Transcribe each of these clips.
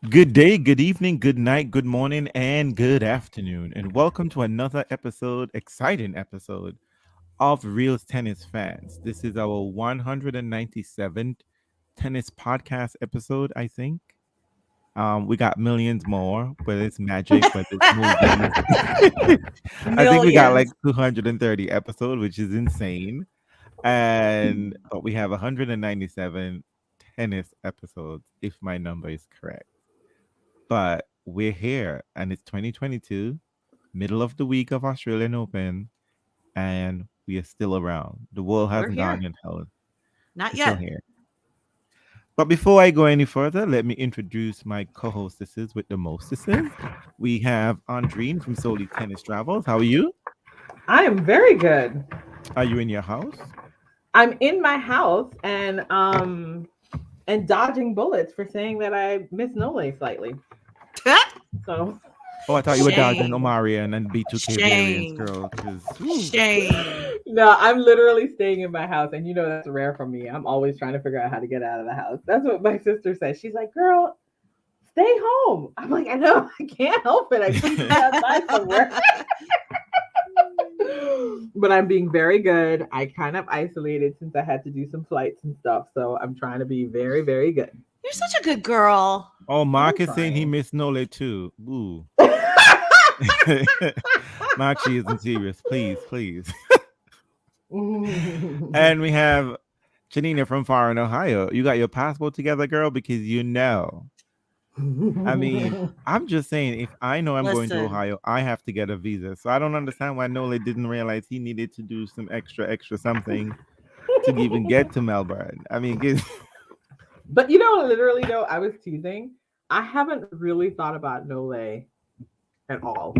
Good day, good evening, good night, good morning, and good afternoon. And welcome to another episode, exciting episode of Real Tennis Fans. This is our 197th tennis podcast episode, I think. We got millions more, whether it's magic, whether it's movies. I think we got like Millions. 230 episodes, which is insane. And but we have 197 tennis episodes, if my number is correct. But we're here and it's 2022, middle of the week of Australian Open, and we are still around. The world We're hasn't gone here. in hell. Not We're still yet. here. But before I go any further, let me introduce my co-hostesses with the mostesses. We have Andrine from Solely Tennis Travels. How are you? I am very good. Are you in your house? I'm in my house and dodging bullets for saying that I miss Nole slightly. So Oh, I thought you were dodging Shame. Omarion and B2K variants, Shame. girl. Because Shame. no, I'm literally staying in my house, and you know that's rare for me. I'm always trying to figure out how to get out of the house. That's what my sister says. She's like, "Girl, stay home." I'm like, "I know, I can't help it. I keep it outside somewhere." But I'm being very good. I kind of isolated since I had to do some flights and stuff. So I'm trying to be very, very good. You're such a good girl. oh, Mark I'm is saying he trying. missed Nole too. Ooh. Mark, she isn't serious. Please, please. And we have Janina from far in Ohio. You got your passport together, girl, because you know. I mean, I'm just saying, if I know I'm going to Listen, Ohio, I have to get a visa. So I don't understand why Nole didn't realize he needed to do some extra something to even get to Melbourne. I mean, But you know, literally though, I was teasing. I haven't really thought about Nole at all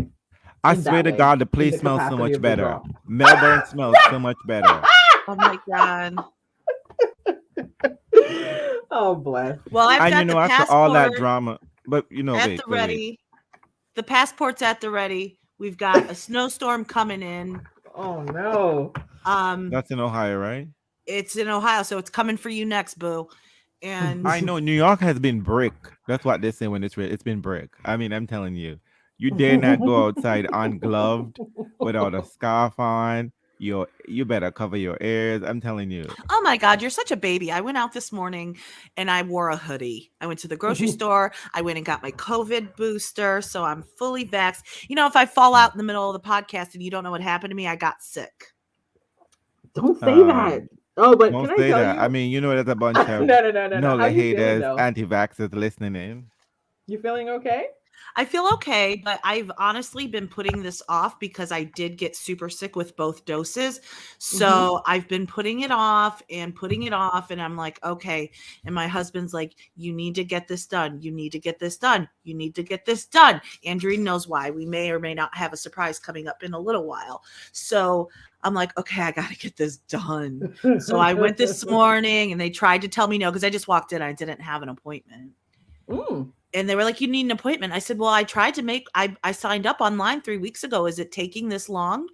I in swear that to way, God, the in place the smells so capacity much of the better. draw. Melbourne smells so much better. oh my God. Oh bless. Well, I've And got the after all that passport drama, but at wait, the wait, wait. ready. The passport's at the ready. We've got a snowstorm coming in. Oh no. Um, That's in Ohio, right? it's in Ohio, so it's coming for you next, boo. And I know New York has been brick. That's what they say when it's red. It's been brick. I mean, I'm telling you, you dare not go outside ungloved without a scarf on. You better cover your ears. I'm telling you. oh my God, you're such a baby. I went out this morning and I wore a hoodie. I went to the grocery store. I went and got my COVID booster. So I'm fully vaxxed. You know, if I fall out in the middle of the podcast and you don't know what happened to me, I got sick. Don't say that. Um, Oh, but can don't I say tell that. I you? mean, there's a bunch of No. no How you feeling haters, though? anti-vaxxers listening in. You feeling okay? I feel okay, but I've honestly been putting this off because I did get super sick with both doses. Mm-hmm. So I've been putting it off and putting it off. And I'm like, okay. And my husband's like, you need to get this done. You need to get this done. You need to get this done. Andrew knows why. We may or may not have a surprise coming up in a little while. So I'm like, okay, I got to get this done. So I went this morning and they tried to tell me no because I just walked in. I didn't have an appointment. Mm. And they were like, you need an appointment. I said, well, I tried to I signed up online 3 weeks ago. Is it taking this long?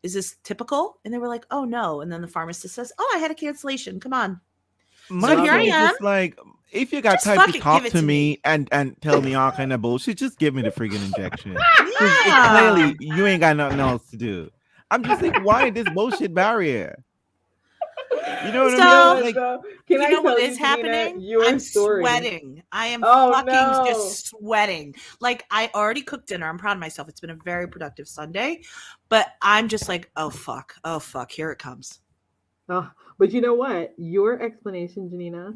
Is this typical? And they were like, oh no. And then the pharmacist says, oh, I had a cancellation. Come on. So My here I thing Lovely. is am. just like, if you got Just time to fucking give talk it to to me. me and tell me all kind of bullshit, just give me the friggin' injection. Because it Yeah. clearly you ain't got nothing else to do. I'm just like, why this bullshit barrier? You know what I mean? So Yeah, Like, so can you I know what tell is you, Janina, happening? your I'm story? sweating. I am Oh fucking no. just sweating. Like I already cooked dinner. I'm proud of myself. It's been a very productive Sunday, but I'm just like, oh fuck. Oh fuck. Here it comes. Oh, but you know what? Your explanation, Janina,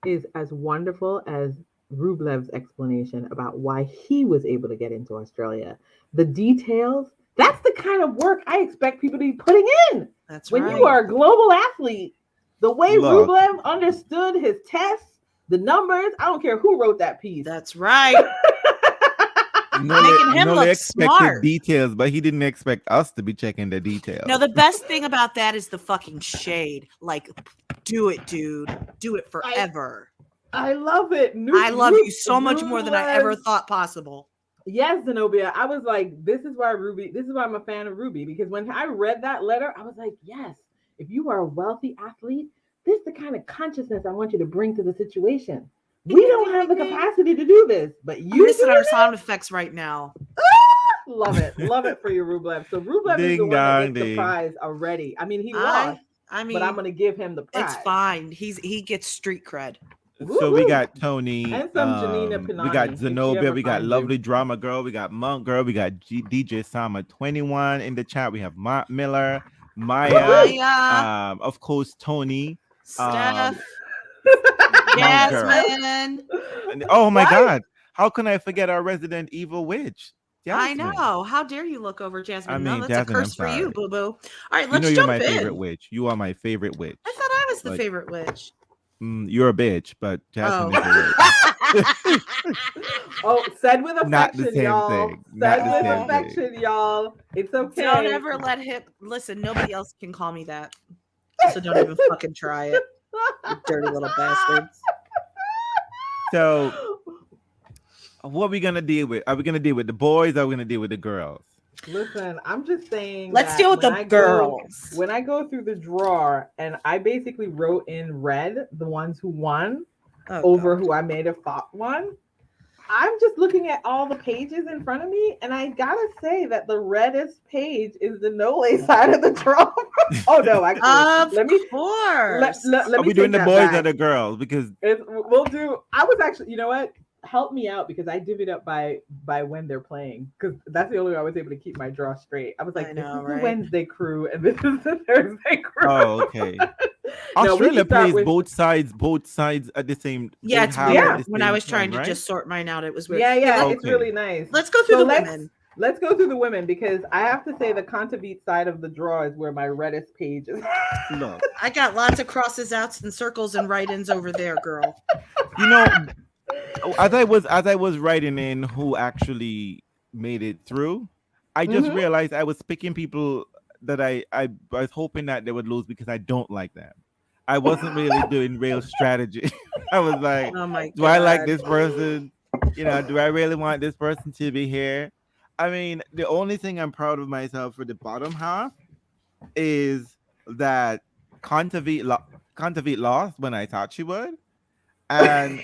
is as wonderful as Rublev's explanation about why he was able to get into Australia. The details, that's the kind of work I expect people to be putting in. That's When you right. are a global athlete, the way look, Rublev understood his tests, the numbers, I don't care who wrote that piece. That's right. Making him Nole look expected smart. details, but he didn't expect us to be checking the No, details. the best thing about that is the fucking shade. Like, do it, dude. Do it I forever. I love it. I love you so much more than I ever Rublev. thought possible. Yes, Zenobia. I was like, this is why I'm a fan of Ruby, because when I read that letter, I was like, yes, if you are a wealthy athlete, this is the kind of consciousness I want you to bring to the situation. We don't have the capacity to do this, but I'm you missing do our it. sound effects right now. Love it for you, Rublev. So Rublev is the Ding one that dong gets the ding. prize already. I mean, he I lost, I but I'm mean, gonna give him the it's prize. fine. He gets street cred. So we Woohoo! got Tony, And some Janina we got Pinani if she Zenobia, ever we got finds you. Lovely Drama Girl, we got Monk Girl, we got DJ Sama 21 in the chat. We have Mark Miller, Maya, Woohoo! Maya, of course Tony, um, Steph, Monk Girl. Jasmine. And, oh my Why? God, how can I forget our resident evil witch, I Jasmine? know. How dare you look over I Jasmine? No, mean, that's a Jasmine, I'm curse for you, sorry. boo boo. All right, You know let's you're jump my favorite in. witch. You are my favorite witch. I thought I was the Like, favorite witch. you're a bitch, but Jasmine is a witch. Oh. Oh, said with Not the affection, same y'all. thing. Not Said the with same thing. affection, y'all. It's Don't okay. ever let him listen. Nobody else can call me that. So don't even fucking try it. You dirty little bastards. So, what are we gonna deal with? Are we gonna deal with the boys? Or are we gonna deal with the girls? Listen, I'm just saying. Let's that deal with when the I girls. When I go through the drawer, and I basically wrote in red the ones who won over who I made a thought won. I'm just looking at all the pages in front of me, and I gotta say that the reddest page is the Nole side of the drawer. Oh no, actually, Of course. let Are me we doing take the that boys back. or the girls? Because We'll do. I was actually, you know what? Help me out because I divvied up by when they're playing because that's the only way I was able to keep my draw straight. I was like, I this know, is the right? Wednesday crew and this is the Thursday crew. oh, okay. No, we Australia can start plays with both sides at the same. Yeah, Both it's half Yeah. at weird. the When I same was trying time, to right? just sort mine out, it was weird. yeah, Hey, it's really nice. let's go through So the women. let's go through the women because I have to say the Contavite side of the draw is where my reddest page is. Look, I got lots of crosses, outs, and circles and write-ins over there, girl. you know, as I was writing in who actually made it through, I just Mhm. realized I was picking people that I was hoping that they would lose because I don't like them. I wasn't really doing real strategy. I was like, Oh my do I like god. this person? You know, do I really want this person to be here? I mean, the only thing I'm proud of myself for the bottom half is that Contavite lost when I thought she would. And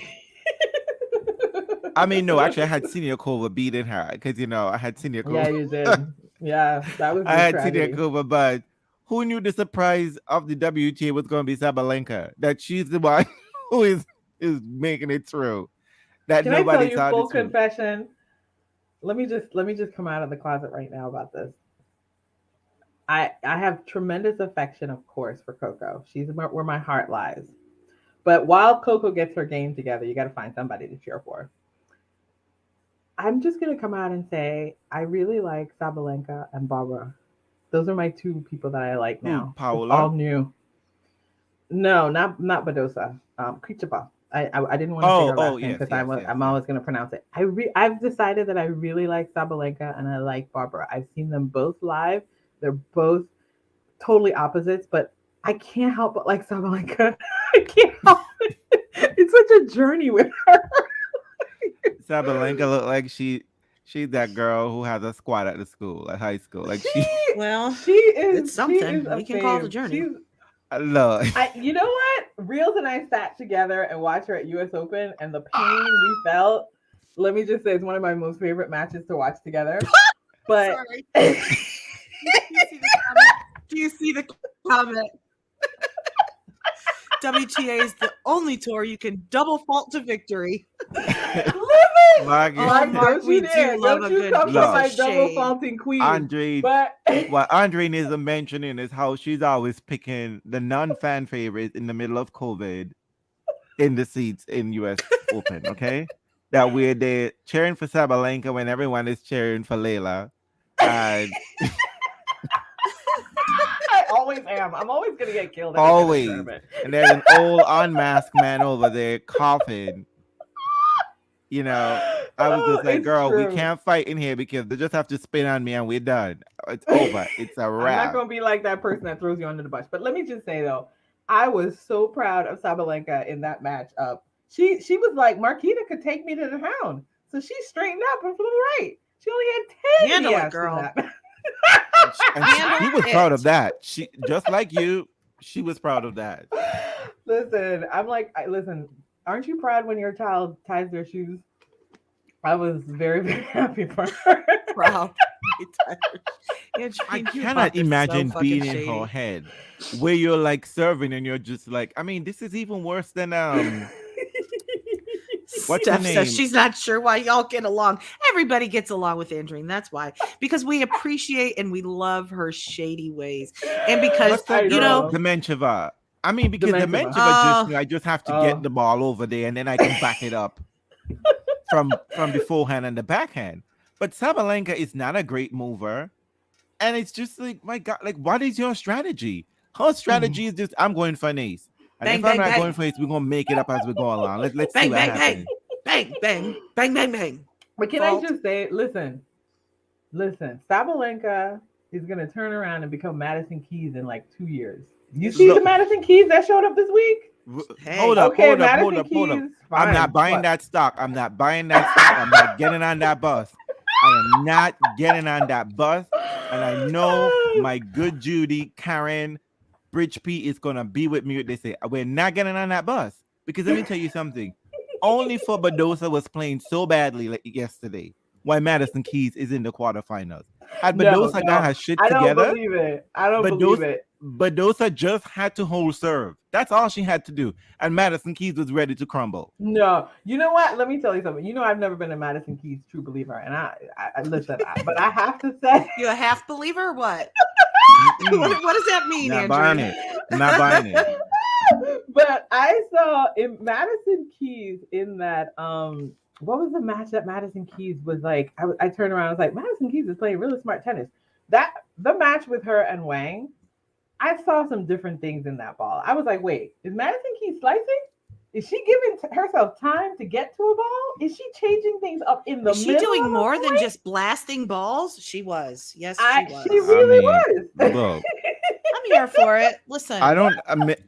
I mean, no, actually, I had Senior Cova beating her because I had Senior Yeah, Cova. you did. Yeah, that was I the had Senior tragedy. Cova, but who knew the surprise of the WTA was going to be Sabalenka? That she's the one who is making it through. That Can I tell nobody you saw full this through. confession? Let me just come out of the closet right now about this. I have tremendous affection, of course, for Coco. She's where my heart lies. But while Coco gets her game together, you got to find somebody to cheer for. I'm just gonna come out and say I really like Sabalenka and Barbara. Those are my two people that I like Who, now. It's all Paola? new. No, not Badosa. Krichapa. I didn't want to say Oh, her oh, last name yes, because yes, yes, I'm yes. always gonna pronounce it. I've decided that I really like Sabalenka and I like Barbara. I've seen them both live. They're both totally opposites, but I can't help but like Sabalenka. I can't help it. It's such a journey with her. Sabalenka looked like she's that girl who has a squad at the school, at high school. Like She Well, she it's is something. a We can call it a fave. journey. She's I love. you know what? Reels and I sat together and watched her at US Open and the pain we felt. Let me just say it's one of my most favorite matches to watch together. But Sorry. Do you see the comment? WTA is the only tour you can double fault to victory. Mark, Oh, Mark, don't we you do dare. love Don't a you good come piece for love. of my double shade. faulting queen. Andre, But what Andre needs to mention is how she's always picking the non-fan favorites in the middle of COVID in the seats in US Open, okay? That we're there cheering for Sabalenka when everyone is cheering for Layla. And I always am. I'm always gonna get killed at the end of the always. tournament. And there's an old unmasked man over there coughing. I was Oh, just like, it's girl, we true. can't fight in here because they just have to spin on me and we're done. It's over. It's a I'm not wrap. gonna be like that person that throws you under the bus. But let me just say though, I was so proud of Sabalenka in that match. She was like, Marquita could take me to the hound. So she straightened up and flew right. She only had 10 Handle it, EFs girl. in that match. And she Handle was proud of it. that. She just like you, she was proud of that. Listen, I'm like, listen, Aren't you proud when your child ties their shoes? I was very, very happy for her. Proud. I Andrew, you cannot are so imagine fucking being in her shady. head where you're like serving and you're just like, I mean, this is even worse than what's her Steph says name? she's not sure why y'all get along. Everybody gets along with Andreen. That's why. Because we appreciate and we love her shady ways. And because, What's I that you girl? know, know. Dementia. I mean, because Dementia. Dementia just uh, I just have to get Oh. the ball over there and then I can back it up from the forehand and the backhand. But Sabalenka is not a great mover. And it's just like, my God, like, what is your strategy? Her Mm. strategy is just, I'm going for an ace. And bang, if I'm bang, not going bang. for ace, we're going to make it up as we go along. Let's see Bang, what bang, bang. happens. Bang, bang. Bang, bang, bang. But can I Fault. just say, listen, Sabalenka is gonna turn around and become Madison Keys in like 2 years. You Yes, see she the Look, is. Madison Keys that showed up this week? hold Hey. up, Okay, hold up, hold Madison up, hold up. Keys, I'm not fine. buying What? that stock. I'm not buying that stock. I'm not getting on that bus. I am not getting on that bus. And I know my good Judy, Karen, Bridge P is gonna be with me. They say we're not getting on that bus because let me tell you something. Only for Badosa was playing so badly like yesterday. Why Madison Keys is in the quarterfinals. Had No, Badosa got no, her shit I don't together, believe it. I don't believe Badosa it. Badosa just had to hold serve. That's all she had to do, and Madison Keys was ready to crumble. No, you know what? Let me tell you something. You know, I've never been a Madison Keys true believer, and I listen, but I have to say, You a half believer or what? Mm-mm. What does that mean, Not buying Andrew? it. Not buying it. but I saw in Madison Keys in that what was the match that Madison Keys was like? I turned around, I was like, Madison Keys is playing really smart tennis. That the match with her and Wang, I saw some different things in that ball. I was like, wait, is Madison Keys slicing? Is she giving herself time to get to a ball? Is she changing things up in the Is she middle doing of a more than point? just blasting balls? She was. Yes, she She was. I really mean, was. look, I'm here for it. I Listen, don't.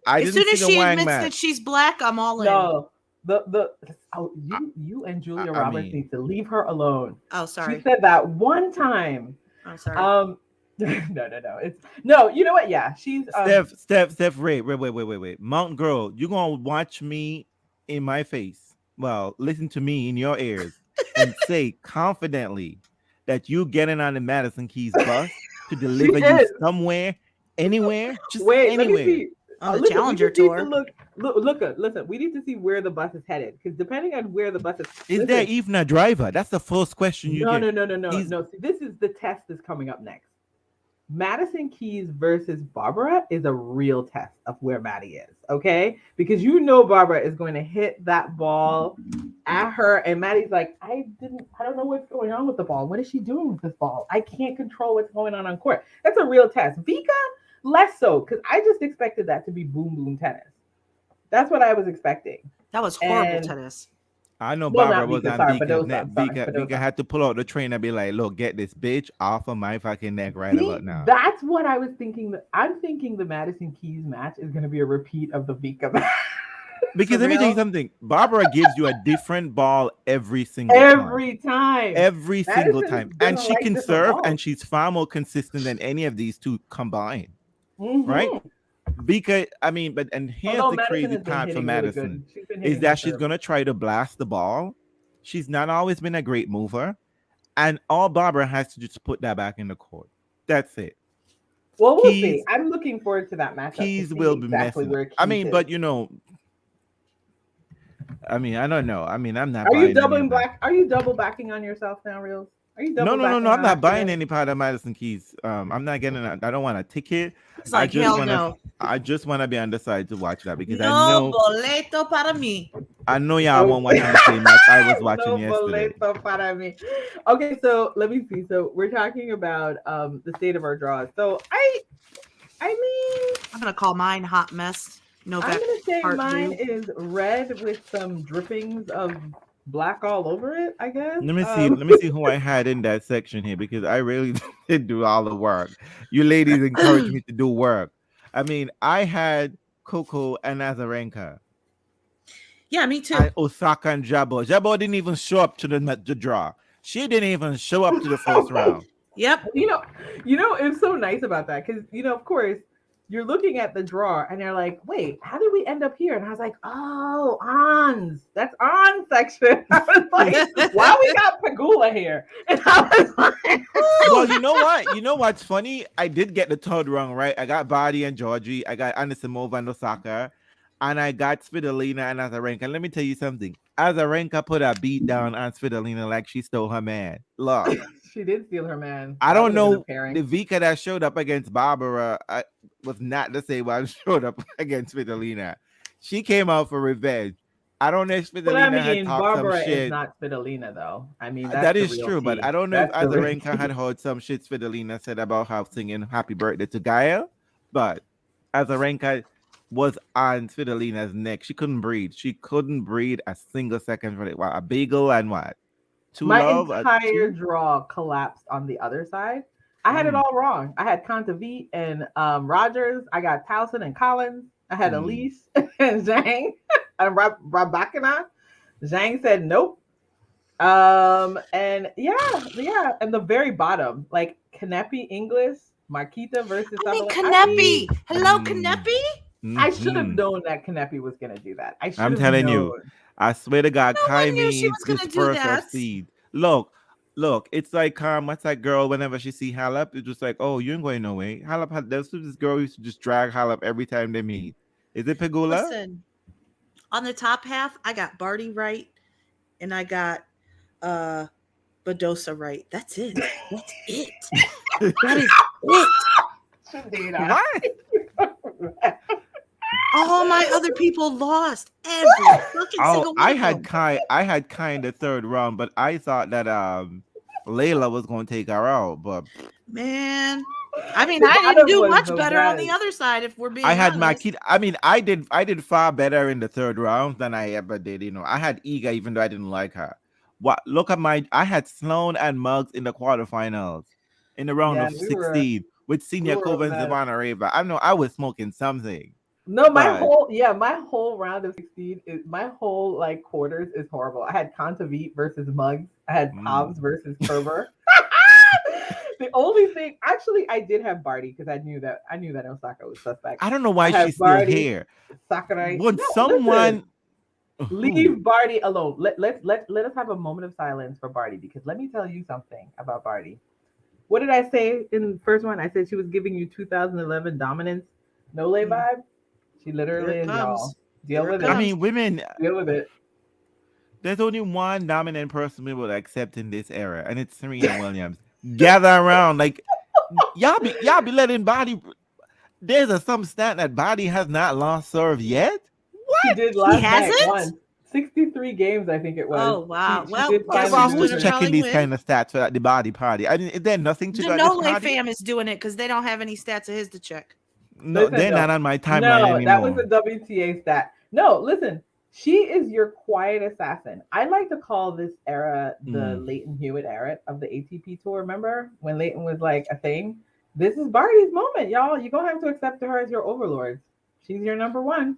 I as didn't soon see as the she Wang admits that match. she's black, I'm all in. No, the oh I, you and Julia I Roberts mean, need to leave her alone. Oh, She sorry. said that one time. I'm sorry. No. It's no. You know what? Yeah, she's Steph, wait. Mountain Girl, you gonna watch me in my face? Well, listen to me in your ears and say confidently that you getting on the Madison Keys bus to she deliver you is. somewhere, anywhere, just Wait, let me anywhere. see. On the Listen, we Challenger just need to tour. listen. We need to see where the bus is headed because depending on where the bus is, Is there listen. even a driver? That's the first question you No, get. no, no, no, no, Is no. See, this is the test is coming up next. Madison Keys versus Barbara is a real test of where Maddie is, okay? Because you know Barbara is going to hit that ball at her, and Maddie's like, I don't know what's going on with the ball. What is she doing with this ball? I can't control what's going on court. That's a real test. Vika, less so, because I just expected that to be boom boom tennis. That's what I was expecting. That was horrible And tennis. I know well, Barbara not was Vika, on sorry, Vika's Badosa. neck. I'm sorry, Vika Badosa. had to pull out the train and be like, "Look, get this bitch off of my fucking neck right about See, now." that's what I was thinking. I'm thinking the Madison Keys match is going to be a repeat of the Vika match. For Because let me tell you real. something. Barbara gives you a different ball every single time. Every time. Every single Madison's time. And gonna she like can different serve balls. and she's far more consistent than any of these two combined. Right? Hmm. Because I mean, but and here's Although the Madison crazy has been part for hitting really Madison good. She's been is hitting her that she's serve. gonna try to blast the ball. She's not always been a great mover. And all Barbara has to do is put that back in the court. That's it. Well, we'll see. Keys I'm looking forward to that matchup to Keys see will be exactly messing up. where I Keys mean, is. but I don't know. I mean, I'm not Are you buying any doubling of that. black? Are you double backing on yourself now, Reels? Are you No, double no, no, no. backing I'm on not buying accident? any part of Madison Keys. I'm not getting. I don't want a ticket. It's I like, just hell want to. no. I just want to be on the side to watch that because No boleto para mí. I know y'all won't Okay. watching the same match I was watching No yesterday. boleto para mí. Okay, so let me see. So we're talking about the state of our draws. So I mean, I'm going to call mine hot mess. I'm Novaxx gonna say part mine 2. is red with some drippings of black all over it. I guess. Let me see. Let me see who I had in that section here because I really did do all the work. You ladies encouraged me to do work. I mean, I had Coco and Azarenka. Yeah, me too. And Osaka and Jabo. Jabo didn't even show up to the draw. She didn't even show up to the first round. Yep. You know, it's so nice about that because of course, you're looking at the drawer and you're like, wait, how did we end up here? And I was like, oh, Ons. That's On section. I was like, why we got Pagula here? And I was like, Well, you know what? You know what's funny? I did get the third wrong, right? I got Barty and Georgie. I got Anisimova and Osaka. And I got Svitolina and Azarenka. And let me tell you something. Azarenka put a beat down on Svitolina like she stole her man. Look, she did steal her man. I That don't would have been a know. pairing. The Vika that showed up against Barbara was not the same one showed up against Svitolina. She came out for revenge. I don't know if But I Svitolina had mean, talked some Barbara is shit. not Spitolina, though. I mean, that's That the is real true, but tea. I don't know if That's the real Azarenka had tea. heard some shit Svitolina said about how singing happy birthday to Gaia, but Azarenka was on Svitolina's neck. She couldn't breathe. She couldn't breathe a single second for it. What, a bagel and what? Two My love? entire Two? draw collapsed on the other side. I had it Mm, all wrong. I had Contavit and Rogers. I got Towson and Collins. I had mm. Elise and Zhang and Rabakana. Zhang said nope. And yeah. And the very bottom, like Kanepi English, Marquita versus I mean, Savala. Mm, Kanepi. Hello, mm, Kanepi. I should have mhm. known that Kanepi was gonna do that. I should I'm have telling you, known. I swear to God, No one knew Kaimi she is was going to do disperser of that. seed. Look, it's like what's that girl? Whenever she see Halep, it's just like, oh, you ain't going no way. There's this girl used to just drag Halep every time they meet. Is it Pegula? Listen, on the top half, I got Barty right, and I got uh Badosa right. That's it. That's it. That is it. Shadina. What? All my other people lost. Every fucking Oh, single one of them. I had Kai in the third round, but I thought that Layla was gonna take her out, but Man. I mean, The I didn't bottom do was much the better on the best. other side, if we're I being had my honest. kid. I mean, I did far better in the third round than I ever did. You know, I had Iga even though I didn't like her. What? Look at I had Sloan and Muggs in the quarterfinals in the round Yeah, of we were 16 with we Senior were a Kova and mess. Savannah Reva. I know I was smoking something, No, but my whole round of 16 is my whole like quarters is horrible. I had Contavit versus Muggs. I had Pavs mm, versus Kerber. The only thing, actually, I did have Barty because I knew that Osaka was suspect. I don't know I why have she's still Barty, here. Sakurai. Would No, listen, someone who? leave Barty alone. Let us have a moment of silence for Barty because let me tell you something about Barty. What did I say in the first one? I said she was giving you 2011 dominance, no lay Mm, vibe. She here literally it is, y'all. comes. Deal Here it with I it. comes. mean, women. Deal with it. There's only one dominant person we will accept in this era, and it's Serena Williams. Gather around, like y'all be letting body. There's some stat that body has not lost serve yet. She What? did She last night hasn't? once. 63 games, I think it was. Oh, wow. She Well, did Okay, guess finally well, who's do it. going who's to checking probably these win? kind of stats for the body party? I mean, is there nothing to The do at this Nole party? fam is doing it because they don't have any stats of his to check. No, Listen, they're not no. on my timeline No, that was anymore. a WTA stat. No, listen. She is your quiet assassin. I like to call this era the Mm. Leighton Hewitt era of the ATP tour. Remember when Leighton was like a thing? This is Barty's moment, y'all. You're going to have to accept her as your overlord. She's your number one.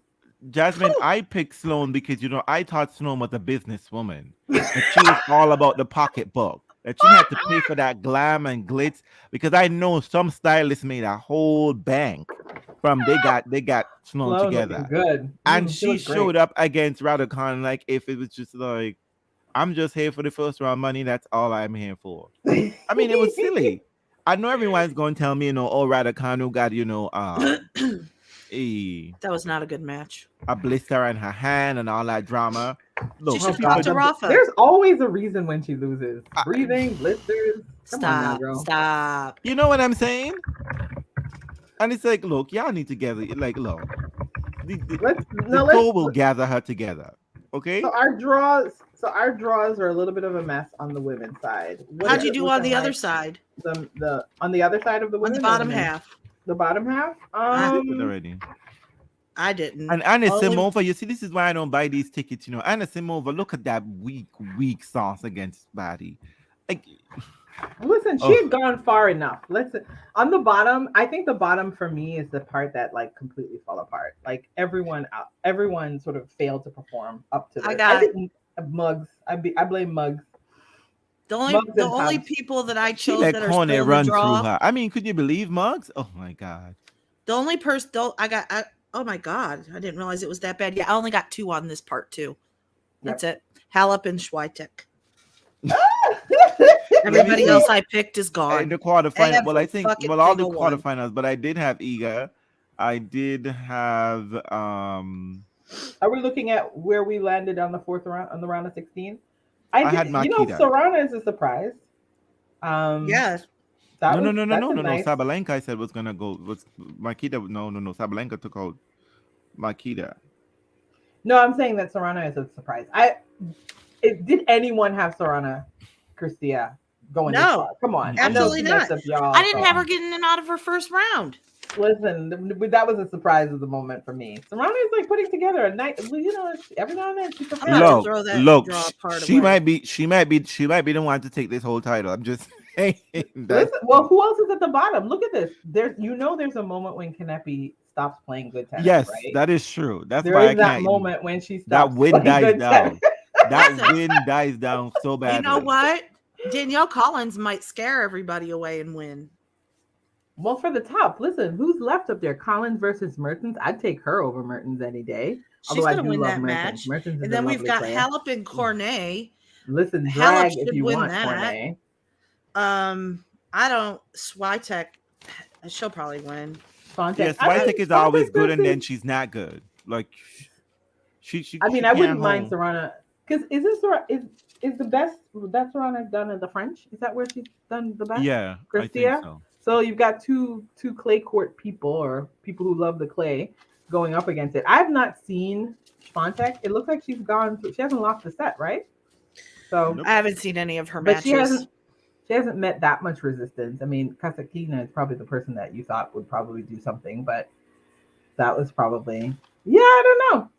Jasmine, Whew. I picked Sloan because I thought Sloan was a businesswoman. That she was all about the pocketbook. That she had to pay for that glam and glitz because I know some stylists made a whole bank from they got Sloan Sloan looking together. good. And She she looked great. showed up against Raducanu like if it was just like I'm just here for the first round money. That's all I'm here for. I mean, it was silly. I know everyone's going to tell me, oh, Raducanu got a That was not a good match. a blister in her hand and all that drama. She Look, Oh should have people. talked God, to Rafa. there's always a reason when she loses. I, Breathing, blisters. Come on now, Stop. girl. Stop. you know what I'm saying? And it's like, look, y'all need to gather. Like, look, the, the, Let's the no let's tour will gather her together. Okay. so our draws are a little bit of a mess on the women's side. What How'd is you it do on looking the other like side? the on the other side of the On the women or the bottom men? half? The bottom half? I did it already. I didn't. And Anna Only Simova, you see, this is why I don't buy these tickets. Anna Simova, look at that weak sauce against Body. Like, Listen, she had oh, gone far enough. Let's on the bottom. I think the bottom for me is the part that like completely fell apart. Like everyone sort of failed to perform up to I this. I got think Mugs. I blame Mugs. Mugs the and only Pubs. people that I she chose let that are Cornet still in the run through draw. her. I mean, could you believe Muggs? Oh my God. The only person, oh my God, I didn't realize it was that bad. Yeah, I only got 2 on this part too. That's Yep. it. Halep and Schweitek. Let me Everybody see. else I picked is In gone. the quarterfinal, well, I Every think, fucking well, all the single one. quarterfinals, but I did have Iga. I did have Are we looking at where we landed on the fourth round on the round of 16? I had Makita. Serrana is a surprise. Um, Yes. No, no, no, no, that's no, a no, no. nice. Sabalenka, I said was gonna go. Was Makita? No, no, no. Sabalenka took out Makita. No, I'm saying that Serrana is a surprise. Did anyone have Serrana, Cristia, going this No, far? Come on, I know absolutely most not. of I y'all didn't thought. have her getting out of her first round. Listen, that was a surprise of the moment for me. Serrana is like putting together a night. Well, every now and then she I'm about to prepares. throw that Look. draw part She away. might be. She might be the one to take this whole title. I'm just saying that. Listen, well, who else is at the bottom? Look at this. There's a moment when Kanepi stops playing good tennis, Yes, right? that is true. That's There why I is that can't. moment when she That stops wind playing dies good tennis. down. That Listen, wind dies down so you know badly. what? Danielle Collins might scare everybody away and win. Well, for the top, listen, who's left up there? Collins versus Mertens. I'd take her over Mertens any day. Although She's I going to do win love that Mertens. match. Mertens And is a then we've lovely got player. Halep and Cornet. Listen, Halep drag if should you win want that. Cornet. I don't. Swiatek, she'll probably win. Swiatek. Yes, Swiatek is always Swiatek good, and then versus. she's not good. Like I mean, she I can't wouldn't mind hold. Serrana because is the best that Serrana done in the French? Is that where she's done the best? Yeah, I think Cristia. so. So you've got two clay court people or people who love the clay going up against it. I've not seen Swiatek. It looks like she's gone through. She hasn't lost a set, right? So, Nope. I haven't seen any of her but she matches. hasn't. She hasn't met that much resistance. I mean, Kasakina is probably the person that you thought would probably do something, but that was probably I don't know.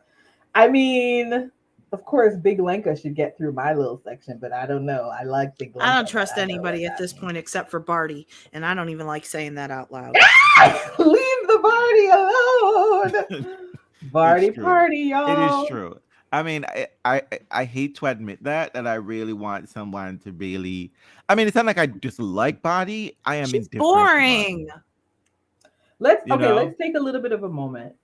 I mean, of course, Big Lenka should get through my little section, but I don't know. I like Big I don't Lenka, but trust I know what anybody at that this means. point except for Barty, and I don't even like saying that out loud. Leave the party alone. It's Party, true. party, It is y'all. true. I mean, I hate to admit that I really want someone to really. I mean, it's not like I dislike Body. I am She's indifferent to Body. boring. Let's You know. let's take a little bit of a moment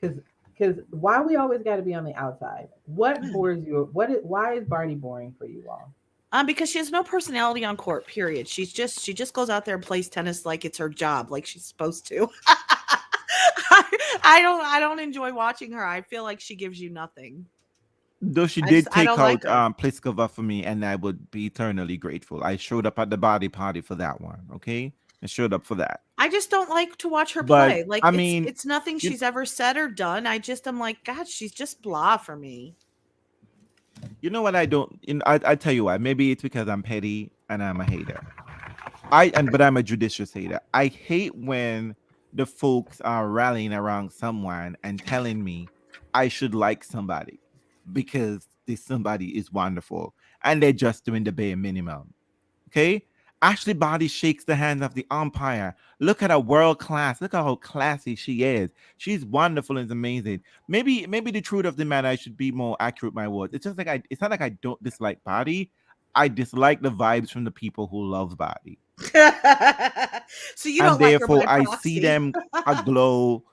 because why we always got to be on the outside. What bores you? Why is Barney boring for you all? Because she has no personality on court. Period. She just goes out there and plays tennis like it's her job, like she's supposed to. I don't enjoy watching her. I feel like she gives you nothing. Though she did I take don't like out her. Pliskova for me, and I would be eternally grateful. I showed up at the body party for that one. Okay, I showed up for that. I just don't like to watch her But play. Like I mean, it's nothing you she's ever said or done. I'm like, God, she's just blah for me. you know what I don't. I tell you what. Maybe it's because I'm petty and I'm a hater. But I'm a judicious hater. I hate when the folks are rallying around someone and telling me I should like somebody because this somebody is wonderful and they're just doing the bare minimum. Okay? Ashley Barty shakes the hand of the umpire. Look at her world class. Look at how classy she is. She's wonderful and amazing. Maybe the truth of the matter, I should be more accurate with my words. It's just like it's not like I don't dislike Barty. I dislike the vibes from the people who love Barty. So you And don't like her therefore by I see proxy. them aglow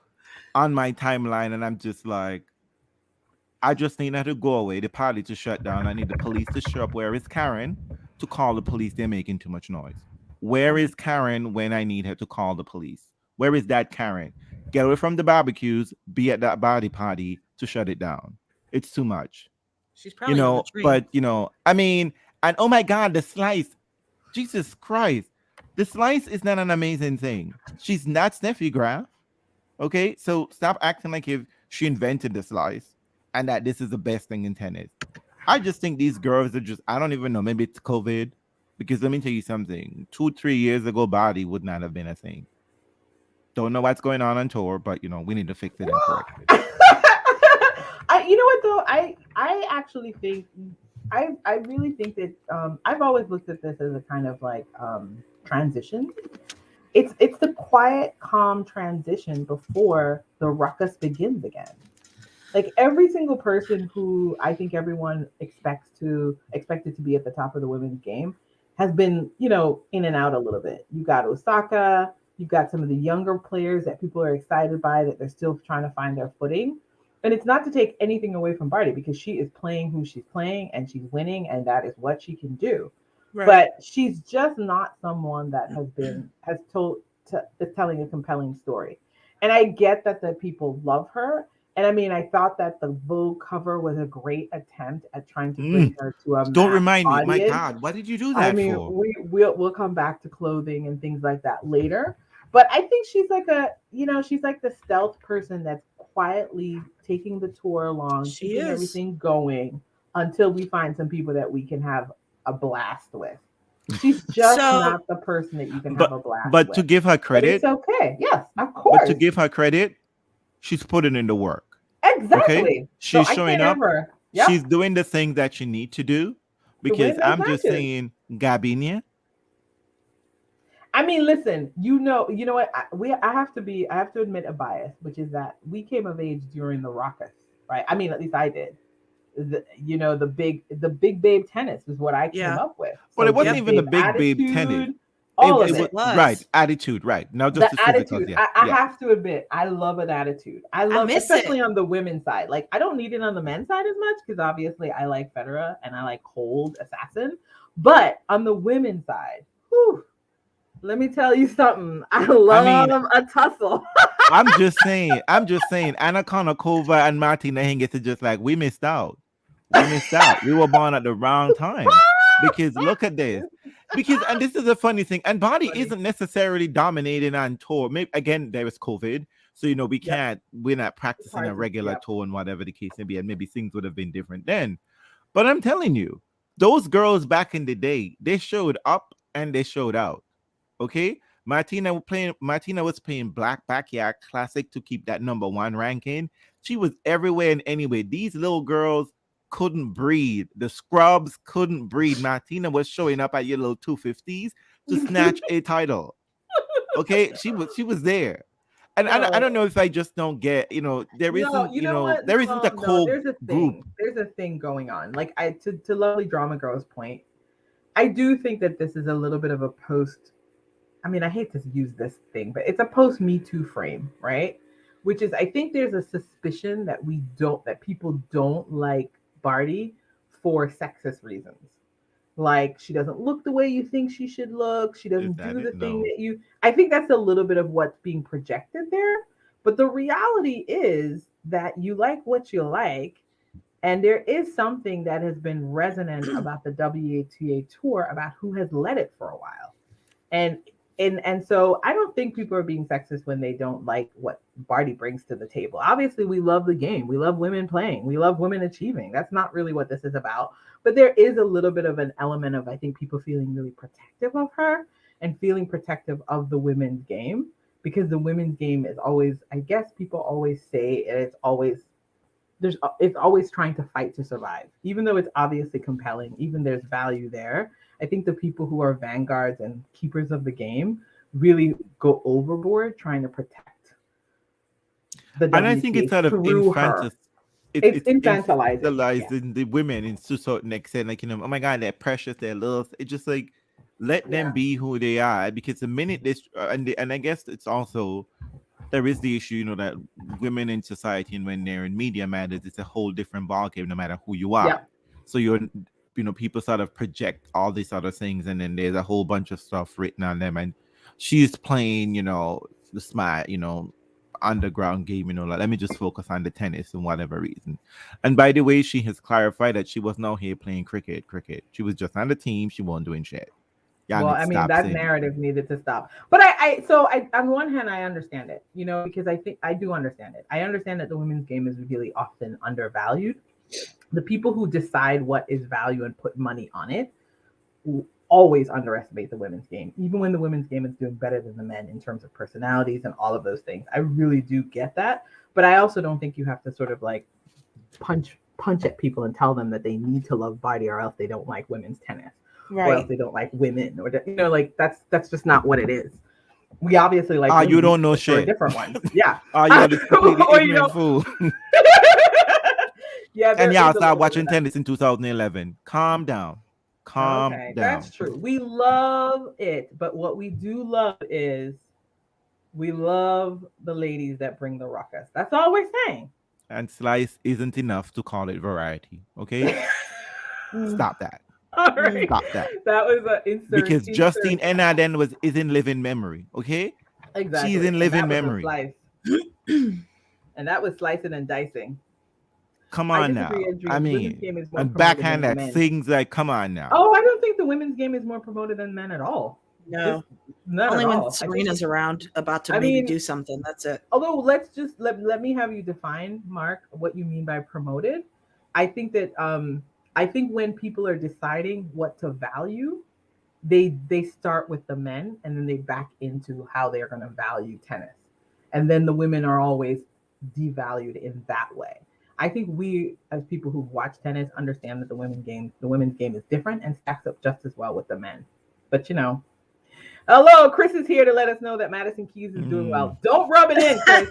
on my timeline, and I'm just like, I just need her to go away, the party to shut down. I need the police to show up. Where is Karen to call the police? They're making too much noise. Where is Karen when I need her to call the police? Where is that Karen? Get away from the barbecues, be at that body party to shut it down. It's too much. She's probably on the train. But I mean, and oh my god, the slice. Jesus Christ. The slice is not an amazing thing. She's not Steffi Graf. Okay, so stop acting like if she invented the slice and that this is the best thing in tennis. I just think these girls are just, I don't even know, maybe it's COVID. Because let me tell you something 2-3 years ago, body would not have been a thing. Don't know what's going on tour, but we need to fix it and correct it. You know what though? I actually think I really think that I've always looked at this as a kind of like transition. It's the quiet, calm transition before the ruckus begins again. Like every single person who I think everyone expected to be at the top of the women's game has been, in and out a little bit. You got Osaka, You've got some of the younger players that people are excited by that they're still trying to find their footing. And it's not to take anything away from Barty because she is playing who she's playing and she's winning, and that is what she can do. Right. But she's just not someone that is telling a compelling story. And I get that the people love her. And I mean, I thought that the Vogue cover was a great attempt at trying to bring her to a Don't mass remind me. My audience. God, what did you do I that mean, for? we'll come back to clothing and things like that later. But I think she's like she's like the stealth person that's quietly taking the tour along, She keeping is. everything going until we find some people that we can have a blast with. She's just So not the person that you can have a blast But with. to give her But it's credit, okay. Yes, of but to course. give her credit, she's putting in the work. Okay, Exactly. So she's I showing can't up. ever. She's Yep. doing the thing that you need to do. To Because win those I'm just matches. saying, Gabinia. I mean, listen, you know what? I have to admit a bias, which is that we came of age during the Rockets, right? I mean, at least I did. The big babe tennis is what I came yeah. up with. Well, So it wasn't big even the babe big babe tennis. attitude, all of It was Yes, it. it right was. attitude, right now, just The the physicals. attitude. Yeah, I yeah. have to admit, I love an attitude. I I love, miss especially it. on the women's side. Like, I don't need it on the men's side as much because obviously I like Federer and I like cold assassin. But on the women's side, whew, let me tell you something. I I mean, love a tussle. I'm just saying, Anna Kournikova and Martina Hingis is just like we missed out. We missed out. We were born at the wrong time. Because look at this. Because and this is a funny thing, and Body Funny. isn't necessarily dominating on tour. Maybe again there is COVID, so Yep. we're not It's practicing a hard to. regular Yep. tour and whatever the case may be, and maybe things would have been different then. But I'm telling you, those girls back in the day, they showed up and they showed out. Okay, Martina was playing Black Backyard Classic to keep that #1 ranking. She was everywhere and anywhere. These little girls couldn't breathe. The scrubs couldn't breathe. Martina was showing up at your little 250s to snatch a title. Okay, she was there. And I don't No, know if I just don't get, there no, isn't, you know what? there isn't a No. core group. There's a thing going on. Like to lovely drama girl's point, I do think that this is a little bit of a post. I mean, I hate to use this thing, but it's a post Me Too frame, right? Which is, I think there's a suspicion that people don't like Barty for sexist reasons. Like, she doesn't look the way you think she should look. She Is doesn't that do the it? thing No. that you. I think that's a little bit of what's being projected there. But the reality is that you like what you like, and there is something that has been resonant about the WTA tour about who has led it for a while. And and so I don't think people are being sexist when they don't like what Barty brings to the table. Obviously, we love the game. We love women playing. We love women achieving. That's not really what this is about. But there is a little bit of an element of, I think, people feeling really protective of her and feeling protective of the women's game, because the women's game is always, I guess people always say, it's always trying to fight to survive, even though it's obviously compelling, even there's value there. I think the people who are vanguards and keepers of the game really go overboard trying to protect the And I think it's WTA sort of through her. It's it's infantilizing. Yeah. infantilizing the women in to a certain extent. Like, oh my God, they're precious, they're little. It's just like let them Yeah. be who they are. Because the minute this and I guess it's also there is the issue, that women in society and when they're in media matters, it's a whole different ballgame no matter who you are. Yeah. So people sort of project all these other things, and then there's a whole bunch of stuff written on them. And she's playing, the smart, underground game, like let me just focus on the tennis and whatever reason. And by the way, she has clarified that she was not here playing cricket. She was just on the team. She wasn't doing shit. Y'all Well, need to I mean, stop that saying that. narrative needed to stop. But I on one hand, I understand it, because I think I do understand it. I understand that the women's game is really often undervalued. The people who decide what is value and put money on it always underestimate the women's game, even when the women's game is doing better than the men in terms of personalities and all of those things. I really do get that. But I also don't think you have to sort of like punch at people and tell them that they need to love Barty or else they don't like women's tennis. Or else Right. they don't like women, or like that's just not what it is. We obviously like You women don't know for shit. different ones. Yeah. You're this completely Or you ignorant don't. fool. Yeah, And there yeah, is I a started little bit of watching that. tennis in 2011. Calm down. Calm Okay, that's down. true. We love it, but what we do love is We love the ladies that bring the ruckus. That's all we're saying. And slice isn't enough to call it variety. Okay, Mm, stop that. All mm. right. Stop that. That was an insert. Because Justine Insert. Enna then is in living memory. Okay, she's Exactly. in And living that was a memory. slice. And that was slicing and dicing. Come I on disagree, now. I Adrian. The women's mean, game is more and promoted backhand than the that men. things like, come on now. Oh, I don't think the women's game is more promoted than men at all. No, Just not only at when all. Serena's around, about to I maybe mean, do something. That's it. although let's just let me have you define, Mark, what you mean by promoted. I think that I think when people are deciding what to value, they start with the men and then they back into how they're going to value tennis, and then the women are always devalued in that way. I think we as people who watch tennis understand that the women's game is different and stacks up just as well with the men. But hello, Chris is here to let us know that Madison Keys is doing well. Don't rub it in, Chris.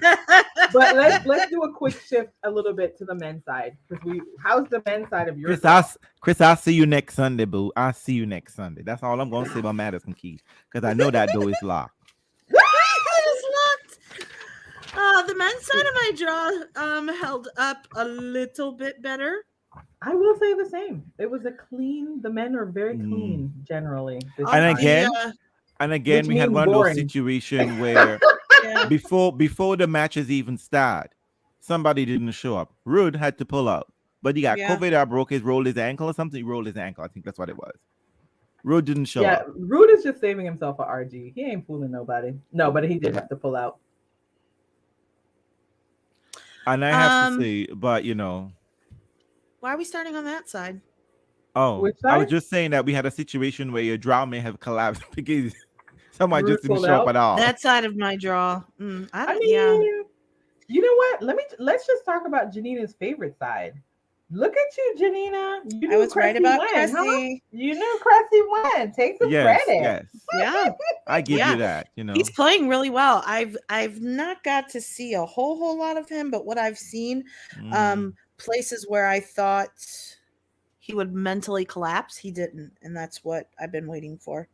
But let's do a quick shift a little bit to the men's side, because how's the men's side of your Chris, I'll see you next Sunday, boo. I'll see you next Sunday. That's all I'm gonna say about Madison Keys. Because I know that door is locked. It is locked. The men's side of my jaw held up a little bit better. I will say the same. It was the men are very clean generally. And again, Which we had means one of those boring. situations where Yeah. before the matches even start, somebody didn't show up. Rude had to pull out. But he got Yeah. COVID or rolled his ankle or something. He rolled his ankle. I think that's what it was. Rude didn't show up. Rude is just saving himself for RG. He ain't fooling nobody. No, but he did have to pull out. And I have to say, but Why are we starting on that side? oh, Which I was side? just saying that we had a situation where your draw may have collapsed because someone Rude just didn't pulled show up out? at all. That side of my jaw. I I don't. mean, Yeah. you know what? Let's just talk about Janina's favorite side. Look at you, Janina. You knew I was right Cressy about won, Cressy. huh? You knew Cressy won. Take some Yes, credit. yes. Yeah. I give Yeah. you that, He's playing really well. I've not got to see a whole lot of him, but what I've seen, places where I thought he would mentally collapse, he didn't, and that's what I've been waiting for.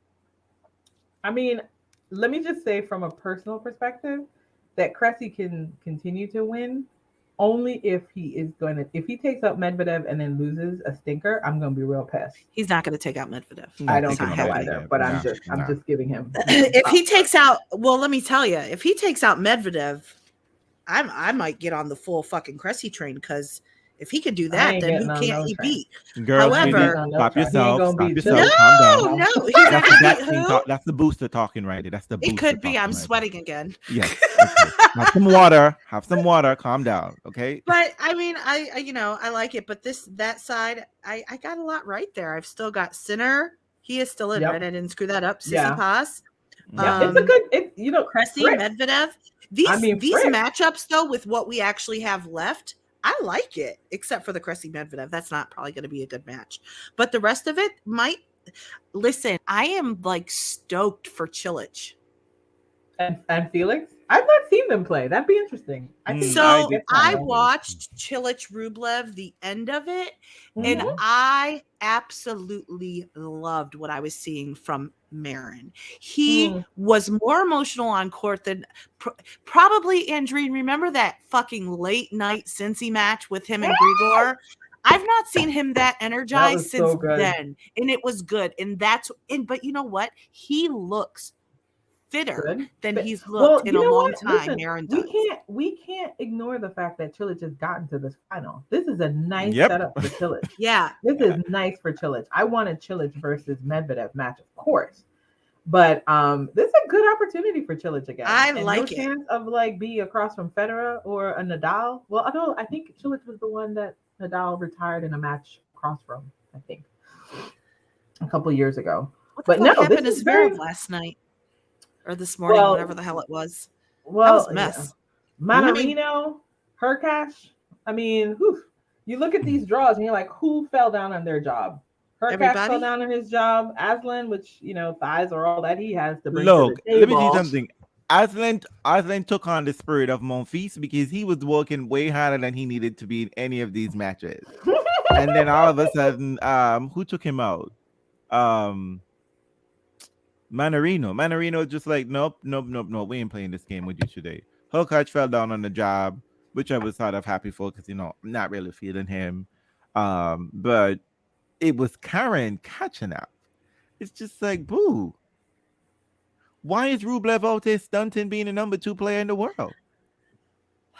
I mean, let me just say from a personal perspective that Cressy can continue to win only if if he takes out Medvedev and then loses a stinker, I'm gonna be real pissed. He's not going to take out Medvedev. I don't think think so happening. either, but I'm just giving him. If he takes out, well, let me tell you, if he takes out Medvedev, I might get on the full fucking Cressy train, because if he could do I that, ain't then getting who on can't no he train. beat? Girls, However, stop yourself. gonna Stop beat yourself. Chili. Calm down. No, he's That's not the going to black beat thing who? that's the booster talking right there. That's the booster. It could be. talking I'm right sweating again. there. Yes. Okay. Have some water. Have some water. Calm down. Okay. But I mean, I I like it. But that side, I got a lot right there. I've still got Sinner. He is still in, Yep. right? I didn't screw that up. Sissy Yeah. Pass. Yeah, it's a good. Cressy, Frick. Medvedev. These Frick. matchups, though, with what we actually have left, I like it. Except for the Cressy Medvedev, that's not probably going to be a good match. But the rest of it might. Listen, I am like stoked for Chilich. And Felix, I've not seen them play. That'd be interesting. I watched Chilich Rublev, the end of it, and I absolutely loved what I was seeing from Marin. He was more emotional on court than probably Andreen. Remember that fucking late night Cincy match with him and Grigor? I've not seen him that energized since then, and it was good. But you know what? He looks fitter than he's looked in a long time. Listen, we can't ignore the fact that Chilich has gotten to this final. This is a nice setup for Chilich. Yeah, this is nice for Chilich. I wanted Chilich versus Medvedev match, of course, but this is a good opportunity for Chilich again. I like it. Chance of be across from Federer or a Nadal. Well, although I think Chilich was the one that Nadal retired in a match across from. I think a couple years ago. What the fuck happened to Zverev last night? Or this morning, whatever the hell it was. That was a mess. Yeah. Manarino, Hurkacz. I mean, you look at these draws and you're like, who fell down on their job? Hurkacz fell down on his job. Aslan, which thighs are all that he has to bring to the table. Let me tell you something. Aslan took on the spirit of Monfils because he was working way harder than he needed to be in any of these matches. And then all of a sudden, who took him out? Manarino just like, nope, nope, nope, nope. We ain't playing this game with you today. Hokach fell down on the job, which I was sort of happy for because I'm not really feeling him. But it was Karen catching up. It's just like, boo. Why is Rublev out there stunting being the number 2 player in the world?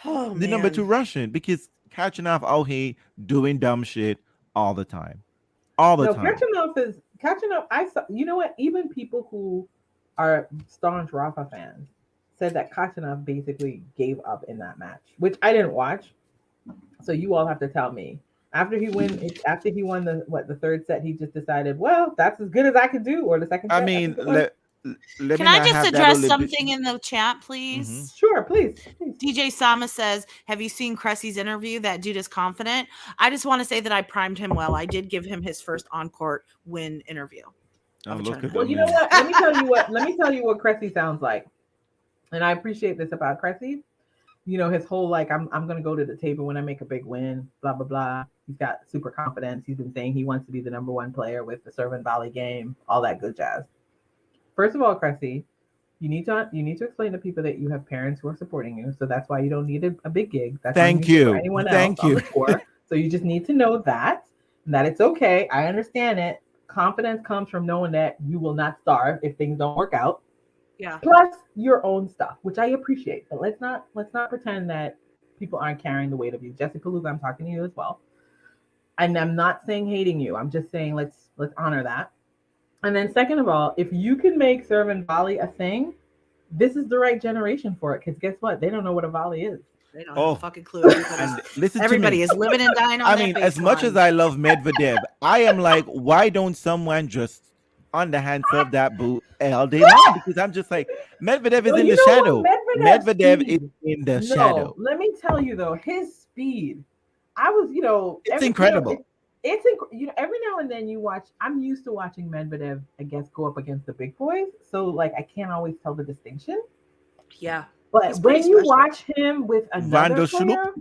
Oh The number 2 man. Russian, because Kachanov out here doing dumb shit all the time. All the No, time. catching up. I saw. You know what? Even people who are staunch Rafa fans said that Kachanov basically gave up in that match, which I didn't watch. So you all have to tell me. After he won the third set, he just decided, well, that's as good as I could do, or the second I set, I mean, think it was. let Can me I not just have that address only bit. something in the chat, Mm-hmm. please? Sure, please, please. DJ Sama says, "Have you seen Cressy's interview? That dude is confident." I just want to say that I primed him well. I did give him his first on-court win interview Oh, of a look at Well, tournament. them you know in. what? Let me tell you what Cressy sounds like, and I appreciate this about Cressy. His whole like I'm gonna go to the table when I make a big win, blah blah blah. He's got super confidence. He's been saying he wants to be the number one player with the serve and volley game, all that good jazz. First of all, Cressy, you need to explain to people that you have parents who are supporting you, so that's why you don't need a big gig. That's on Thank you or you. anyone else Thank on you. the tour. So you just need to know that it's okay. I understand it. Confidence comes from knowing that you will not starve if things don't work out. Yeah. Plus your own stuff, which I appreciate. But let's not pretend that people aren't carrying the weight of you. Jesse Palooza, I'm talking to you as well. And I'm not saying hating you. I'm just saying let's honor that. And then second of all, if you can make serve and volley a thing, this is the right generation for it. Because guess what? They don't know what a volley is. They don't have a Oh, fucking clue. and listen to Everybody me. is living and dying on I that mean, as much as baseline. I love Medvedev, I am like, why don't someone just underhand serve that boot all day long? Because I'm just like, Medvedev is Well, in you the know what? shadow. Medvedev's Medvedev is speed. in the No, shadow. let me tell you though, his speed. I was, It's incredible. every now and then you watch. I'm used to watching Medvedev, I guess, go up against the big boys. So like, I can't always tell the distinction. Yeah. But He's pretty when you special. watch him with Van another der Sloop. player,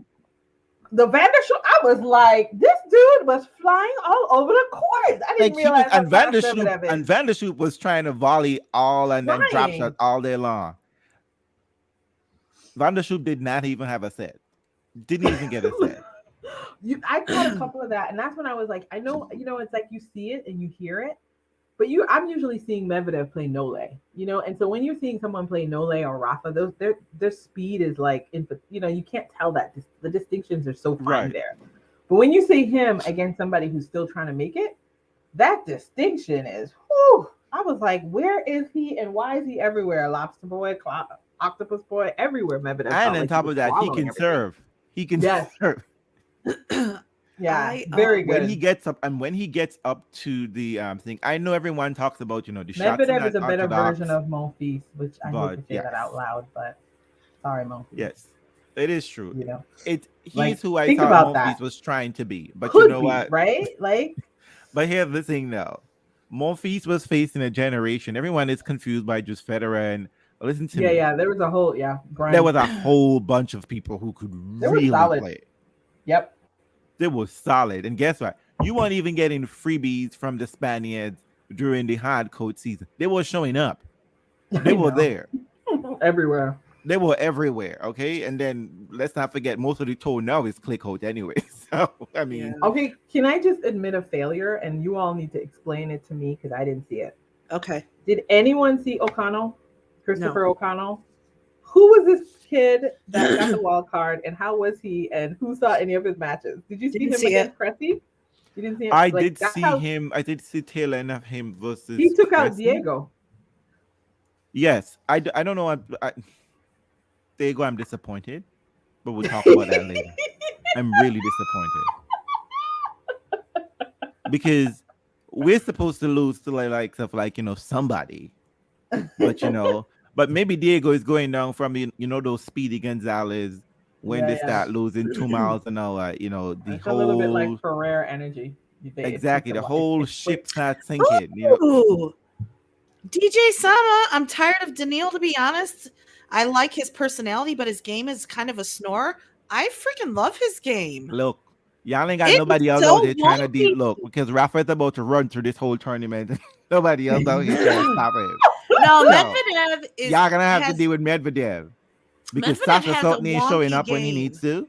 the Vandershoot, I was like, this dude was flying all over the court. I didn't Like he was, realize how and Van fast der Sloop, Medvedev and is. Van der Sloop was trying to volley all and then drop shot Flying. all day long. Van der Sloop did not even have a set. Didn't even get a set. I caught a couple of that, and that's when I was like, I know, it's like you see it and you hear it, but I'm usually seeing Medvedev play Nole, and so when you're seeing someone play Nole or Rafa, their speed is like, you can't tell that the distinctions are so fine Right. there. But when you see him against somebody who's still trying to make it, that distinction is, whew, I was like, where is he and why is he everywhere? Lobster boy, octopus boy, everywhere. Medvedev And felt on like he top was of that, he swallowing can everything. serve. He can Yes, serve. yeah, I very When he good. gets up, and when he gets up to the thing, I know everyone talks about the shots are Medvedev is not a better version orthodox, of Monfils, which I hate but to say yes, that out loud, but sorry, Monfils. yes, it is true. You know, He's like who I think thought about Monfils that. was trying to be, but you Could know be what? right, like But here's the thing, though. Monfils was facing a generation. Everyone is confused by just Federer, and listen to yeah, me. yeah. There was a whole There grind. was a whole bunch of people who could They were really solid. play. Yep. They were solid, and guess what? You weren't even getting freebies from the Spaniards during the hard court season. They were showing up. They I were know. there. Everywhere. They were everywhere. Okay, and then let's not forget most of the tour now is click out anyway. So I yeah. mean, Okay, can I just admit a failure and you all need to explain it to me because I didn't see it. Okay. Did anyone see O'Connell? No. Christopher O'Connell? Who was this kid that got the wild card and how was he and who saw any of his matches? Did you see Didn't him see it. against Cressy? You didn't see him? I Like did that's see how him. I did see tail end of him he versus took out Cressy. Diego. Yes, I don't know. Diego, I'm disappointed, but we'll talk about that later. I'm really disappointed because we're supposed to lose to like stuff like somebody, but but maybe Diego is going down from those Speedy Gonzalez when Yeah, they yeah. start losing 2 miles an hour. The It's a little bit like whole Ferrer energy. It takes exactly a the while. whole It's quick. ship starts sinking. Ooh. DJ Sama, I'm tired of Daniil, to be honest. I like his personality, but his game is kind of a snore. I freaking love his game. Look, y'all ain't got It's nobody else out so there trying to deal. wonky. Look, because Rafa's about to run through this whole tournament. Nobody else out here trying to stop him. No, No, Medvedev is y'all gonna have to has deal with Medvedev because Medvedev Sasha has a certainly ain't showing wonky up when he game. needs to.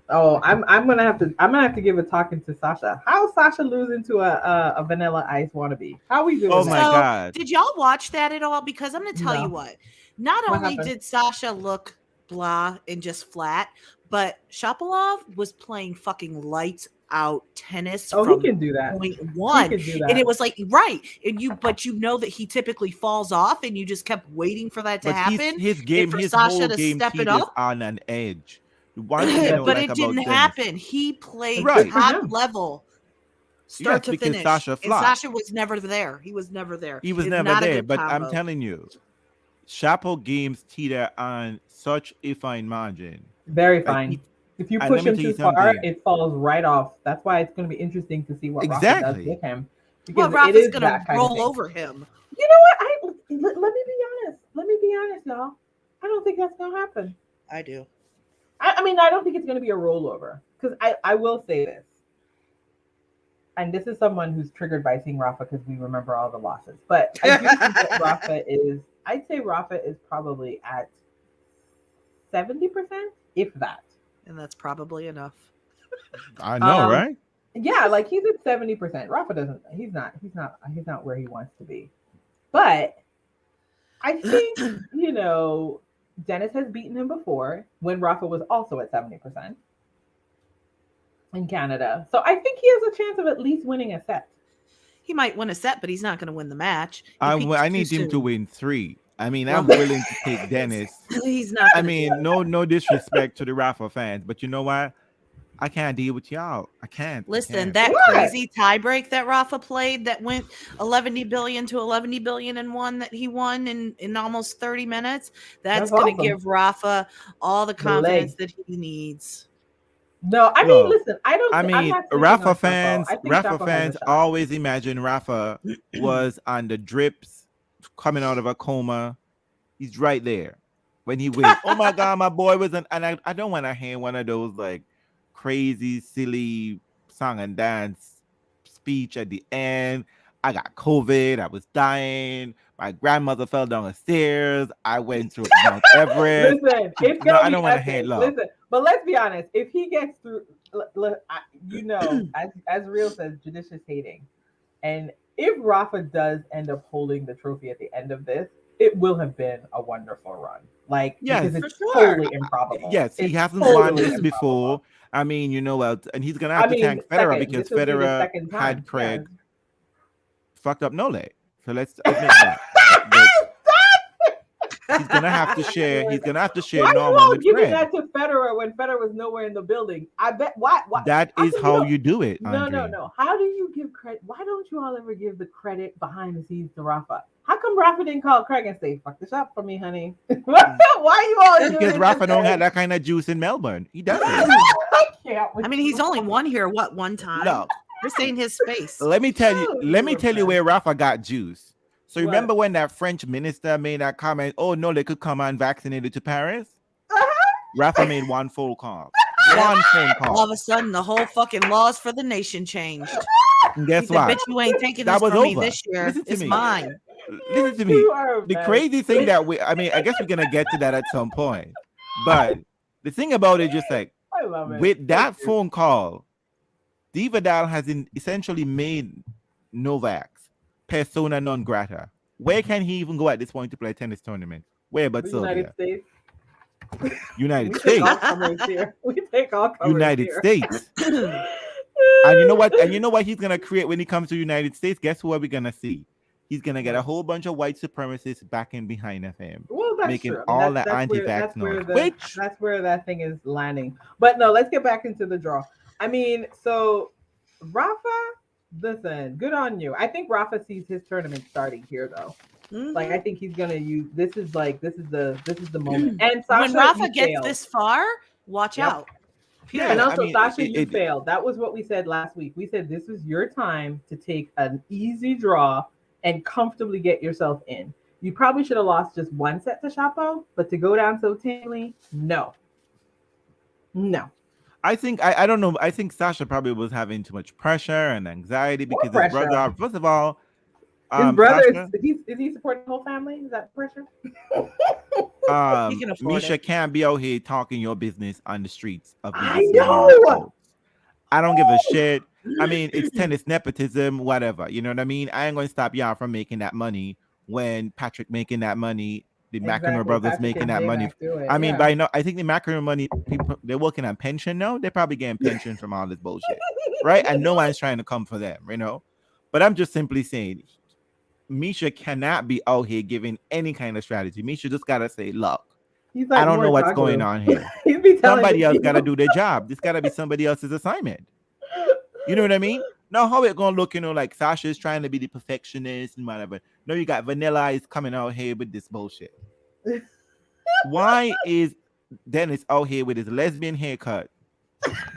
Oh, I'm gonna have to give a talking to Sasha. How's Sasha losing to a Vanilla Ice wannabe? How we Oh doing my that? So, God. did y'all watch that at all? Because I'm going to tell you No. what. Not What only happened? did Sasha look blah and just flat, but Shapovalov was playing fucking lights out tennis Oh, he from can do that. point He one. can do And that. it was like, right. But you know that he typically falls off and you just kept waiting for that to But happen his and game, for his Sasha whole to game step it teeters up. on an edge. The one thing I Yes. don't But like it didn't about Dennis. happen. He played Good for top him. level, Yes, start to because finish. Sasha And flopped. Sasha was never there. He was never there. He was It's never not a there. good But I'm combo. telling you, Chapo games teeter on such a fine margin. Very Like fine. If you and let push me him tell you too far, something. it falls right off. That's why it's going to be interesting to see what Rafa does Exactly. with him, Well, because it Rafa's is going to that kind of roll thing. over him. You know what? Let me be honest. Let me be honest, y'all. I don't think that's going to happen. I do. I mean, I don't think it's going to be a rollover, because I will say this, and this is someone who's triggered by seeing Rafa because we remember all the losses. But I do think that I'd say Rafa is probably at 70%, if that. And that's probably enough. I know, Um, right? yeah, like he's at 70%. Rafa doesn't. He's not where he wants to be. But I think Dennis has beaten him before when Rafa was also at 70% in Canada. So I think he has a chance of at least winning a set. He might win a set, but he's not going to win the match. He I peaked too need him to soon. win 3. I mean, Well, I'm willing to take Dennis. he's not I going to do mean, it. no disrespect to the Rafa fans, but you know what? I can't deal with y'all. I can't. Listen, I that What? crazy tiebreak that Rafa played that went 11 billion to 11 billion and one that he won in almost 30 minutes, that's That's going to awesome. give Rafa all the The confidence leg. that he needs. No, I mean, Look, listen, I'm not sleeping Rafa on Chapo. I think Rafa Chapo has a fans shot. always imagine Rafa was on the drips, coming out of a coma. He's right there when he wins. Oh my God, my boy was and I don't want to hear one of those like crazy, silly song and dance speech at the end. I got COVID. I was dying. My grandmother fell down the stairs. I went to Mount Everest. Listen, it's No, gonna I be don't want to hear epic. love. Listen, but let's be honest. If he gets through, as Real says, judicious hating, and if Rafa does end up holding the trophy at the end of this, it will have been a wonderful run. Like, Yes, because For it's sure. totally improbable. yes, he It's hasn't won totally this improbable. before. I mean, and he's gonna I have to mean, thank Federer second. because This will be the Federer second had time. Yeah. Craig fucked up Nole. So let's admit that. But he's gonna have to share. He's gonna have to share Why you Norman all with giving Fred. that to Federer when Federer was nowhere in the building? I bet. Why? That How is come how don't? you do it, No, no, Andre. no. How do you give credit? Why don't you all ever give the credit behind the scenes to Rafa? How come Rafa didn't call Craig and say, "Fuck this up for me, honey"? Why you all doing Because it? Rafa don't have Craig? that kind of juice in Melbourne. He doesn't. I can't with I mean, he's you. only won here one time. Look, You're saying his space. let me tell you. Oh, Let you me a tell you mess. where Rafa got juice. So remember What? when that French minister made that comment? Oh no, they could come unvaccinated to Paris. Uh-huh. Rafa made one phone call. Yep. One phone All call. of a sudden, the whole fucking laws for the nation changed. And He guess said, what? "Bitch, you ain't taking That this was from me over. this year. Listen to It's me. mine." Listen to me. You are a The mess. crazy thing that I mean, I guess we're gonna get to that at some point. But the thing about it, just like I love it. with that Thank you. phone call, Divadal has essentially made Novaxx persona non grata. Where can he even go at this point to play a tennis tournament? Where but The United Serbia? States. United We take States. all comers here. We take all comers United here. States. And you know what? And you know what he's gonna create when he comes to United States? Guess who are we gonna see? He's gonna get a whole bunch of white supremacists backing behind of him, Well, that's making true. I mean, all the that's where anti-vax noise. that's where that thing is landing. But no, let's get back into the draw. I mean, so Rafa, listen, good on you. I think Rafa sees his tournament starting here, though. Like, I think he's gonna use this is the moment. And Sasha, When Rafa you gets failed. this far, watch Yep. out. Yeah, And I also, mean, Sasha, you failed. That was what we said last week. We said this was your time to take an easy draw and comfortably get yourself in. You probably should have lost just one set to Chapo, but to go down so tamely, no. No. I think I don't know. I think Sasha probably was having too much pressure and anxiety because his pressure. brother. First of all, His brother Sasha, is he supporting the whole family? Is that pressure? He can afford Misha it. can't be out here talking your business on the streets of I these young know. folks. I don't give a shit. I mean, it's tennis nepotism, whatever. You know what I mean? I ain't gonna stop y'all from making that money when Patrick making that money, the McEnroe Exactly. brothers Patrick making and that J money. Mac do it. I mean, Yeah. by no, I think the McEnroe money people they're working on pension now. They're probably getting pension from all this bullshit, right? And no one's trying to come for them, you know. But I'm just simply saying, Misha cannot be out here giving any kind of strategy. Misha just gotta say, look, He's I like don't more know what's going talkative. on here. He'd be telling Somebody the else gotta people. do their job. This gotta be somebody else's assignment. You know what I mean? Now, how it gonna look, like Sasha's trying to be the perfectionist and whatever. No, you got Vanilla Ice coming out here with this bullshit. Why is Dennis out here with his lesbian haircut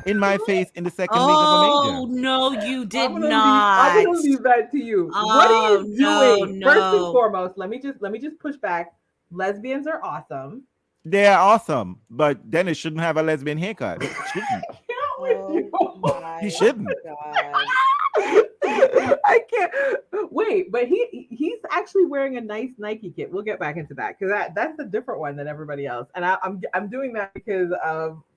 in my face in the second week of a major? Oh no, you I'm did gonna not. leave that to you. What are Oh you no, doing? First and no. foremost, let me just push back. Lesbians are awesome. They're awesome, but Dennis shouldn't have a lesbian haircut. Shouldn't. I can't with He My shouldn't. God. you. I can't wait, but he's actually wearing a nice Nike kit. We'll get back into that because that's a different one than everybody else. And I'm doing that because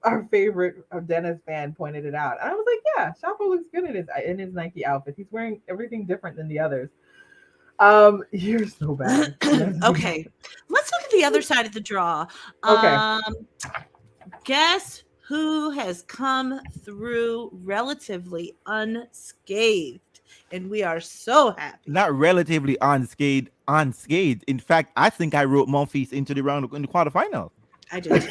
our favorite Dennis fan pointed it out. And I was like, yeah, Chapo looks good in his Nike outfit. He's wearing everything different than the others. You're so bad. Okay, let's look at the other side of the draw. Okay. Guess who has come through relatively unscathed? And we are so happy. Not relatively unscathed, unscathed. In fact, I think I wrote Monfils into the round in the quarterfinals. I did too.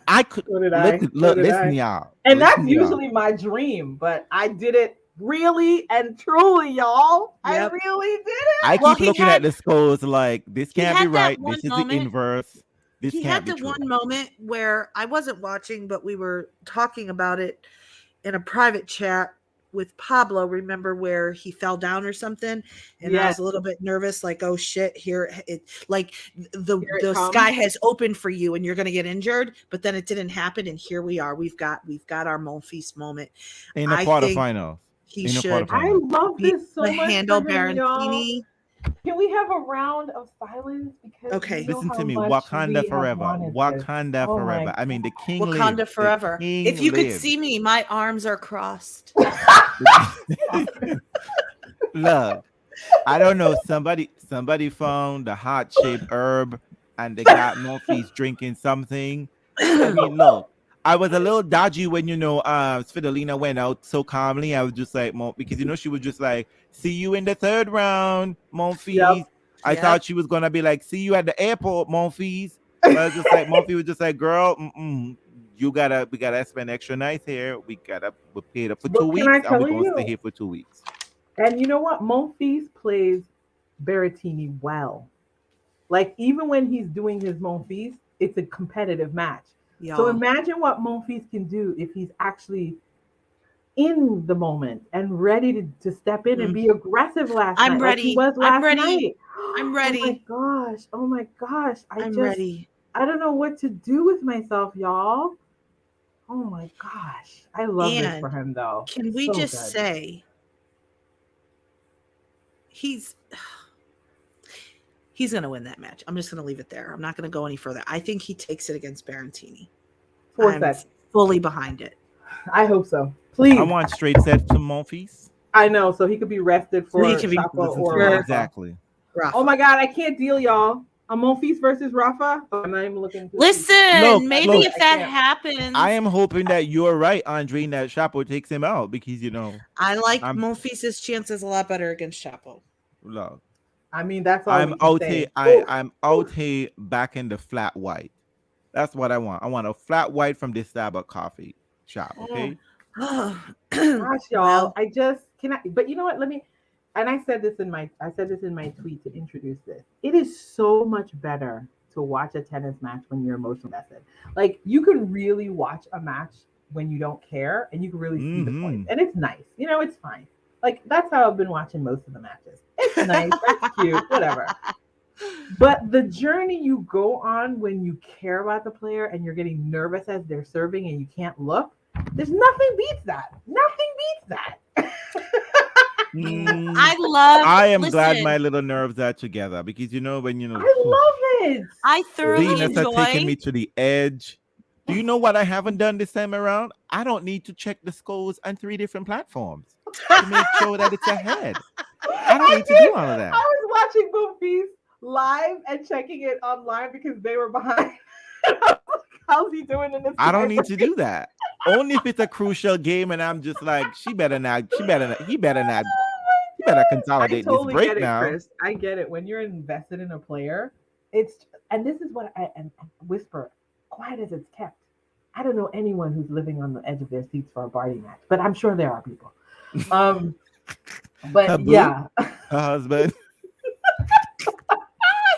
I could So did I. listen, y'all. And that's Listen, y'all. usually my dream, but I did it really and truly, y'all. I Yep. really did it. I Well, keep he looking had- at the scores like this can't be had that right. one This is moment- the inverse. This He can't had be the true. one moment where I wasn't watching, but we were talking about it in a private chat with Pablo. Remember where he fell down or something? And I was Yes. a little bit nervous, like, oh shit, here it like the Here it comes. sky has opened for you and you're gonna get injured, but then it didn't happen, and here we are. We've got our Monfils moment. In the I think quarterfinals. he In the should I quarterfinals. love be this so able to much handle for him, y'all. Berrettini. Can we have a round of silence? Because Okay. you know Listen how to me. much Wakanda we have forever. wanted this. Wakanda Oh my forever. I mean, the king lives. Wakanda The forever. king If you could lives. see me, my arms are crossed. Look, I don't know. Somebody found the heart shaped herb and they got Morpheus drinking something. I mean, look, I was a little dodgy when Svidalina went out so calmly. I was just like, because she was just like, "See you in the third round, Monfils." Yep. I Yep. thought she was gonna be like, "See you at the airport, Monfils." But I was just like, Monfils was just like, "Girl, we gotta spend extra nights here. We paid up for But 2 can I weeks, and we're tell gonna stay you? here for 2 weeks." And you know what? Monfils plays Berrettini well. Like even when he's doing his Monfils, it's a competitive match. So Y'all. imagine what Monfils can do if he's actually in the moment and ready to step in and be aggressive last I'm night, like he ready. was I'm last ready. night. I'm Oh my ready. gosh! Oh my gosh! I'm ready. I don't know what to do with myself, y'all. Oh my gosh! I love this for And him, though. Can we So just good. say he's going to win that match? I'm just going to leave it there. I'm not going to go any further. I think he takes it against Berrettini. 4 I'm sets. fully behind it. I hope so. Please. I want straight sets to Monfils. I know, so he could be rested for he can be- Chapo Listen or to me, Rafa. exactly. Rafa. Oh my God, I can't deal, y'all. A Monfils versus Rafa. Oh, I'm not even looking. Listen, Look, maybe look, if that I can't. happens, I am hoping that you're right, Andre, and that Chapo takes him out because I like I'm- Monfils' chances a lot better against Chapo. look, I mean, that's all I'm we can out say. here. Ooh. I'm out here back in the flat white. That's what I want. I want a flat white from this Starbucks coffee shop. Okay. Gosh, y'all. Well, I just cannot. But you know what? Let me. And I said this in my tweet to introduce this. It is so much better to watch a tennis match when you're emotionally invested. Like you can really watch a match when you don't care, and you can really see the points, and it's nice. It's fine. Like that's how I've been watching most of the matches. It's nice. That's cute. Whatever. But the journey you go on when you care about the player and you're getting nervous as they're serving and you can't look, there's nothing beats that. Nothing beats that. Mm, I love. I am glad Listen, my little nerves are together because when I love it. I thoroughly Venus had taken enjoy. me to the edge. Do you know what I haven't done this time around? I don't need to check the scores on 3 different platforms to make sure that it's ahead. I don't I need to do did. all of I that. was watching movies live and checking it online because they were behind. I was like, how's he doing in this I don't need to library? do that. Only if it's a crucial game and I'm just like, he better I consolidate this totally break get it, now. Chris. I get it. When you're invested in a player, it's and this is what I and whisper, quiet as it's kept. I don't know anyone who's living on the edge of their seats for a Barty match, but I'm sure there are people. Mm. But Her boo, yeah, her husband,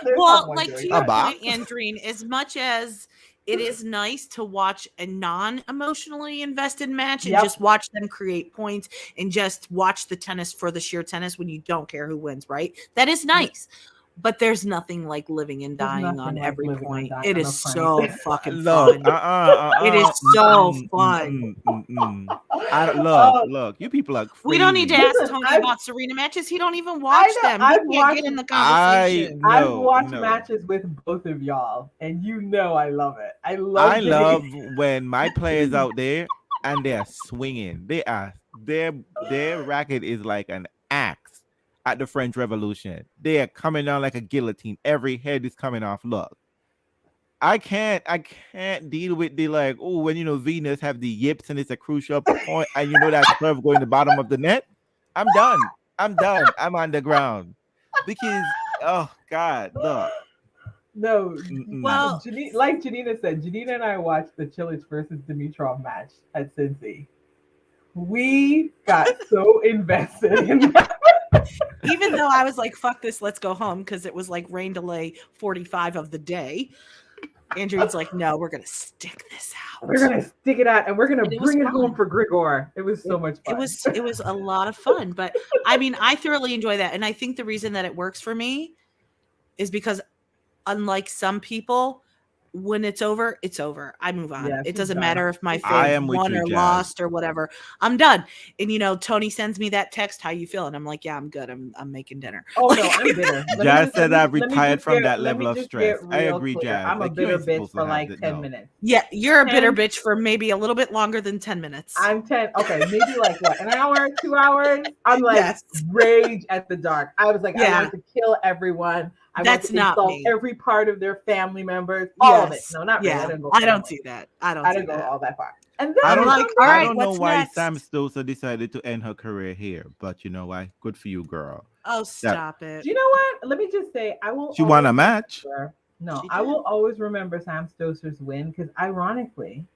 there's Well, someone like to doing a your that. point, box. Andreen, as much as it is nice to watch a non-emotionally invested match and Yep. just watch them create points and just watch the tennis for the sheer tennis when you don't care who wins, right? That is nice. But there's nothing like living and There's dying on nothing like every living on point. die It on a is Frank. so fucking Look, fun. It is so fun. Oh, look. You people are We don't need to crazy. ask listen, Tony about Serena matches. He don't even I watch know them. He I've can't watched get in the I conversation. I've no watched no. matches with both of y'all, and you know I love it. I I love Janine. love when my players out there and they're swinging. Their racket is like an axe at the French Revolution. They are coming down like a guillotine. Every head is coming off. Look, I can't deal with the like. Oh, when Venus have the yips and it's a crucial point, and that serve going the bottom of the net. I'm done. I'm done. I'm on the ground because oh God, look. No, Mm-mm. Well, Janine, like Janina said, Janina and I watched the Chilich versus Dimitrov match at Cincy. We got so invested in that. even though I was like, fuck this, let's go home because it was like rain delay 45 of the day. Andrew's like, no, we're gonna stick this We're out. gonna stick it out and we're gonna And it was bring it home fun. for Grigor. It was so much It fun. was a lot of fun. But I mean, I thoroughly enjoy that. And I think the reason that it works for me is because unlike some people, when it's over, it's over. I move on. Yeah, It she's doesn't done. matter if my I fav am with won you, or Jazz. lost or whatever. I'm done. And Tony sends me that text, how you feeling? I'm like, yeah, I'm good. I'm making dinner. Oh no, Like, I'm bitter. Jazz said I've Let me retired just from get that let level me of just get stress. I real agree, clear. Jazz. I'm a Like you bitter ain't bitch supposed for to have like that. 10 No, minutes. yeah, you're a bitter 10 bitch for maybe a little bit longer than 10 minutes. I'm 10. Okay, maybe like what, an hour, 2 hours? I'm like Yes. rage at the dark. I was like, I Yeah. wanted to kill everyone. I wanted That's to not insult me. every part of their family members, all of it. Yes. No, not really. I Yeah. didn't go I so don't far. do that. I don't I do didn't go that. all that far. And then I I'm don't. like, all I right, don't know what's why next? Sam Stoser decided to end her career here, but you know why? Good for you, girl. Oh, That stop it. do you know what? Let me just say, I will she won always a match. remember. No, She I will did. always remember Sam Stoser's win because ironically,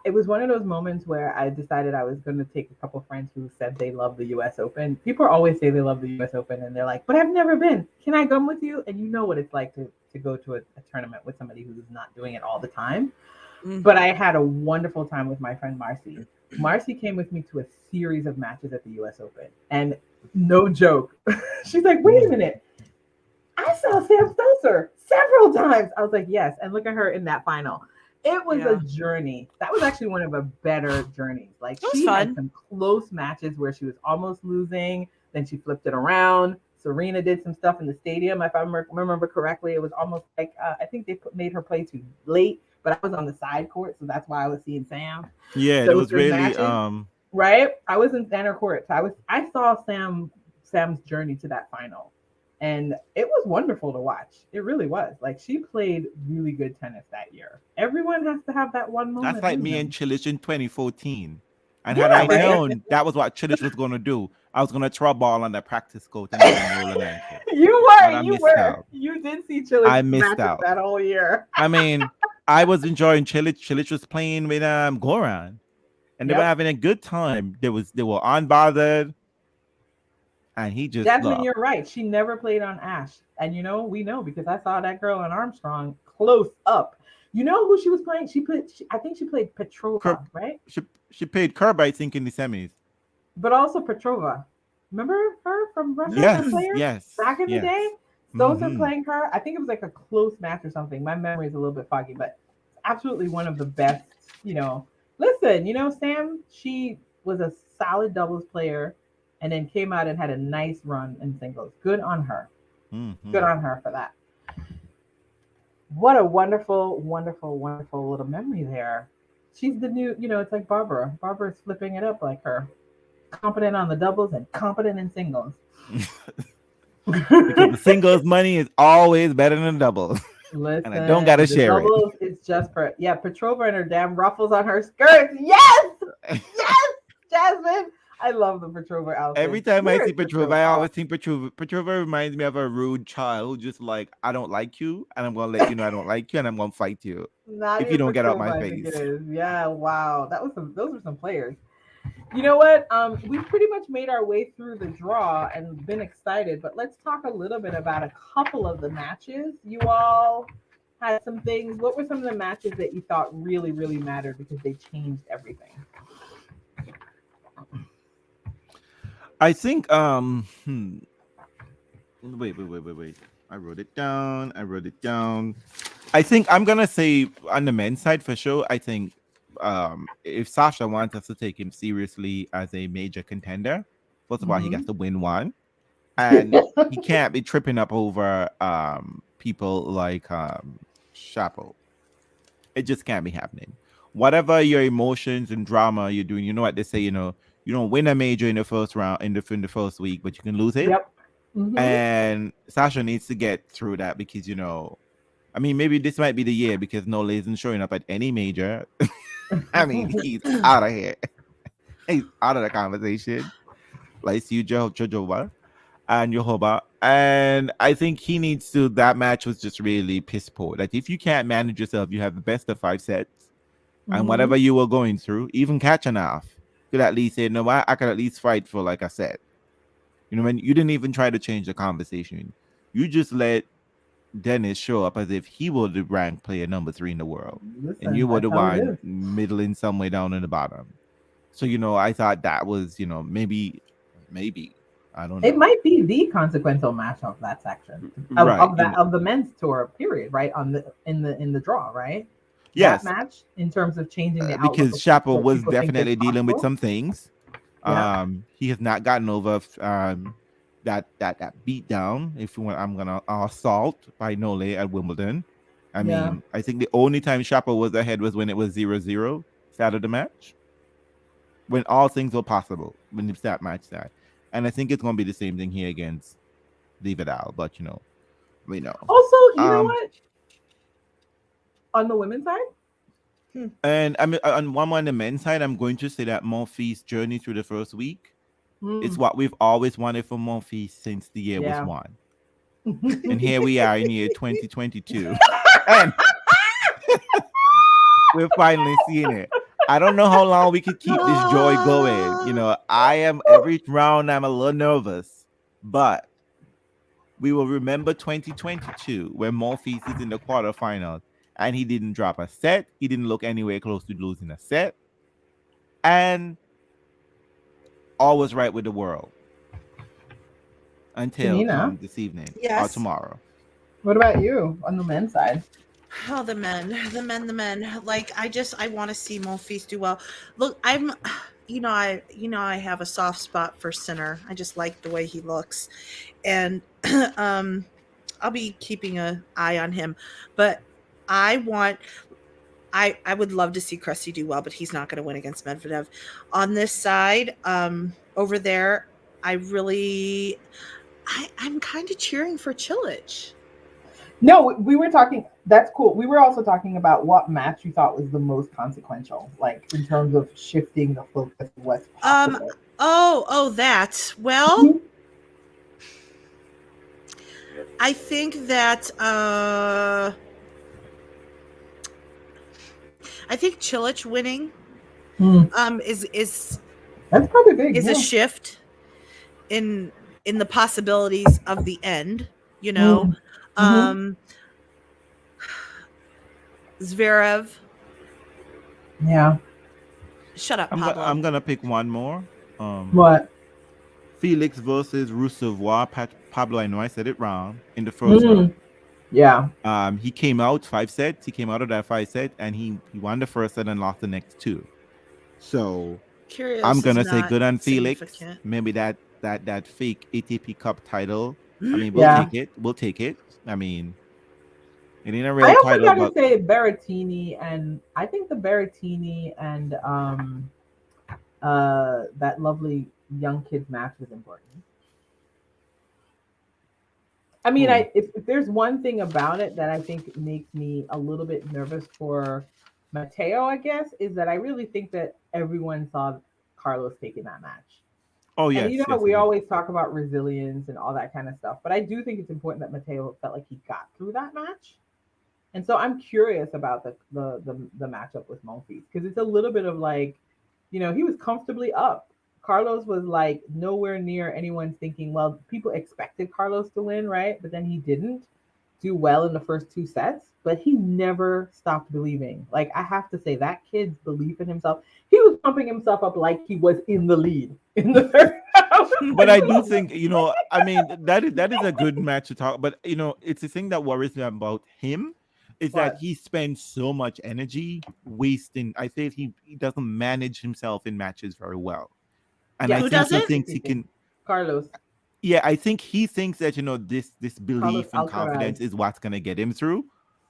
it was one of those moments where I decided I was going to take a couple friends who said they love the U.S. Open. People always say they love the U.S. Open, and they're like, "But I've never been. Can I come with you?" And you know what it's like to go to a tournament with somebody who's not doing it all the time. Mhm. But I had a wonderful time with my friend Marcy. Marcy came with me to a series of matches at the U.S. Open, and no joke, she's like, "Wait a minute, I saw Sam Stoser several times." I was like, "Yes," and look at her in that final. It was a Yeah. journey. That was actually one of the better journeys. Like It was she had fun. some close matches where she was almost losing, then she flipped it around. Serena did some stuff in the stadium. If I remember correctly, it was almost like I think they made her play too late, but I was on the side court, so that's why I was seeing Sam. Yeah, it was Stoser's really matches, right? I was in center court, so I saw Sam's journey to that final, and it was wonderful to watch. It really was. Like she played really good tennis that year. Everyone has to have that one that's moment like in me and them. Chilich in 2014. And had Yeah, I right. known that was what Chilich was going to do, I was going to throw a ball on the practice court and have him roll an ankle. But I You missed were. out. You did see Chilich I missed matches out. that whole year. I mean, I was enjoying Chilich. Chilich was playing with Goran, and they were Yep. having a good time. They were unbothered, and he just Jasmine, look. you're right. She never played on Ash. And we know because I saw that girl on Armstrong close up. You know who she was playing? I think she played Cur- Petrova, right? she paid Kirby, I think, in the semis. But also Petrova. Remember her from Russia, Yes, that player yes, back in the yes. day? Those are Mm-hmm. playing her. I think it was like a close match or something. My memory is a little bit foggy, but absolutely one of the best. Listen, Sam, she was a solid doubles player. and then came out and had a nice run in singles. Good on her. Good Mm-hmm. on her for that. What a wonderful, wonderful, wonderful little memory there. She's the new, it's like Barbara. Barbara's flipping it up like her. Competent on the doubles and competent in singles. Because the singles money is always better than doubles. And I don't gotta Listen, the share it. doubles is just for Petrova and her damn ruffles on her skirts. Yes, yes, Jasmine. I love the Petrova Every outfit. time I Where see is Petrova, Petrova? I Oh, always think Petrova. Petrova reminds me of a rude child who just like, I don't like you, and I'm gonna let you know I don't like you, and I'm gonna fight you if Nadia you don't get out my Petrova, I think it face. is. Yeah, wow, that was some. Those were some players. You know what? We've pretty much made our way through the draw and been excited, but let's talk a little bit about a couple of the matches. You all had some things. What were some of the matches that you thought really, really mattered because they changed everything? I think wait. I wrote it down. I wrote it down. I think I'm gonna say on the men's side for sure. I think if Sasha wants us to take him seriously as a major contender, first of all, he got Mm-hmm. to win one. And he can't be tripping up over people like Chapo. It just can't be happening. Whatever your emotions and drama you're doing, you know what they say, you don't win a major in the first round in the first week, but you can lose it. Yep. Mm-hmm. And Sasha needs to get through that because I mean, maybe this might be the year because Nole isn't showing up at any major. I mean, he's out of here. He's out of the conversation. Like you, Jojoba and Yehovah. And I think he needs to. That match was just really piss poor. Like if you can't manage yourself, you have the best of 5 sets, and Mm-hmm. whatever you were going through, even catching off, could at least say, no, I could at least fight for like I said. When you didn't even try to change the conversation, you just let Dennis show up as if he was the ranked player number 3 in the world, and you Listen, were that's the how it one is. middling somewhere down in the bottom. So I thought that was maybe I don't It know. might be the consequential match of that section Right. of the men's tour period, right? On the in the draw, right? That Yes, match in terms of changing the outlook because of Chapo what was people think is definitely dealing with possible. some things. Yeah. He has not gotten over that beat down. If you want, I'm gonna assault by Nole at Wimbledon. I Yeah. mean, I think the only time Chapo was ahead was when it was 0-0 start of the match, when all things were possible when the start match started. And I think it's gonna be the same thing here against Vidal, but we know. Also, you know Um, what? On the women's side, and I mean, on the men's side, I'm going to say that Monfils' journey through the first week. It's mm, what we've always wanted from Monfils since the year was yeah. won. And here we are in year 2022. And we're finally seeing it. I don't know how long we could keep this joy going. I am every round I'm a little nervous, but we will remember 2022 when Monfils is in the quarterfinals and he didn't drop a set. He didn't look anywhere close to losing a set. And all was right with the world until Janina, come this evening or Yes. tomorrow. what about you on the men's side? Oh, the men. Like I want to see Monfils do well. Look, I have a soft spot for Sinner. I just like the way he looks, and um, I'll be keeping an eye on him. But I want. I would love to see Krusty do well, but he's not going to win against Medvedev. On this side, over there, I'm kind of cheering for Chilich. No, we were talking. That's cool. We were also talking about what match you thought was the most consequential, like in terms of shifting the focus of what's Um. possible. That. Well, I think that I think Chilich winning Hmm. is That's probably big. is a Yeah. shift in the possibilities of the end. You know, Mm. Hmm. um, Zverev. Yeah. Shut up, I'm Pablo. gonna pick one more. What? Felix versus Roussevois. Pablo, I know I said it wrong in the first round. Mm. Yeah. He came out 5 sets. He came out of that 5 set and he won the first set and lost the next two. So I'm Curious is gonna say not good on Felix. significant. Maybe that that fake ATP Cup title. I mean, we'll Yeah. take it. We'll take it. I mean, it ain't a I real also title, gotta but say Berrettini, and I think the Berrettini and that lovely young kids match was important. I mean, who? if there's one thing about it that I think makes me a little bit nervous for Mateo, I guess, is that I really think that everyone saw Carlos taking that match. Oh And you know yes, how yes, we yes. always talk about resilience and all that kind of stuff, but I do think it's important that Mateo felt like he got through that match. And so I'm curious about the matchup with Monfils because it's a little bit of like, he was comfortably up. Carlos was like nowhere near anyone thinking, well, people expected Carlos to win, right? But then he didn't do well in the first two sets, but he never stopped believing. Like I have to say that kid's belief in himself, he was pumping himself up like he was in the lead in the third. I was But like, I do think, I mean, that is a good match to talk. But it's the thing that worries me about him is that what? he spends so much energy wasting. I think he doesn't manage himself in matches very well, and I Yes, Who think that's he what I doesn't? think thinks he he thinks. can. Carlos, Yeah, I think he thinks that this Carlos belief and Alcaraz. confidence is what's gonna get him through.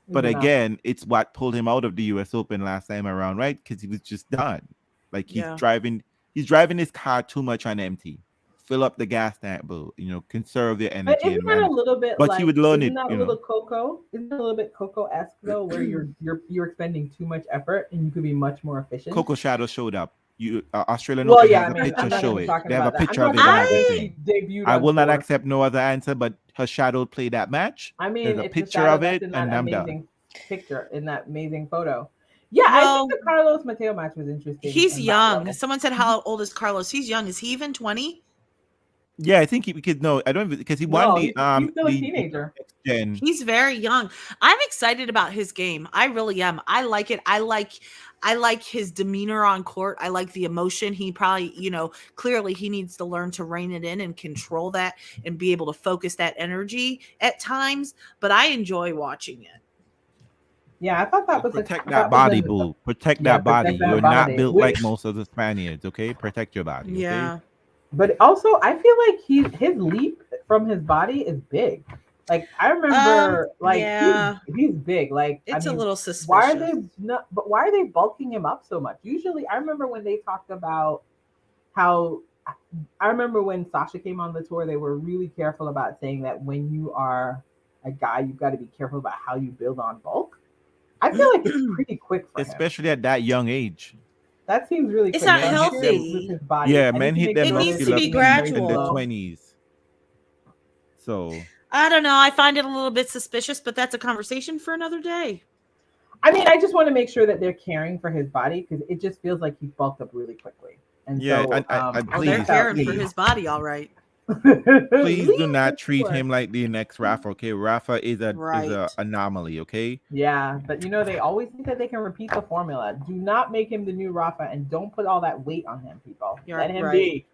Is But it not? again, it's what pulled him out of the U.S. Open last time around, right? Because he was just done. Like Yeah. he's driving his car too much on empty. Fill up the gas tank, boo. Conserve your But energy isn't and that a manage. little bit But he like? would learn Isn't it. that a little Coco? Isn't that a little bit Coco-esque though, where you're expending too much effort and you could be much more efficient? Coco Shadow showed up. Australian Well, Open yeah. has I a mean, I'm picture. not Show even it. talking They have a about that. I'm picture of talking it on about their when I she thing. debuted I on will not tour. accept no other answer, but her shadow play that match. I There's mean, a it's the picture shadow of that's it, in that and I'm done. amazing picture, in that amazing photo. Yeah, I think well, the Carlos Mateo match was interesting he's on that young. level. Someone said, "How old is Carlos?" He's young. Is he even 20? Yeah, I think he because no, I don't because he won No, the he's still a the teenager. next gen. He's very young. I'm excited about his game. I really am. I like it. I like his demeanor on court. I like the emotion. He probably, clearly he needs to learn to rein it in and control that and be able to focus that energy at times, but I enjoy watching it. Yeah, I thought that was Protect that that was body, an boo. Protect yeah, that body. protect that You're not body. built like Which, most of the Spaniards, okay? Protect your body, okay? Yeah. but also I feel like his leap from his body is big. Like I remember, like Yeah. he's big. Like I It's a mean, little why are suspicious. they not? But why are they bulking him up so much? Usually, I remember when they talked about how. I remember when Sasha came on the tour, they were really careful about saying that when you are a guy, you've got to be careful about how you build on bulk. I feel like it's pretty quick for him. Especially at that young age. That seems really It's quick. not So Men I'm hit curious them. with healthy. his body. Yeah, I need men to hit make them It sure needs they're to muscular be taking him very peak in the gradual. slow. 20s. So I don't know. I find it a little bit suspicious, but that's a conversation for another day. I mean, I just want to make sure that they're caring for his body because it just feels like he's bulked up really quickly. And yeah, so and Oh, I they're think please, that caring for please, his body, all right. please do Leave not the treat tour. him like the next Rafa. Okay, Rafa is a Right. anomaly. Okay, Yeah, but they always think that they can repeat the formula. Do not make him the new Rafa and don't put all that weight on him, people. You're Let him right. be.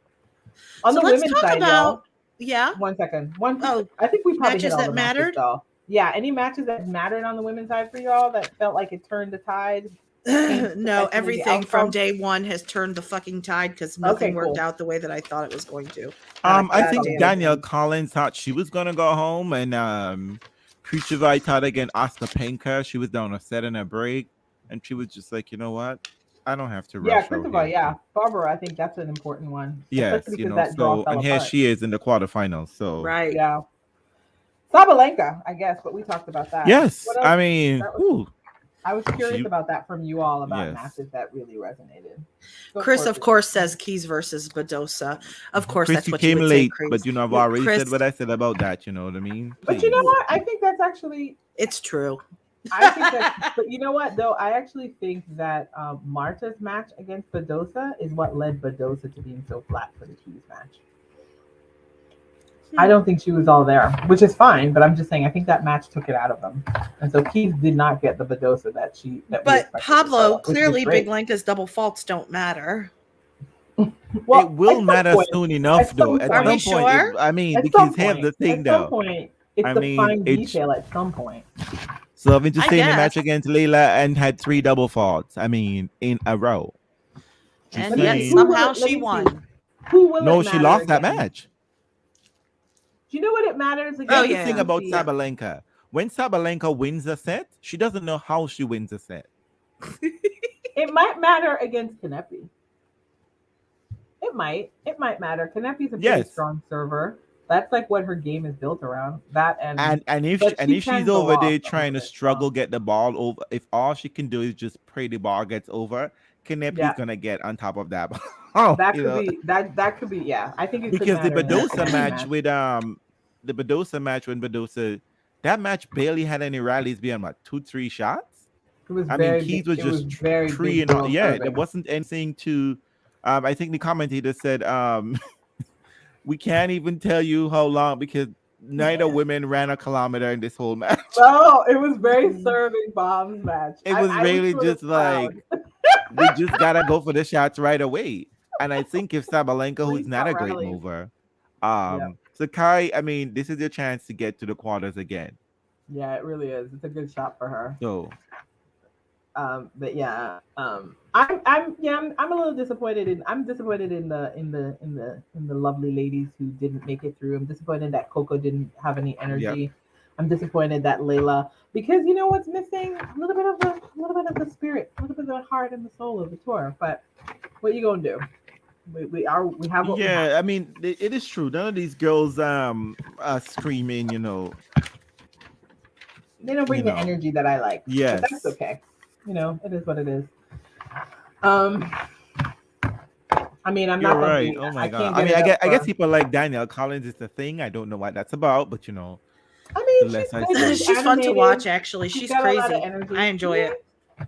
On So the let's women's talk side, about, y'all, yeah. one second. Oh, I think we probably hit matches all that the matches mattered. though. Yeah, any matches that mattered on the women's side for y'all that felt like it turned the tide, changed No, potentially the everything from outcome? day one has turned the fucking tide because nothing Okay, worked cool. out the way that I thought it was going to. Not a I think goddamn Excellent. Danielle thing. Collins thought she was gonna go home, and Kucheva thought again Oscar Penka. She was down a set and a break, and she was just like, you know what, I don't have to Yeah, rush out Christopher, here. yeah. Barbara, I think that's an important one, Yes, especially because that draw so fell and here apart. she is in the quarterfinals. So Right. Yeah. Sabalenka, I guess, but we talked about that. yes, What else? I mean, That was whew, I was curious she about that from you all about yes. matches that really resonated. Go Chris, for of it. course, says Keys versus Badosa. Of course, Chris, that's you what you came would say, late, Chris. but I've Yeah, already said Chris, what I said about that. You know what I mean? But you know Please. what? I think that's actually it's true. I think that, but you know what though? I actually think that Marta's match against Badosa is what led Badosa to being so flat for the Keys match. I don't think she was all there, which is fine. But I'm just saying, I think that match took it out of them, and so Keys did not get the Badosa that we But expected from Pablo, her, which was clearly Big great. Lenka's double faults don't matter. It Well, will at some matter point, soon enough, at though. some At Are we point, some point, sure? I mean, at because some here's the point, thing, at some though. point, it's I the mean, fine it's detail. At some point, Slovin to I stay in the guess. match against Layla and had 3 double faults. I mean, in a row. Just And let me yet see. Who saying. won somehow it? Let she me see. won. Who will it No, she matter lost that against? match. Do you know what it matters Oh Here's against? the thing yeah. about Kanepi? Sabalenka. When Sabalenka wins a set, she doesn't know how she wins a set. It might matter against Kanepi. It might. It might matter. Kanepi's a pretty Yes. strong server. That's like what her game is built around. That and but And she if she's can go over off there when trying to it's strong. struggle get the ball over, if all she can do is just pray the ball gets over, Kanepi's Yeah. gonna get on top of that. Oh, That could be that could be, yeah. I think it could because the matter in that Badosa Kanepi match match. with the Badosa match when Badosa that match barely had any rallies beyond what 2-3 shots. It was I mean, very big. Keith was It was just very big treeing. girl Yeah, there serving. wasn't anything to. I think the commentator said, "We can't even tell you how long because neither women ran a kilometer in this whole match." No, it was very Mhm. serving bombs match. It was I was really sort of just like proud. we just gotta go for the shots right away. And I think if Sabalenka, who's Please not stop a great rallies. mover, Yep. Sakai, I mean, this is your chance to get to the quarters again. Yeah, it really is. It's a good shot for her. So But yeah, I'm a little disappointed in I'm disappointed in the lovely ladies who didn't make it through. I'm disappointed that Coco didn't have any yep. energy. I'm disappointed that Layla, because you know what's missing, a little bit of the spirit, a little bit of the heart and the soul of the tour. But what you gonna do? We have what we have. Yeah, I mean, it is true. None of these girls are screaming, They don't you bring the know. energy that I like, but that's Yes. okay. It is what it is. Um, I mean, I'm You're not gonna right. be. Oh I my god. can't I get mean, it up I guess for. people like Danielle Collins is the thing. I don't know what that's about, but I the mean, she's less I good. say. She's She's fun to animated. watch actually. She's She's got a lot of crazy. I energy. She enjoy it. is.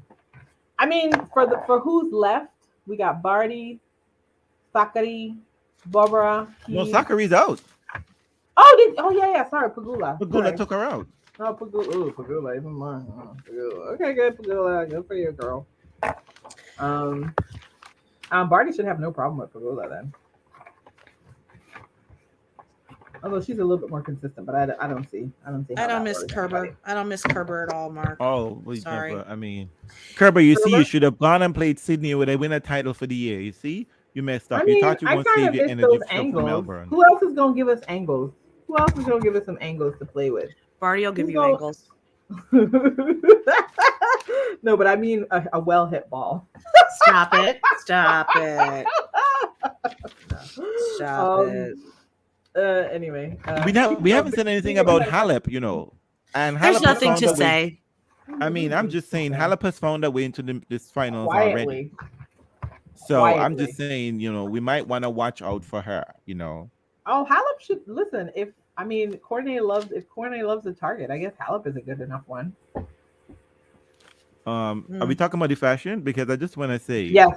I mean, for who's left, we got Barty, Sakari, Barbara, No, Keys. Sakari's out. Oh yeah. Sorry, Pagula. Pagula Sorry. took her out. Oh, Pagula. Ooh, Pagula. Even more. Oh, Pagula. Okay, good, Pagula. Good for you, girl. Um, Barty should have no problem with Pagula then. Although she's a little bit more consistent, but I don't see I how don't that miss works. Anybody. Kerber. I don't miss Kerber at all, Mark. Oh, well, yeah, Sorry. but I mean, Kerber, you see, you Kerber? should have gone and played Sydney where they win a title for the year. You see, you messed I up. You mean, thought you were I going to kind save of your miss energy those for angles. Melbourne. Who else is gonna give us angles? Who else is gonna give us some angles to play with? Barty will give Who's you going? angles. No, but I mean a well hit ball. Stop it. Stop it. Stop um. it. Anyway. We So haven't said anything we about had a question. Halep, and There's Halep has nothing found to a way. say. I mean, I'm just saying, Halep has found a way into this finals already. Quietly, So I'm just quietly. saying, we might want to watch out for her. Oh, Halep should listen. If I mean, Cornet loves the target, I guess Halep is a good enough one. Are we Mm. talking about the fashion? Because I just want to say, Yes,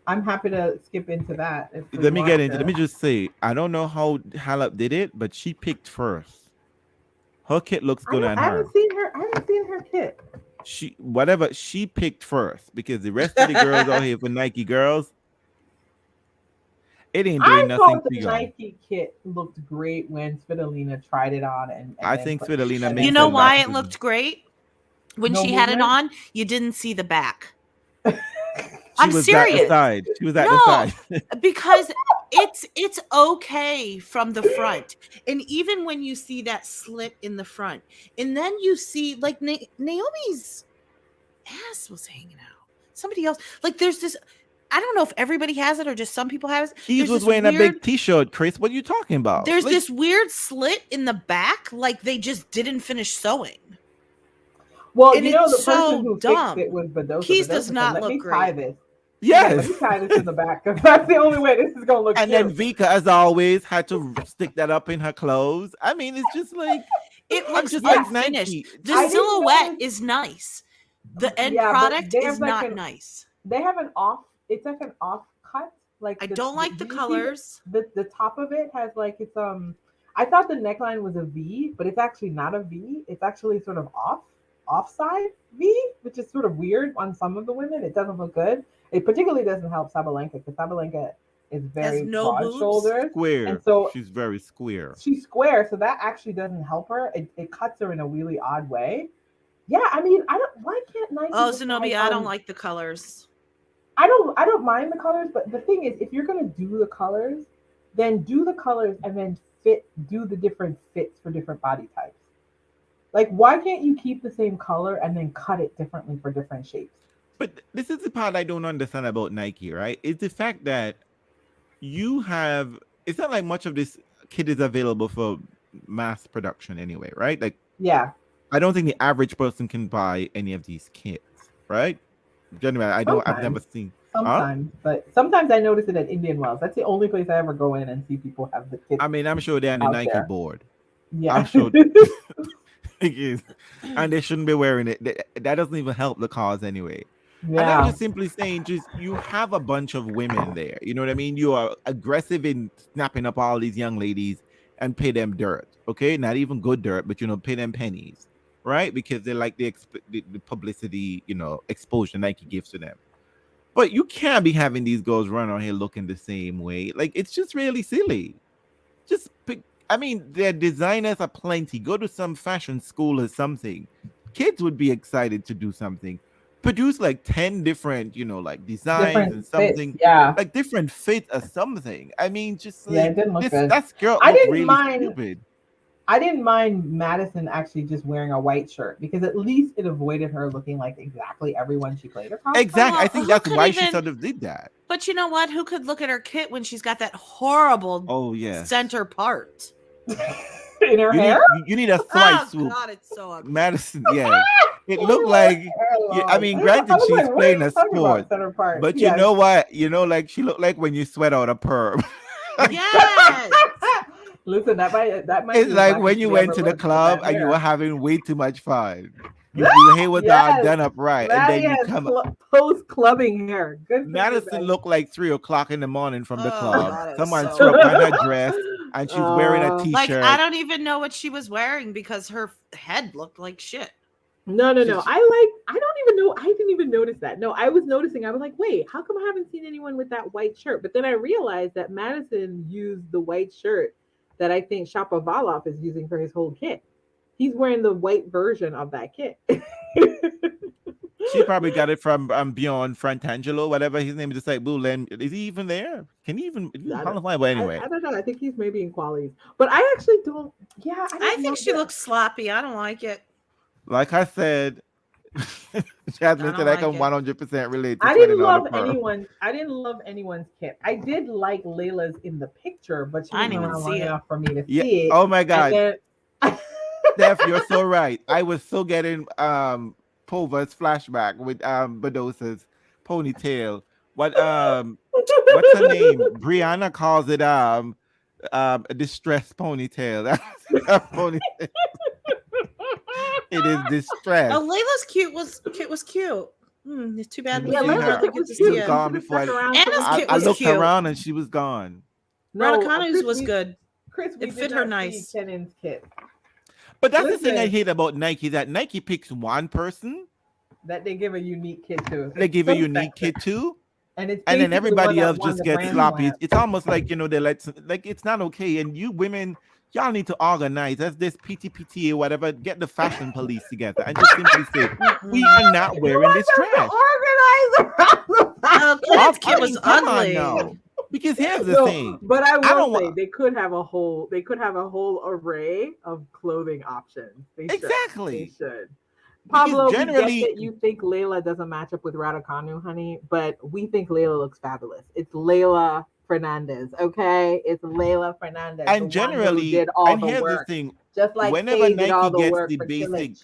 I'm happy to skip into that if we want let to. me just say, I don't know how Halep did it, but she picked first. Her kit looks I good don't. on I haven't her. seen her. I haven't seen her kit. She picked first because the rest of the girls out here for Nike girls, it ain't doing I nothing thought for the you. Nike kit looked great when Svitolina tried it on and I then think put Svitolina and You then makes know it put it back why on. it to looked great? When No she had it movement. on, you didn't see the back. she I'm was at the serious. side. She was at the No, side. because it's okay from the front. And even when you see that slit in the front, and then you see like Naomi's ass was hanging out. Somebody else, like there's this, I don't know if everybody has it or just some people have it. Keys was wearing a big T-shirt. Chris, what are you talking about? There's Like this weird slit in the back, like they just didn't finish sewing. Well, And the it's person so who fixed it dumb. was Bedosa. Keys does Bedosa said, not "Let look me tie great. this." He's like, "Let yes. me tie this in the back because that's the only way this is gonna look And then cute." Vika, as always, had to stick that up in her clothes. I mean, it's just like It I'm looks just like unfinished. Nike. The I didn't silhouette notice. is nice. The end Yeah, but product is not nice. they have an off. It's like an off cut. Like I don't like the do you see colors. the top of it has like it's. I thought the neckline was a V, but it's actually not a V. It's actually sort of offside V, which is sort of weird on some of the women. It doesn't look good. It particularly doesn't help Sabalenka because Sabalenka is Has very no broad boobs. shouldered, and Square. so She's very square. she's square. So that actually doesn't help her. It cuts her in a really odd way. Yeah, I mean, I don't. Why can't Nike Oh, decide Zenobia, I don't on? like the colors. I don't mind the colors, but the thing is, if you're gonna do the colors, then do the colors and then do the different fits for different body types. Like, why can't you keep the same color and then cut it differently for different shapes? But this is the part I don't understand about Nike, right? It's the fact that you have. It's not like much of this kit is available for mass production anyway, right? Like, Yeah, I don't think the average person can buy any of these kits, right? Generally, I don't. I've never sometimes, seen. Huh? sometimes, but sometimes I notice it at Indian Wells. That's the only place I ever go in and see people have the kits I mean, I'm sure they're on the out Nike there. board. I'm Yeah. sure it is. And they shouldn't be wearing it. That doesn't even help the cause anyway. And I'm Yeah. just simply saying, just you have a bunch of women there. You know what I mean? You are aggressive in snapping up all these young ladies and pay them dirt. Okay, not even good dirt, but pay them pennies, right? Because they like the publicity, exposure Nike gives to them. But you can't be having these girls run around here looking the same way. Like, it's just really silly. Just pick. I mean, their designers are plenty. Go to some fashion school or something. Kids would be excited to do something. Produce like 10 different, like designs Different and fits. something, Yeah. like different fit or something. I mean, just Yeah, like it didn't look this, good. that skirt I looked didn't really mind stupid. I didn't mind Madison actually just wearing a white shirt because at least it avoided her looking like exactly everyone she played across from. Exactly. I Well, think who that's could why she even? sort of did that. But you know what? Who could look at her kit when she's got that horrible Oh yes. center part? In her You hair? need you need a swipe Oh swoop. God, it's so ugly. Madison, yeah. It Leave looked her like hair I alone. mean, I granted, was she's like, what are playing you a talking sport, about, center part? but you Yes. know what? Like she looked like when you sweat out a perm. Yes. Listen, that might It's be as like black as when you she went ever to the looks with club that and you were hair. having way too much fun. Your hair was all Yes. done up right, and Maddie then you has come. post clubbing hair. Good for you, Madison looked like 3 o'clock in the morning from the Oh club. God, it was Someone so threw up on her ugly. dress, and she's wearing a uh, Like I t-shirt. don't even know what she was wearing because her head looked like shit. no, no, no. She's I don't even know. I didn't even notice that. No, I was noticing. I was like, wait, how come I haven't seen anyone with that white shirt? But then I realized that Madison used the white shirt that I think Shapovalov is using for his whole kit. He's wearing the white version of that kit. She probably got it from Beyond Frantangelo, whatever his name is. Just like Blue Len. Is he even there? Can he even? I How don't, long? But anyway, I don't know. I think he's maybe in qualities, but I actually don't. Yeah, I I don't think love she that. looks sloppy. I don't like it. like I said, I Jasmine don't said I like can it. 100% relate to I sweating didn't out a love perm. anyone. I didn't love anyone's kit. I did like Layla's in the picture, but she I wasn't didn't even around long see it. enough for me to Yeah. see it. Oh my And God, then, Steph, you're so right. I was so getting Pova's flashback with Bedosa's ponytail. What what's her name? Brianna calls it a distressed ponytail. That's a ponytail. It is Oh, distressed. Layla's kit was cute. It's too Let bad me we yeah, see didn't Layla's her. hardly kit get was to She see was cute. it. She gone should have before stuck around so we Anna's could kit I was see. looked cute. around and she was gone. No, Raducanu's Chris, was good. We It did fit her not see nice. Kenan's kit. But that's the thing I Listen, hate about Nike, that Nike picks one person, that they give a unique kit to. they It's give a so unique sexist, kit to, and it's and then basically the one everybody that else won just the gets Grand sloppy. Slam. It's almost like they like it's not okay. And you women, y'all need to organize as this PTPT or whatever. Get the fashion police together and just simply say we are not You wearing want this trash. them to organize around the Oh, fashion. Kenan's kit was Come on ugly. now, because here's the No, thing. but I I will don't say want they could have a whole array of clothing options. They should. They exactly should. because Pablo, we get generally that you think Layla doesn't match up with Raducanu, honey, but we think Layla looks fabulous. It's Layla Fernandez, okay? It's Layla Fernandez, the and one who generally did all and the here's the work. thing. Just like Whenever Kay did Nike all the gets work for Tillich.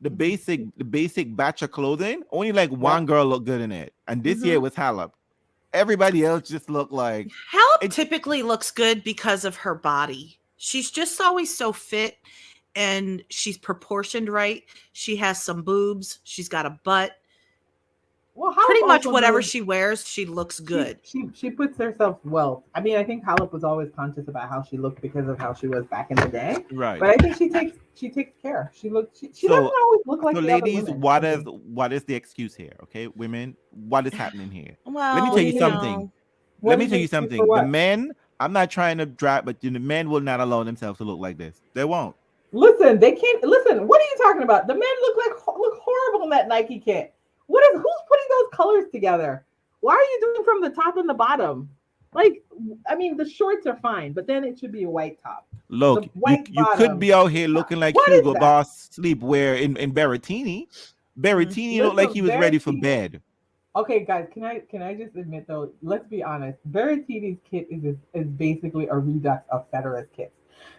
the basic batch of clothing, only like Yep. one girl looked good in it, and this year it Hmm. was Halep. Everybody else just looked like Halep it. typically looks good because of her body. She's just always so fit and she's proportioned right. She has some boobs. She's got a butt. Well, Pretty Halep much also whatever knows she wears, she looks she good. she she puts herself well. I mean, I think Halep was always conscious about how she looked because of how she was back in the day. Right. But I think she takes care. She doesn't So always look so like the other ladies, women what to is me. what is the excuse here? Okay, women, what is happening here? Let me Well, tell What do you you you mean? something. know, What Let me is tell the you excuse for something. The what? men, I'm not trying to drag, but the men will not allow themselves to look like this. They won't. Listen, they can't listen. What are you talking about? The men look horrible in that Nike kit. Who's putting those colors together? Why are you doing from the top and the bottom? Like, I mean, the shorts are fine, but then it should be a white top. The Look, white you could bottom. be out here looking like What is Hugo that? Boss sleepwear in Berrettini. Berrettini looked like Listen, he was ready for bed. Okay, guys, can I just admit though? Let's be honest. Berrettini's kit is basically a redux of Federer's kit.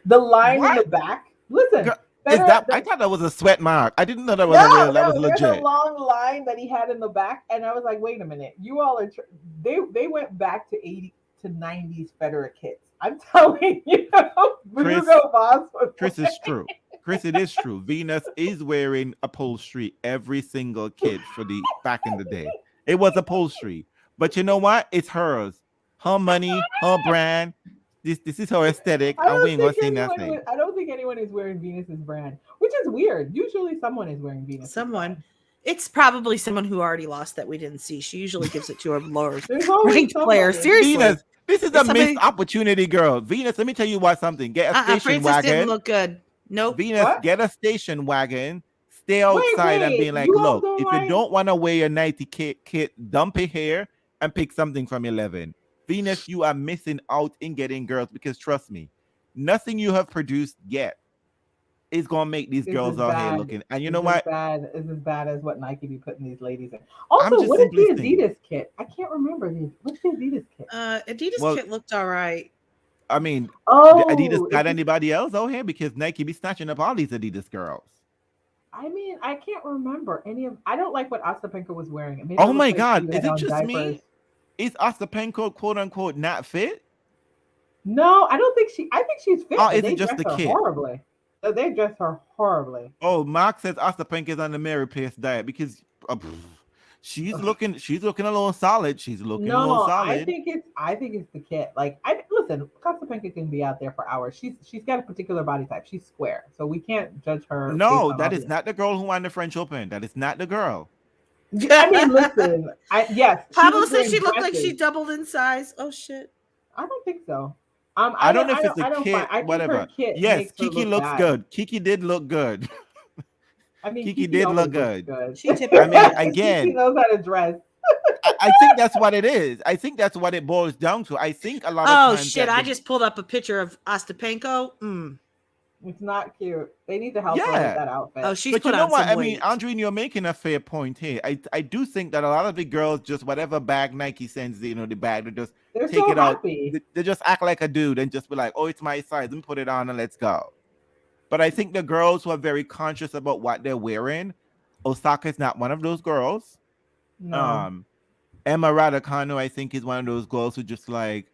The line in What? the back. Listen, Girl, is Federer. that? I thought that was a sweat mark. I didn't know that was a No, real. That no, was there's a legit. long line that he had in the back, and I was like, wait a minute, you all are. They went back to 80 to 90s Federer kits. I'm telling you, Chris, Hugo Boss was. Chris is true. Chris, it is true. Venus is wearing upholstery every single kid for the back in the day. It was upholstery, but you know what? It's hers, her money, her brand. This is her aesthetic, and we ain't gonna say nothing. I don't think anyone is wearing Venus's brand, which is weird. Usually, someone is wearing Venus's Someone. brand. It's probably someone who already lost that we didn't see. She usually gives it to her lower There's always ranked player. somebody. Seriously. Venus, this is It's a somebody- missed opportunity, girl. Venus, let me tell you what something. Get a station Francis didn't wagon. look good. Nope. Venus, What? get a station wagon. Stay outside and wait, be like, you all look, don't if like- you don't want to wear your 90 kit, dump it here and pick something from 11. Venus, you are missing out in getting girls because trust me, nothing you have produced yet is gonna make these This girls is out here bad. looking. And you This know is what? Bad. This is bad as what Nike be putting these ladies in. I'm Also, just what is the simply saying. Adidas kit? I can't remember. What's the Adidas kit? Adidas Well, kit looked all right. I mean, Oh, Adidas got it's- anybody else out here because Nike be snatching up all these Adidas girls. I mean, I can't remember any of. I don't like what Ostapenko was wearing. It made Oh her look my like God, she is had it on just me? diapers. Is Ostapenko quote unquote not fit? No, I don't think she. I think she's fit. Oh, but is they it just dressed the her kit? horribly. They dressed her horribly. Oh, Mark says Ostapenko is on the Mary Pierce diet because she's looking a little solid. She's looking a little No, solid. I think it's the kit. Like, I listen. Ostapenko can be out there for hours. She's got a particular body type. She's square, so we can't judge her. No, based on that all is not the girl who won the French Open. That is not the girl. I mean, listen. Yes, Pablo was said wearing she looked like she dresses. doubled in size. Oh shit. I don't think so. I don't know if it's I a don't kit, find- I think her whatever. kit Yes, makes her Kiki look looks bad. good. Kiki did look good. I mean, Kiki did always look looks good. She typically I mean, does. again, Kiki knows how to dress. I think that's what it is. I think that's what it boils down to. I think a lot of Oh times shit! that I just pulled up a picture of Ostapenko. It's not cute. They need to help her Yeah. with that outfit. Oh, she's but put you know on what? some I mean, weight. Andreen, you're making a fair point here. I do think that a lot of the girls just whatever bag Nike sends, the bag, they just They're take so it out. happy. They just act like a dude and just be like, oh, it's my size. Let me put it on and let's go. But I think the girls who are very conscious about what they're wearing, Osaka is not one of those girls. No. Emma Raducanu, I think, is one of those girls who just like,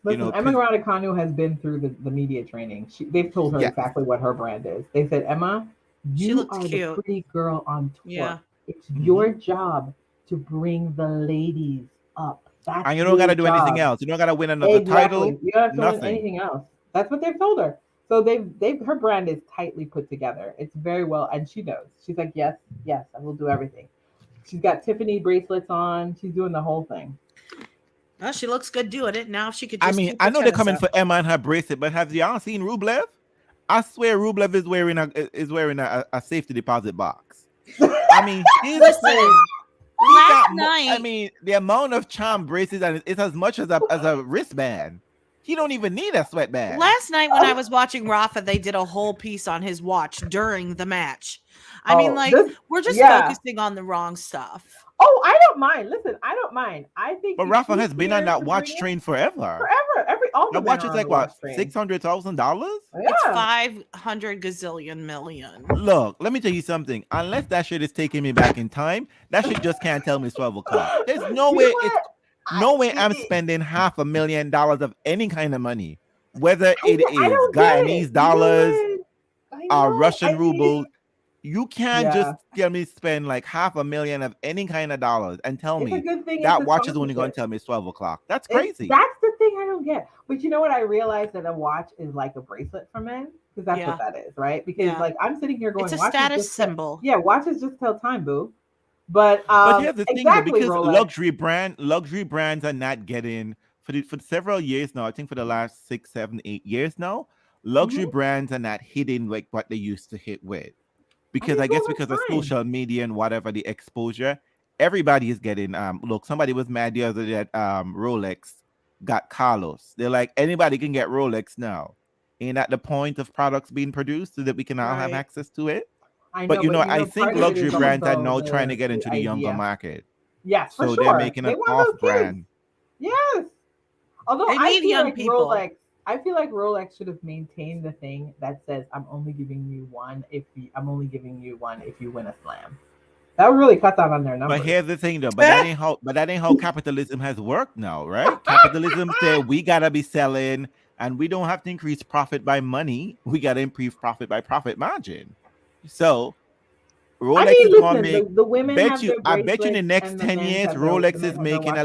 Listen, Emma Raducanu has been through the media training. They've told her Yes. exactly what her brand is. They said, Emma, She you looks are cute. the pretty girl on tour. Yeah. It's your job to bring the ladies up. That's and you don't got to do your anything job. else. You don't got to win another title. You don't have to win Nothing. anything else. That's what they've told her. So they've her brand is tightly put together. It's very well, and she knows. She's like, yes, I will do everything. She's got Tiffany bracelets on. She's doing the whole thing. Well, she looks good doing it. Now if she could. I Just mean, keep I her know they're tennis coming up. for Emma and her bracelet, but have y'all seen Rublev? I swear Rublev is wearing a safety deposit box. I mean, his Listen, whole- he last got night. I mean, the amount of charm braces and it's as much as a wristband. He don't even need a sweatband. Last night when I was watching Rafa, they did a whole piece on his watch during the match. I mean, like, we're just focusing on the wrong stuff. Oh, I don't mind. Listen, I don't mind. I think. But Rafa has been on that watch train forever. All the That watch is like what, $600,000? $600,000? It's 500 gazillion million. Look, let me tell you something. Unless that shit is taking me back in time, that shit just can't tell me it's 12 o'clock. There's no way I'm spending $500,000 of any kind of money, whether it is Guyanese dollars or Russian ruble. You can't just tell me spend like $500,000 of any kind of dollars and tell me that watch is only going to tell me it's 12 o'clock. That's crazy. That's the thing I don't get. But you know what? I realized that a watch is like a bracelet for men because that's what that is, right? Because like I'm sitting here going, it's a status symbol. Watches just tell time, boo. But here's the thing, though, because luxury brands are not getting for several years now. I think for the last 6, 7, 8 years now, luxury brands are not hitting like what they used to hit with. Because I guess because of social media and whatever the exposure, everybody is getting look, somebody was mad the other day at Rolex got Carlos. They're like, anybody can get Rolex now. Ain't that the point of products being produced so that we can all have Right. access to it? I But know, but I think part of it luxury is brands are also now trying to get the into the younger idea. market. Yes, for So they're sure. making They an want off those kids. brand. Yes. Although They I need feel young like people. Rolex should have maintained the thing that says I'm only giving you one if you, I'm only giving you one if you win a slam. That would really cut down on their But numbers. here's the thing though, but that ain't how capitalism has worked now, right? Capitalism say we gotta be selling and we don't have to increase profit by money. We gotta increase profit by profit margin. So I Rolex mean, is gonna listen, make the women have their I bet you in the bracelets next and the 10 men years, have their Rolex is making watches.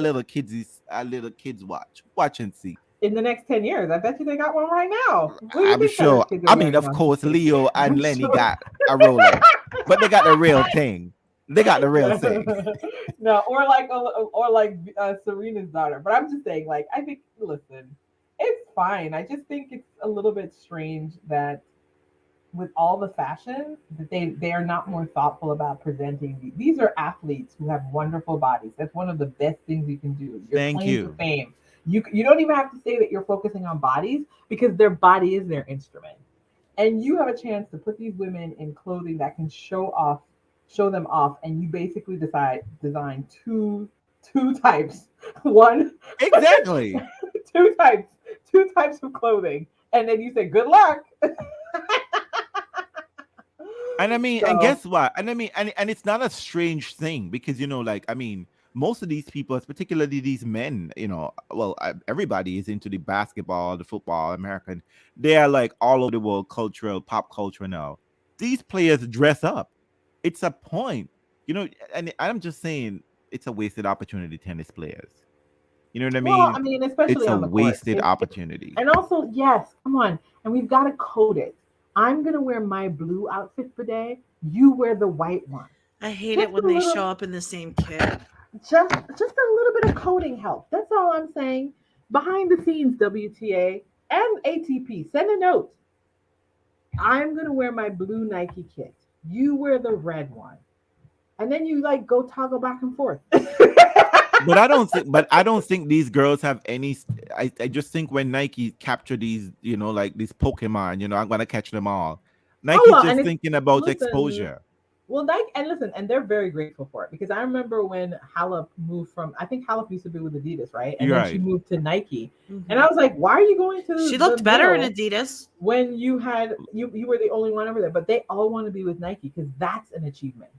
a little kids watch. Watch and see. In the next 10 years, I bet you they got one right now. What do you I'm think those sure. kids are I mean, wearing of on course, stage? Leo and I'm Lenny sure. got a Rolex, but they got the real thing. They got the real thing. No, or like Serena's daughter. But I'm just saying, like, I think, listen, it's fine. I just think it's a little bit strange that with all the fashion that they are not more thoughtful about presenting. These are athletes who have wonderful bodies. That's one of the best things you can do. Your Thank claim to you. fame. You don't even have to say that you're focusing on bodies because their body is their instrument. And you have a chance to put these women in clothing that can show them off, and you basically design two types. One, Exactly. two types, two types of clothing. And then you say, good luck. And I mean, and So guess what? And I mean, and it's not a strange thing because like I mean, most of these people, particularly these men, well, everybody is into the basketball, the football, American. They are like all over the world, cultural, pop culture now. These players dress up. It's a point, and I'm just saying, it's a wasted opportunity. Tennis players, you know what I well, mean? I mean, It's especially a on the court. wasted opportunity. And also, yes, come on. And we've got to code it. I'm gonna wear my blue outfit for day. You wear the white one. I hate Just it when a they little show up in the same kit. just a little bit of coding help. That's all I'm saying. Behind the scenes, WTA and ATP, send a note. I'm gonna wear my blue Nike kit. You wear the red one. And then you like go toggle back and forth. But I don't think these girls have any. I just think when Nike capture these, like these Pokemon, I'm gonna catch them all. Oh Nike's well, and just it's thinking about listen. exposure. Well, Nike and listen, and they're very grateful for it because I remember when Halep moved from, I think Halep used to be with Adidas, right? And You're then she right. moved to Nike, and I Mhm. was like, why are you going She to the looked better in mill Adidas. when you were the only one over there? But they all want to be with Nike because that's an achievement.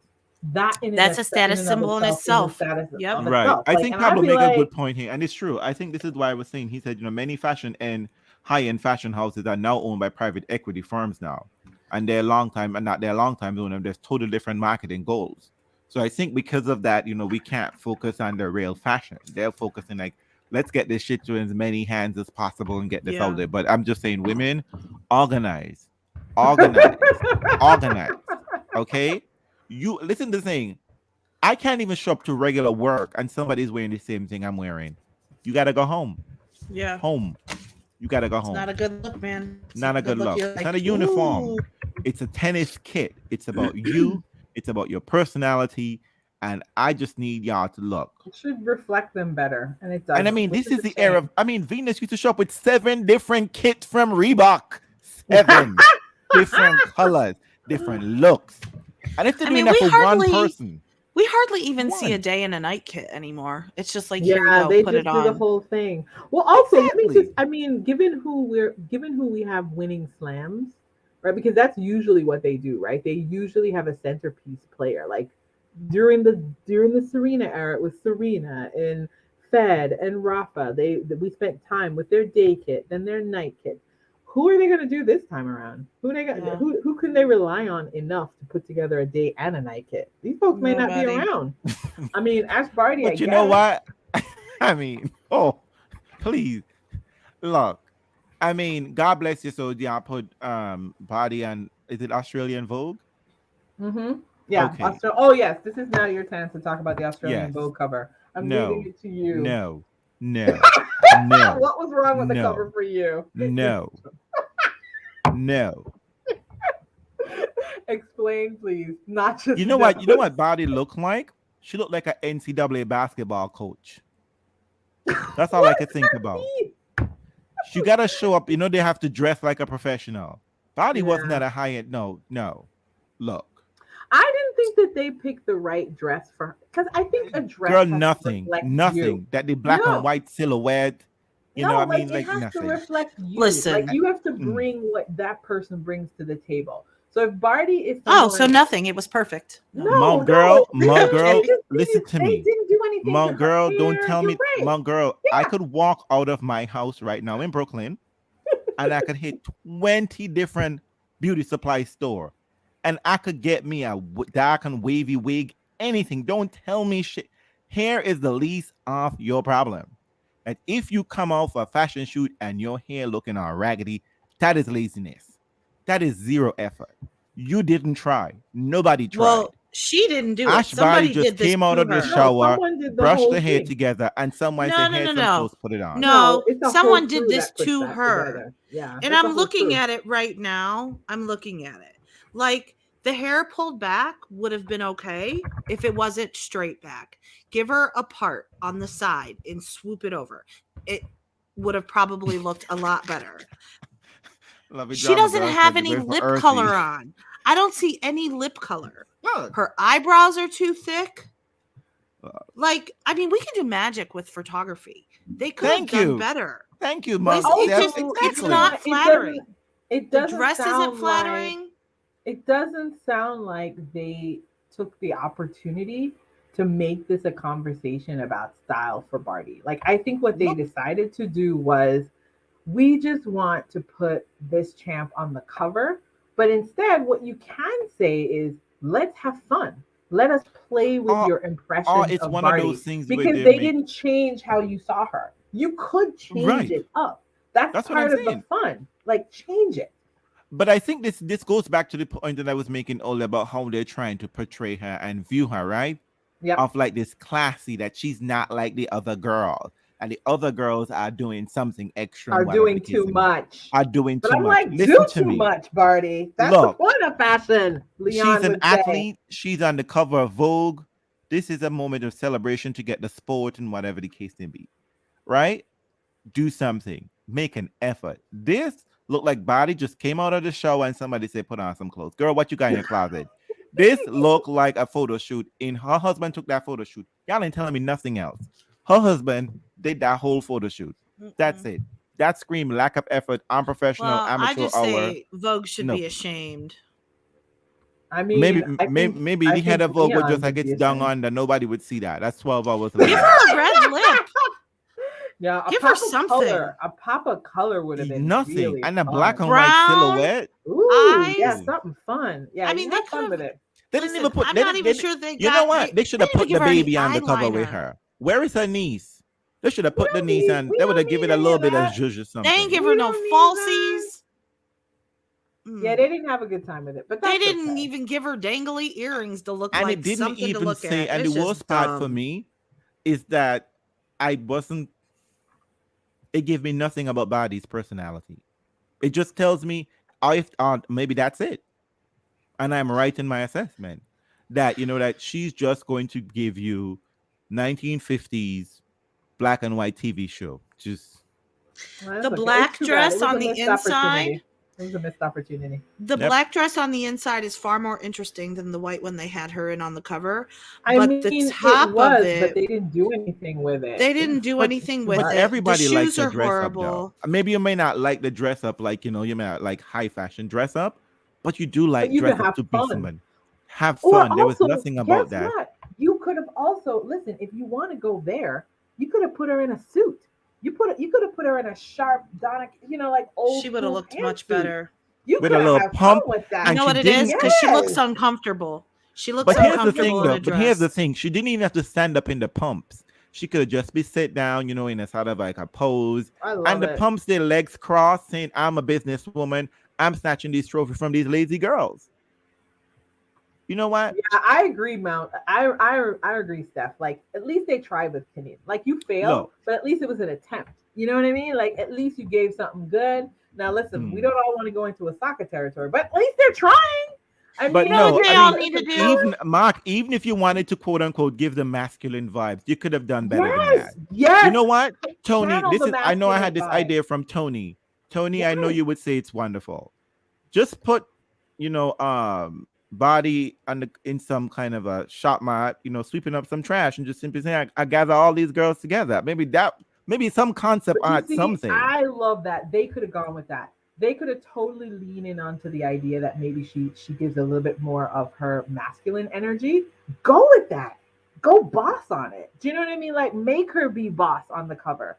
That That's a in status and of symbol in itself is a itself. status Yep. of Right. itself. I Like, think and I Pablo feel make a good like, point here, and it's true. I think this is why I was saying. He said, many fashion and high-end fashion houses are now owned by private equity firms now, and they're long time owner. There's totally different marketing goals. So I think because of that, we can't focus on the real fashion. They're focusing like, let's get this shit to as many hands as possible and get this out Yeah. there. But I'm just saying, women, organize, organize, organize. Okay, you listen to the thing. I can't even show up to regular work and somebody's wearing the same thing I'm wearing. You gotta go home. Yeah. Home. You gotta go It's not home. a good look, man. It's not Not a a good good look. look. You're It's like, not a ooh. uniform. It's a tennis kit. It's about you. It's about your personality. And I just need y'all to look. it should reflect them better, and it And I doesn't, mean, which this is is a the era of, shame. Venus used to show up with 7 different kits from Reebok. 7 different colors, different looks. And if they're I doing mean, that for one person, we hardly even see a one. day in a night kit anymore. It's just like, here you Yeah, go, they put it just do the on. whole thing. Well, also, let me just, Exactly. I mean, given who we have winning slams, right? Because that's usually what they do, right? They usually have a centerpiece player. Like during the Serena era, it was Serena and Fed and Rafa. We spent time with their day kit, then their night kit. Who are they going to do this time around? Yeah. Who can they rely on enough to put together a day and a night kit? These folks may not be Nobody. around. I mean, Ash Barty, I But you know guess. what? I mean, oh, please look. I mean, God bless you. So yeah, I put body and is it Australian Vogue? Mm-hmm. Yeah. Okay. Oh, yes. This is now your chance to talk about the Australian Yes. Vogue cover. I'm leaving No. it to you. No. No. No. What was wrong with the cover No. for you? Just No. No. explain, please. Not just You know what? You know those. what body looked like? She looked like an NCAA basketball coach. That's all I What could does think that about. mean? You gotta show up. They have to dress like a professional. Body wasn't Yeah. at a high end. No, no. Look, I didn't think that they picked the right dress for, because I think a dress girl, has to nothing, reflect you. nothing. That the black and No, white silhouette. You know no, what I like mean? it Like has to nothing. reflect you. Like Listen. you have to Mm. bring what that person brings to the table. So if Barty is Oh, so someone, nothing. It was perfect. No. no, no, Mount they girl, Okay. just listen didn't. to They me. didn't do anything to Mount her girl, don't hair. tell You're me, right. Mount girl. I Yeah. could walk out of my house right now in Brooklyn, and I could hit 20 different beauty supply store, and I could get me a dark and wavy wig. Anything. Don't tell me shit. Hair is the least of your problem. And if you come out for a fashion shoot and your hair looking all raggedy, that is laziness. That is zero effort. You didn't try. Nobody Well, tried. she didn't do it. Ash Body Somebody just did this came out to of the her. No, shower, someone did the brushed whole the hair thing. together, and someone No, said, no, "Here's no, some no. clothes, put it on." No, No, it's a whole someone did crew this that puts to that her. together. Yeah, And it's a I'm whole looking crew. at it right now. I'm looking at it. Like the hair pulled back would have been okay if it wasn't straight back. Give her a part on the side and swoop it over. It would have probably looked a lot better. Lovey She drama doesn't girl have said you any wait for lip earthy. color on. I don't see any lip color. Look, Her eyebrows are too thick. uh, Like, I mean, we can do magic with photography. They could have thank done you, better. thank you, This, Mom. it Yes, just, Also, it's you know exactly. not what? flattering. It The doesn't dress isn't sound like flattering. it doesn't sound like they took the opportunity to make this a conversation about style for Barty. Like I think what they Nope. decided to do was we just want to put this champ on the cover, but instead what you can say is let's have fun. Let us play with Or, your or impressions it's of one of Barty those things where because they they make didn't change how you saw her. You could change right. it up. That's That's what I'm part of the saying. fun. Like change it. But I think this goes back to the point that I was making earlier about how they're trying to portray her and view her, right? Yep. Of like this classy that she's not like the other girls, and the other girls are doing something extra Are and whatever doing the case too may be. much. Are doing But too I'm much. like, Listen do to too me. much, Barty. That's the Look, point of fashion, she's Leon an would say. athlete. She's on the cover of Vogue. This is a moment of celebration to get the sport and whatever the case may be, right? Do something. Make an effort. This looked like Body just came out of the shower and somebody said, "Put on some clothes." Girl, what you got in your closet? This looked like a photo shoot. In her husband took that photo shoot. Y'all ain't telling me nothing else. Her husband did that whole photo shoot. That's Mm-mm. it. That scream lack of effort, unprofessional, Well, I amateur just hour. say Vogue should No. be ashamed. I Maybe mean, I think maybe I he had think a Vogue with Leon just like would be it's dung ashamed. on that nobody would see that. That's 12 hours Give later. her a red lip. Yeah, Give her something. a pop of color would have been Nothing. really And a black fun. and white Brown silhouette. Ooh, yeah, eyes. Ooh. something fun. Yeah, I you mean, they have could fun have. with it. They didn't even Listen, put. I'm not even sure You know what? They they should have didn't even put give the her any baby on the cover with eyeliner. her. Where is her niece? They should have put the niece on. We They would have don't given need it a any little of bit of that. zhuzh or They ain't something. give her We no don't need that. falsies. Yeah, Mm. they didn't have a good time with it, but They that's didn't okay. even give her dangly earrings to look And it like didn't something to even look say. at. And the It's just worst part for dumb. me is that I wasn't. It gave me nothing about Body's personality. It just tells me, I maybe that's it, and I'm right in my assessment that that she's just going to give you 1950s black and white TV show. Just Well, The that's okay. It's black too bad. It dress was on a the missed inside. opportunity. It was a missed opportunity. The yep. black dress on the inside is far more interesting than the white one they had her in on the cover. I But the mean, it top of was, but it, they didn't do anything with it. they It didn't was do put anything too with But much. it. The everybody likes shoes the are dress up though. horrible. Maybe you may not like the dress up like you may not like high fashion dress up, but you do But like you dress can up have to be fun. someone. Have Or fun. There was also, nothing guess about that. what? You could have also listen. If you want to go there, you could have put her in a suit. You could have put her in a sharp Donna, like old She would have school looked much pantsuit. better. You With could a have little had fun pump, with You and that. know she what it didn't. is? Because she looks Yes. uncomfortable. She looks But here's the thing, uncomfortable in though. a But here's the dress. thing. She didn't even have to stand up in the pumps. She could just be sit down, in a sort of like a pose, I and love the it. pumps their legs crossed, saying, "I'm a businesswoman. I'm snatching these trophies from these lazy girls." You know what? Yeah, I agree, Mount. I agree, Steph. Like at least they tried with Kenyan. Like you failed, Look. but at least it was an attempt. You know what I mean? Like at least you gave something good. Now listen, we Hmm. don't all want to go into a soccer territory, but at least they're trying. I But You know mean, what no, they I all mean, need to do? even Mark, even if you wanted to quote unquote give them masculine vibes, you could have done better than that. yes, You yes. know what, Tony? Channel This the is I know I had masculine this vibe. idea from Tony. Tony, I know Yes. you would say it's wonderful. Just put, body in some kind of a shop mat, sweeping up some trash and just simply saying, I gather all these girls together. Maybe some concept But you art, see, something. I love that. They could have gone with that. They could have totally leaned in onto the idea that maybe she gives a little bit more of her masculine energy. Go with that. Go boss on it. Do you know what I mean? Like make her be boss on the cover.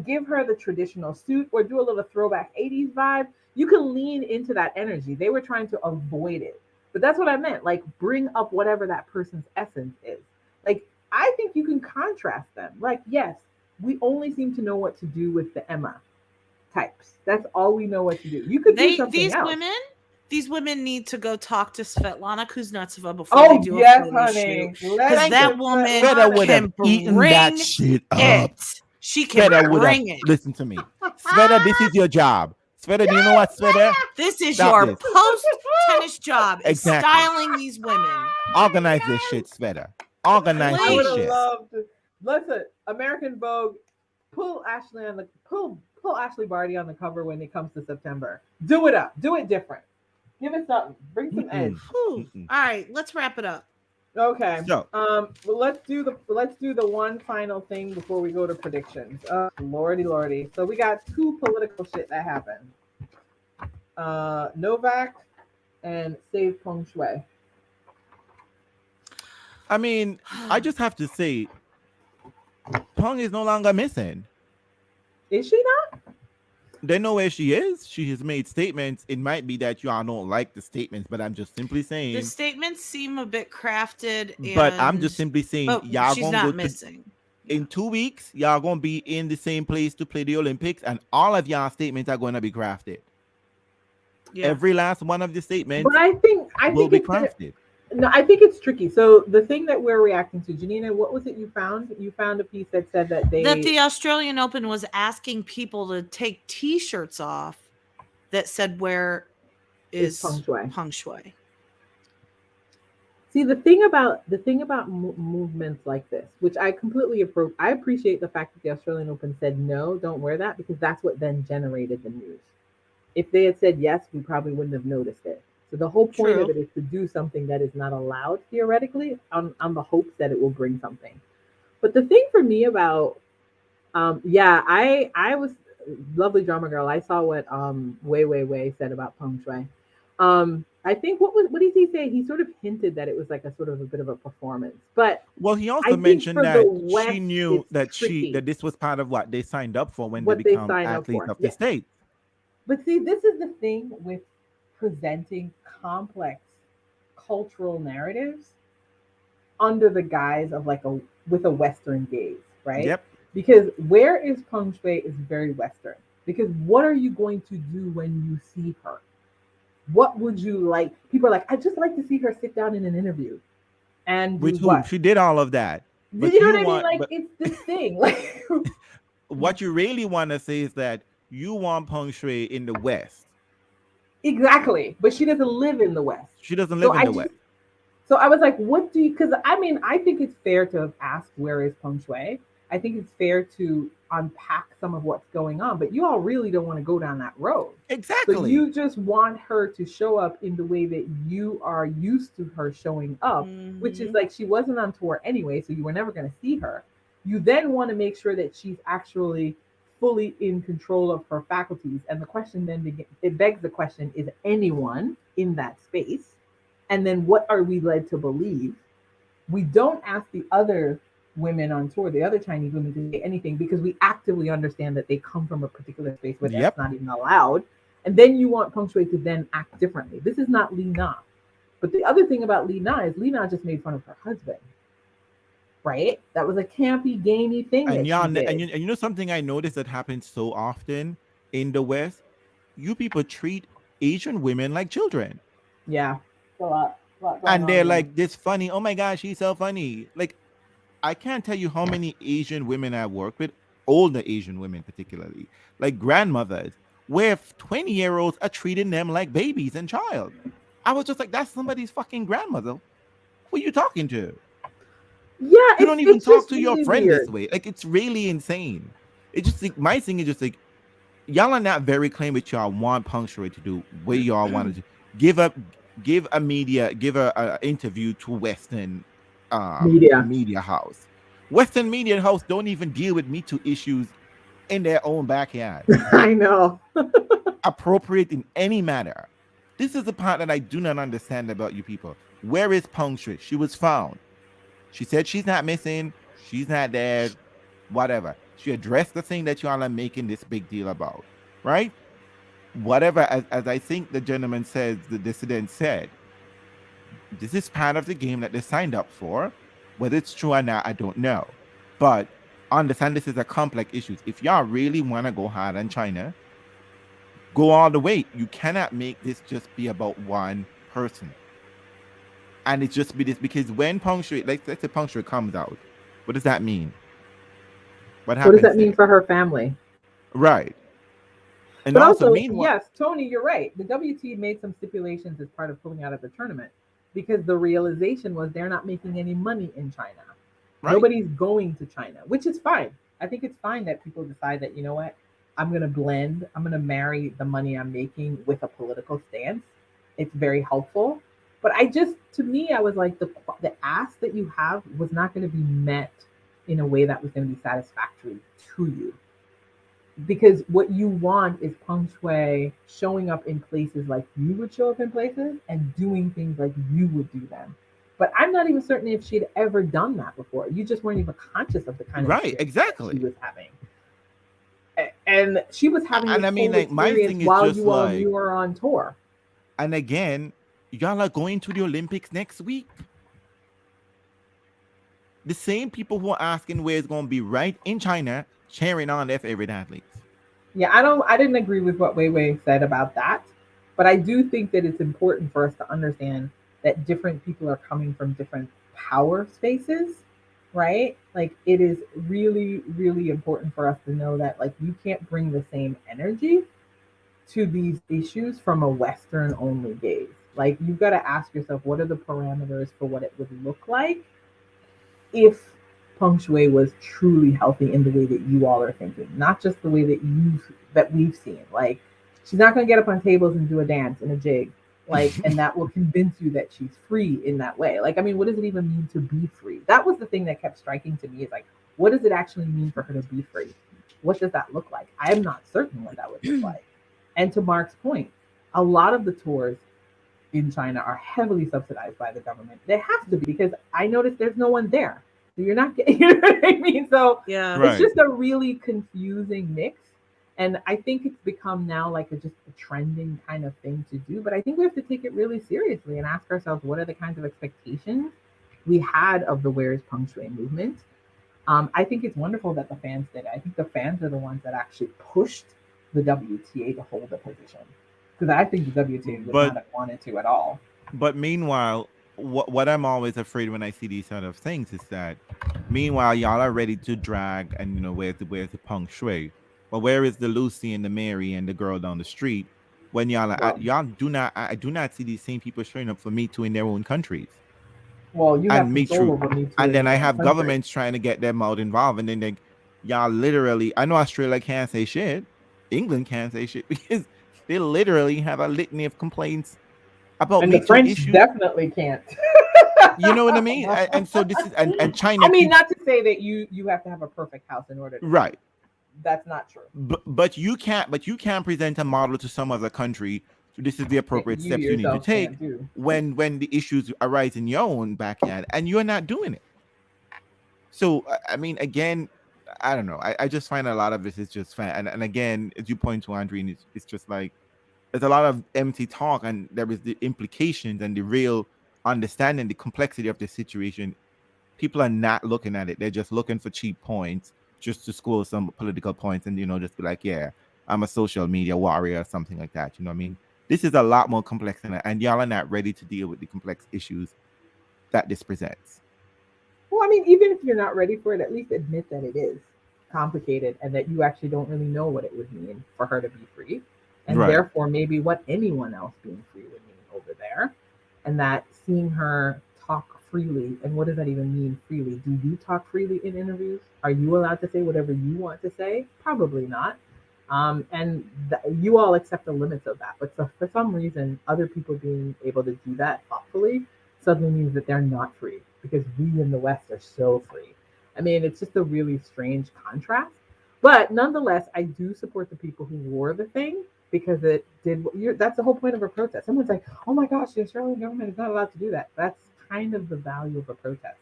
Give her the traditional suit or do a little throwback 80s vibe. You can lean into that energy. They were trying to avoid it. But that's what I meant. Like bring up whatever that person's essence is. Like I think you can contrast them. Like, yes, we only seem to know what to do with the Emma types. That's all we know what to do. You could do They something else. these women need to go talk to Svetlana Kuznetsova before they Oh do a yes, photo shoot honey. because Let's Thank you. that get woman Sveta would Svetlana. have can eaten that bring shit up. it. She can Sveta would have bring it. listen to me. Sveta, this is your job. Sveta, do you know what, Sveta? This is Stop your this. post tennis job is Exactly. styling these women. Organize this Yes. shit, Sveta. Organize I this would have shit. Please. loved. Listen, American Vogue, pull Ashley Barty on the cover when it comes to September. Do it up. Do it different. Give it something. Bring some edge. Mm-mm, Whew. mm-mm. All right, let's wrap it up. Okay. So, Well, let's do the one final thing before we go to predictions. Oh, lordy, lordy. So we got two political shit that happened. Novak and Save Peng Shui. I mean, I just have to say, Pong is no longer missing. Is she not? They know where she is. She has made statements. It might be that y'all don't like the statements, but I'm just simply The saying. statements seem a bit crafted, But I'm just and simply saying, but y'all she's gonna go not to missing. in 2 weeks. Y'all gonna be in the same place to play the Olympics, and all of y'all statements are gonna be crafted. Yeah. Every last one of the But statements I think will be it's gonna. crafted. No, I think it's tricky. So the thing that we're reacting to, Janina, what was it you found? You found a piece that said that That they the Australian Open was asking people to take T-shirts off that said "Where is is Peng Shui. Peng Shui?" See, the thing about movements like this, which I completely approve. I appreciate the fact that the Australian Open said no, don't wear that, because that's what then generated the news. If they had said yes, we probably wouldn't have noticed it. So the whole point of True. it is to do something that is not allowed theoretically on the hopes that it will bring something. But the thing for me about yeah, I was lovely drama girl. I saw what Wei said about Peng Shui. I think what did he say? He sort of hinted that it was like a sort of a bit of a performance. But Well, he also I think mentioned for the that she West, knew it's that tricky this was part of what they signed up for when they what they become sign up athletes for. of the Yeah. state. But see, this is the thing with presenting complex cultural narratives under the guise of like a with a Western gaze, right? Yep. Because where is Peng Shui is very Western. Because what are you going to do when you see her? What would you like? People are like, I just like to see her sit down in an interview and do With who? what? She did all of that. Do But you know you what I mean? want, Like but it's this thing. Like what you really want to say is that you want Peng Shui in the West. exactly. But she doesn't live in the West. She doesn't So live in I the just West. So I was like, what do you, because I mean, I think it's fair to have asked where is Peng Shui. I think it's fair to unpack some of what's going on, but you all really don't want to go down that road. So Exactly. you just want her to show up in the way that you are used to her showing up, which is Mhm. like she wasn't on tour anyway, so you were never going to see her. You then want to make sure that she's actually fully in control of her faculties. And the question then it begs the question, is anyone in that space? And then what are we led to believe? We don't ask the other women on tour, the other Chinese women, to say anything because we actively understand that they come from a particular space where that's Yep. not even allowed. And then you want Peng Shui to then act differently. This is not Li Na. But the other thing about Li Na is Li Na just made fun of her husband, right? That was a campy, gamey thing And that she y'all, and did. you know something I noticed that happens so often in the West. You people treat Asian women like children, Yeah, a lot going and on they're there. like this funny. Oh my gosh, she's so funny. Like I can't tell you how many Asian women I've worked with, older Asian women particularly, like grandmothers, where 20-year-olds are treating them like babies and child. I was just like, that's somebody's fucking grandmother. Who are you talking to? Yeah, You don't even it's talk just to your really friend this weird. way. Like, it's really insane. It just like my thing is just like y'all are not very clear what y'all want punctuate to do. What y'all want to do. Give up, give a media, give a interview to Western Media. media house. Western media house don't even deal with Me Too issues in their own backyards. I know. Appropriate in any manner. This is the part that I do not understand about you people. Where is punctuate? She was found. She said she's not missing. She's not dead. Whatever. She addressed the thing that y'all are making this big deal about, right? Whatever, as I think the gentleman says, the dissident said, this is part of the game that they signed up for. Whether it's true or not, I don't know. But understand this is a complex issue. If y'all really want to go hard on China, go all the way. You cannot make this just be about one person. And it just be this because when punctuate, like let's say punctuate comes out, what does that mean? What What does happens that mean then? for her family? Right. And But also, also, meanwhile, yes, Tony, you're right. The WT made some stipulations as part of pulling out of the tournament because the realization was they're not making any money in China. right? Nobody's going to China, which is fine. I think it's fine that people decide that, you know what, I'm going to blend, I'm going to marry the money I'm making with a political stance. It's very helpful. But I just, to me, I was like, the ask that you have was not going to be met in a way that was going to be satisfactory to you because what you want is Peng Shui showing up in places like you would show up in places and doing things like you would do them. But I'm not even certain if she'd ever done that before. You just weren't even conscious of the kind of Right, experience that she exactly. was having. And she was having And this I mean, whole like, my experience thing is while just you all like, knew her on tour. and again, y'all are going to the Olympics next week. The same people who are asking where it's going to be right in China, cheering on their favorite athletes. Yeah, I didn't agree with what Wei Wei said about that, but I do think that it's important for us to understand that different people are coming from different power spaces, right? Like it is really, really important for us to know that like you can't bring the same energy to these issues from a Western only gaze. Like you've got to ask yourself, what are the parameters for what it would look like if Peng Shui was truly healthy in the way that you all are thinking, not just the way that we've seen. Like she's not going to get up on tables and do a dance and a jig, like, and that will convince you that she's free in that way. Like, I mean, what does it even mean to be free? That was the thing that kept striking to me is like, what does it actually mean for her to be free? What does that look like? I am not certain what that would look like. And to Mark's point, a lot of the tours in China are heavily subsidized by the government. They have to be because I noticed there's no one there. So you're not getting, you know what I mean? So Yeah. it's Right. just a really confusing mix. And I think it's become now like just a trending kind of thing to do. But I think we have to take it really seriously and ask ourselves what are the kinds of expectations we had of the Where's Peng Shui movement. I think it's wonderful that the fans did it. I think the fans are the ones that actually pushed the WTA to hold the position because I think the WTA would But not have wanted to at all. meanwhile, what I'm always afraid when I see these sort of things is that meanwhile y'all are ready to drag and where's the Peng Shui? Well, where is the Lucy and the Mary and the girl down the street? When y'all are Well, y'all do not I do not see these same people showing up for Me Too in their own countries. you have And Me control Too, over Me Too and in then I your own have country. governments trying to get them out involved, and then y'all literally, I know Australia can't say shit, England can't say shit because they literally have a litany of complaints about And Me the Too French issues. definitely can't. You know what I mean? And so this is, and I China mean, keeps not to say that you have to have a perfect house in order to be. right. That's not true. But you can't present a model to some other country. So this is the appropriate You steps you need to yourself take can't do. when the issues arise in your own backyard, and you're not doing it. So I mean, again, I don't know. I just find a lot of this is just fan, and again, as you point to, Andreen, it's just like there's a lot of empty talk, and there is the implications and the real understanding the complexity of the situation. People are not looking at it; they're just looking for cheap points, just to score some political points, and just be like, yeah, I'm a social media warrior or something like that. You know what I mean? This is a lot more complex than that, and y'all are not ready to deal with the complex issues that this presents. Well, I mean, even if you're not ready for it, at least admit that it is complicated and that you actually don't really know what it would mean for her to be free, and Right. therefore maybe what anyone else being free would mean over over there, and that seeing her talk freely, and what does that even mean, freely? Do you talk freely in interviews? Are you allowed to say whatever you want to say? Probably not. You all accept the limits of that, but so for some reason, other people being able to do that thoughtfully suddenly means that they're not free because we in the West are so free. I mean, it's just a really strange contrast. But nonetheless, I do support the people who wore the thing because it did. That's the whole point of a protest. Someone's like, "Oh my gosh, the Australian government is not allowed to do that." That's kind of the value of a protest.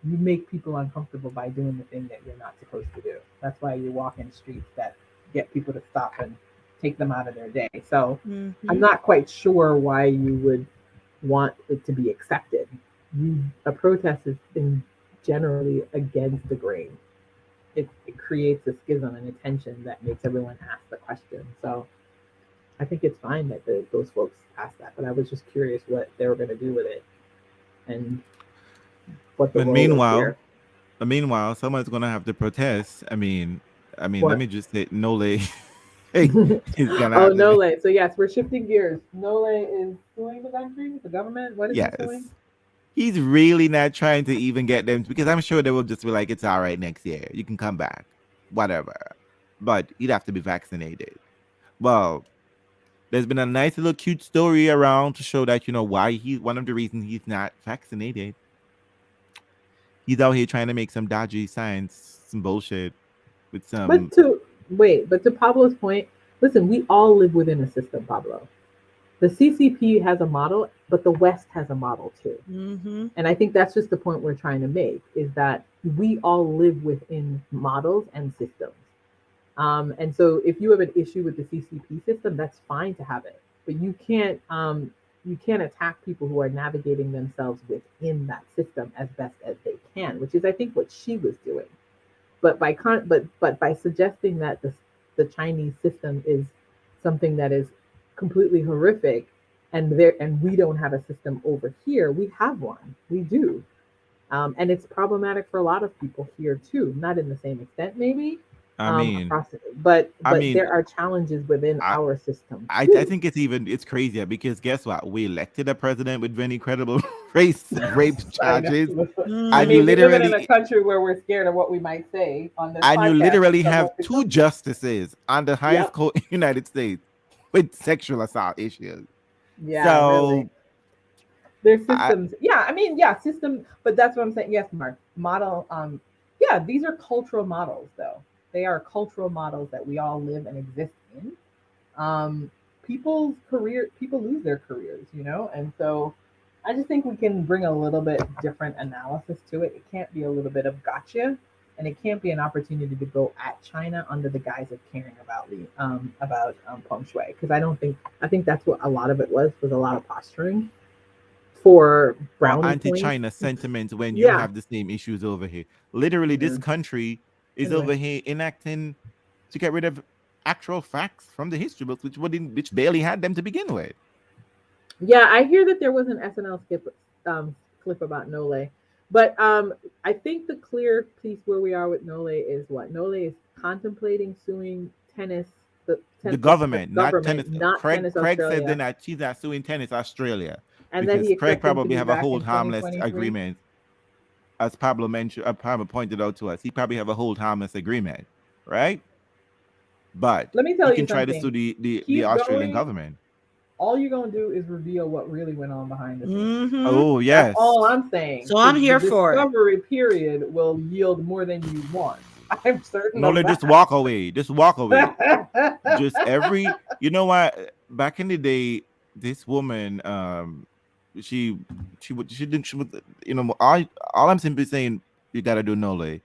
You make people uncomfortable by doing the thing that you're not supposed to do. That's why you walk in streets that get people to stop and take them out of their day. So I'm not quite sure why you would want it to be accepted. A protest is generally against the grain. It creates a schism and a tension that makes everyone ask the question. So I think it's fine that those folks asked that, but I was just curious what they were going to do with it and what the But role is here. meanwhile, someone's gonna have to protest. Let What? me just say, Nole is gonna Oh, have to. Nole. So yes, we're shifting gears. Nole is suing the country, the government. What is he suing? Yes, he's really not trying to even get them because I'm sure they will just be like, "It's all right next year. You can come back, whatever." But you'd have to be vaccinated. Well, there's been a nice little cute story around to show that why one of the reasons he's not vaccinated. He's out here trying to make some dodgy science, some bullshit with some. But to Pablo's point, listen, we all live within a system, Pablo. The CCP has a model, but the West has a model too. And I think that's just the point we're trying to make is that we all live within models and systems. And so if you have an issue with the CCP system, that's fine to have it, but you can't attack people who are navigating themselves within that system as best as they can, which is I think what she was doing. But by suggesting that the Chinese system is something that is completely horrific, and we don't have a system over here, we have one. We do, and it's problematic for a lot of people here too. Not in the same extent, maybe. But there are challenges within our system. I think it's crazier because guess what? We elected a president with very credible rape charges. And you live in a country where we're scared of what we might say on this. And you literally have two justices on the highest court in the United States with sexual assault issues. Yeah. So really. There's systems. System. But that's what I'm saying. Yes, Mark. Model. These are cultural models, though. They are cultural models that we all live and exist in. People lose their careers, and so I just think we can bring a little bit different analysis to it. It can't be a little bit of gotcha, and it can't be an opportunity to go at China under the guise of caring about Peng Shui, because I think that's what a lot of it was a lot of posturing for brownie anti-China sentiment when you have the same issues over here. Literally, this country is over here enacting to get rid of actual facts from the history books, which barely had them to begin with. Yeah, I hear that there was an SNL clip about Nole, but I think the clear piece where we are with Nole is what Nole is contemplating suing the government, not tennis. Craig Australia. said that she's not suing Tennis Australia, and because then Craig probably have a hold harmless agreement. As Pablo pointed out to us, he probably have a hold harmless agreement, right? But let me tell you, can try to sue the Australian government. All you're gonna do is reveal what really went on behind the scenes. Oh yes, that's all I'm saying. So I'm here for it. The discovery period will yield more than you want. I'm certain. No, just walk away. Just walk away. Just you know what? Back in the day, this woman, she didn't, all I'm simply saying you gotta do, Nole,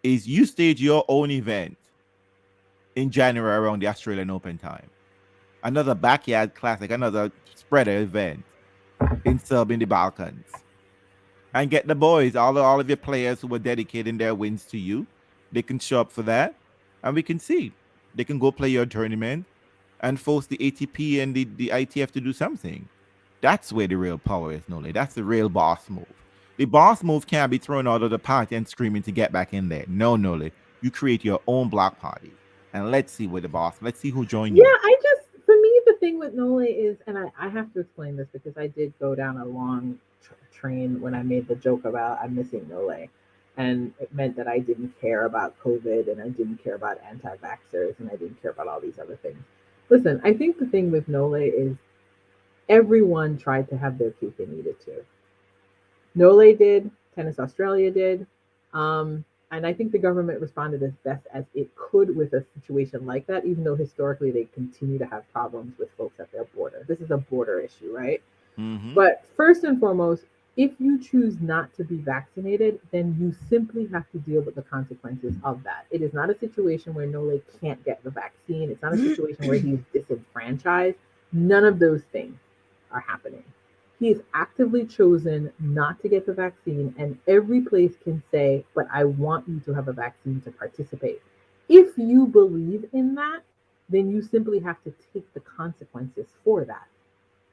is you stage your own event in January around the Australian Open time. Another backyard classic, another spreader event in the Balkans. And get the boys, all of your players who were dedicating their wins to you. They can show up for that, and we can see. They can go play your tournament and force the ATP and the ITF to do something. That's where the real power is, Nole. That's the real boss move. The boss move can't be thrown out of the party and screaming to get back in there. No, Nole. You create your own block party. And let's see where let's see who joins you. Yeah, for me, the thing with Nole is, and I have to explain this because I did go down a long train when I made the joke about I'm missing Nole. And it meant that I didn't care about COVID and I didn't care about anti vaxxers and I didn't care about all these other things. Listen, I think the thing with Nole is everyone tried to have their cake and eat it too. Nole did, Tennis Australia did. And I think the government responded as best as it could with a situation like that, even though historically they continue to have problems with folks at their border. This is a border issue, right? Mm-hmm. But first and foremost, if you choose not to be vaccinated, then you simply have to deal with the consequences of that. It is not a situation where Nole can't get the vaccine. It's not a situation where he's disenfranchised. None of those things are happening. He's actively chosen not to get the vaccine, and every place can say, but I want you to have a vaccine to participate. If you believe in that, then you simply have to take the consequences for that,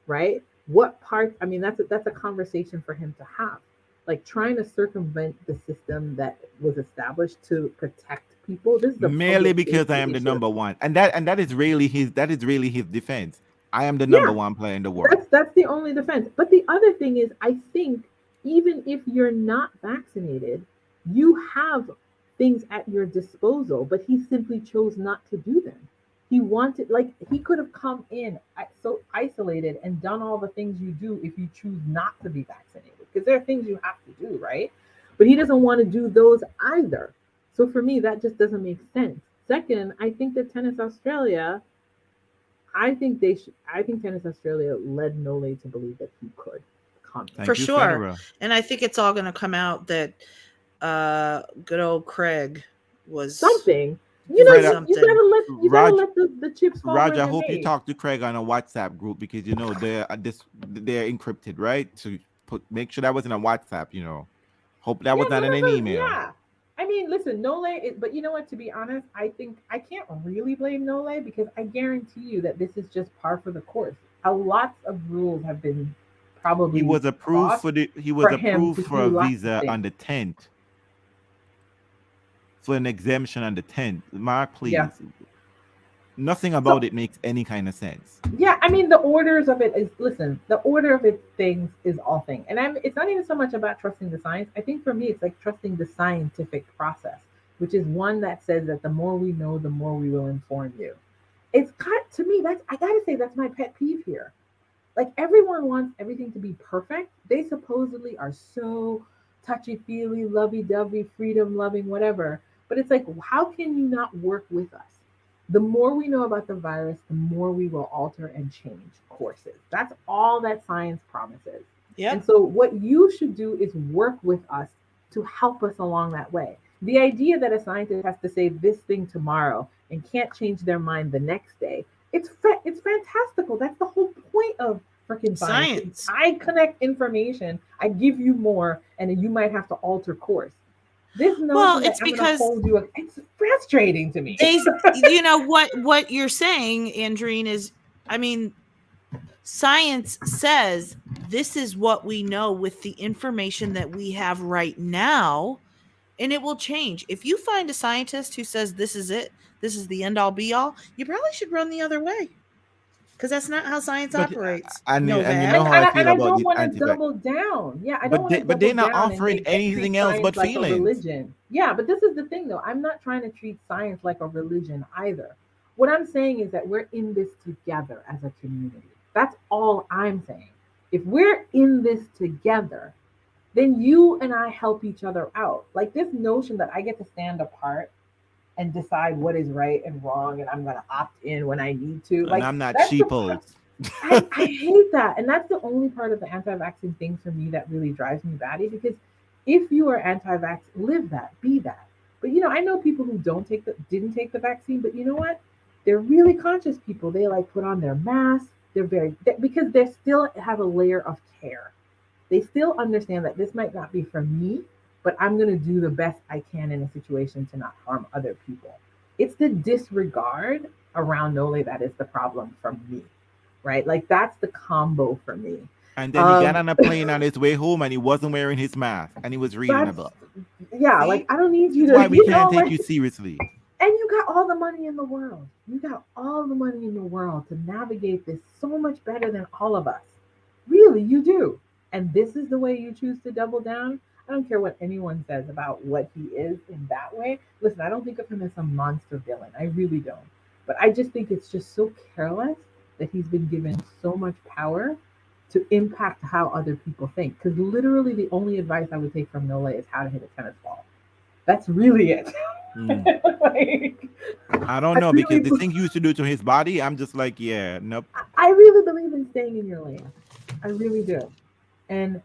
right? What part, I mean, that's a conversation for him to have. Like trying to circumvent the system that was established to protect people. This is a Merely public because I safety am the issue. number one, and that is really his defense. I am the number Yeah, one player in the world. that's the only defense. But the other thing is, I think even if you're not vaccinated, you have things at your disposal. But he simply chose not to do them. He wanted, like, he could have come in so isolated and done all the things you do if you choose not to be vaccinated, because there are things you have to do, right? But he doesn't want to do those either. So for me, that just doesn't make sense. Second, I think that Tennis Australia, I think they should. I think Tennis Australia led Nole to believe that he could come in. For Thank you, sure. Federer. And I think it's all going to come out that good old Craig was Something, doing Fred, you something. gotta Raj, let the chips fall where Raj, I they're hope you made. talk to Craig on a WhatsApp group because they're encrypted, right? So make sure that was in a WhatsApp. Hope that Yeah, was no, not in no, an no. email. Yeah. I mean, listen, Nole is, but you know what? To be honest, I think I can't really blame Nole because I guarantee you that this is just par for the course. A lot of rules have been He probably was approved crossed for the he was for him approved to for do a lots of visa on things. the 10th, for an exemption on the 10th. Mark, Yeah. please. Nothing So about it makes any kind of sense. yeah, I mean the orders of it is, listen, the order of it things is all thing. And it's not even so much about trusting the science. I think for me it's like trusting the scientific process, which is one that says that the more we know, the more we will inform you. It's got to me, that's, I gotta say, that's my pet peeve here. Like everyone wants everything to be perfect. They supposedly are so touchy feely, lovey dovey, freedom loving, whatever. But it's like, how can you not work with us? The more we know about the virus, the more we will alter and change courses. That's all that science promises. And Yep. so, what you should do is work with us to help us along that way. The idea that a scientist has to say this thing tomorrow and can't change their mind the next day, it's fantastical. That's the whole point of freaking science. Science. I connect information, I give you more, and then you might have to alter course. This Well, notion that it's I'm going to because hold you, it's frustrating to me. they, you know, what you're saying, Andreen, is, I mean, science says this is what we know with the information that we have right now, and it will change. If you find a scientist who says this is it, this is the end all be all, you probably should run the other way, because that's not how science But operates. and you Novak. know how I And feel I about don't the want to anti-vax. double down. Yeah, I don't But want to they're double not down and offering make anything treat else science but like a feelings. religion. Yeah, but this is the thing though. I'm not trying to treat science like a religion either. What I'm saying is that we're in this together as a community. That's all I'm saying. If we're in this together, then you and I help each other out. Like this notion that I get to stand apart and decide what is right and wrong and I'm going to opt in when I need to. And Like I'm not that's the sheeples. I hate that. And that's the only part of the anti-vaccine thing for me that really drives me batty because if you are anti-vax, live that, be that. But I know people who didn't take the vaccine, but you know what? They're really conscious people. They like put on their mask. Because they still have a layer of care. They still understand that this might not be for me, but I'm going to do the best I can in a situation to not harm other people. It's the disregard around Nole that is the problem for me, right? Like that's the combo for me. And then he got Um, on a plane on his way home and he wasn't wearing his mask and he was reading a that's book. yeah. Like See? I don't need This you is to, why we can't take you seriously. and you got all the money in the world. You got all the money in the world to navigate this so much better than all of us. Really, you do. And this is the way you choose to double down. I don't care what anyone says about what he is in that way. Listen, I don't think of him as some monster villain. I really don't. But I just think it's just so careless that he's been given so much power to impact how other people think. Because literally, the only advice I would take from Nola is how to hit a tennis ball. That's really it. Mm. Like, I don't I know because really, the thing you used to do to his body, I'm just like, yeah, nope. I really believe in staying in your lane. I really do, and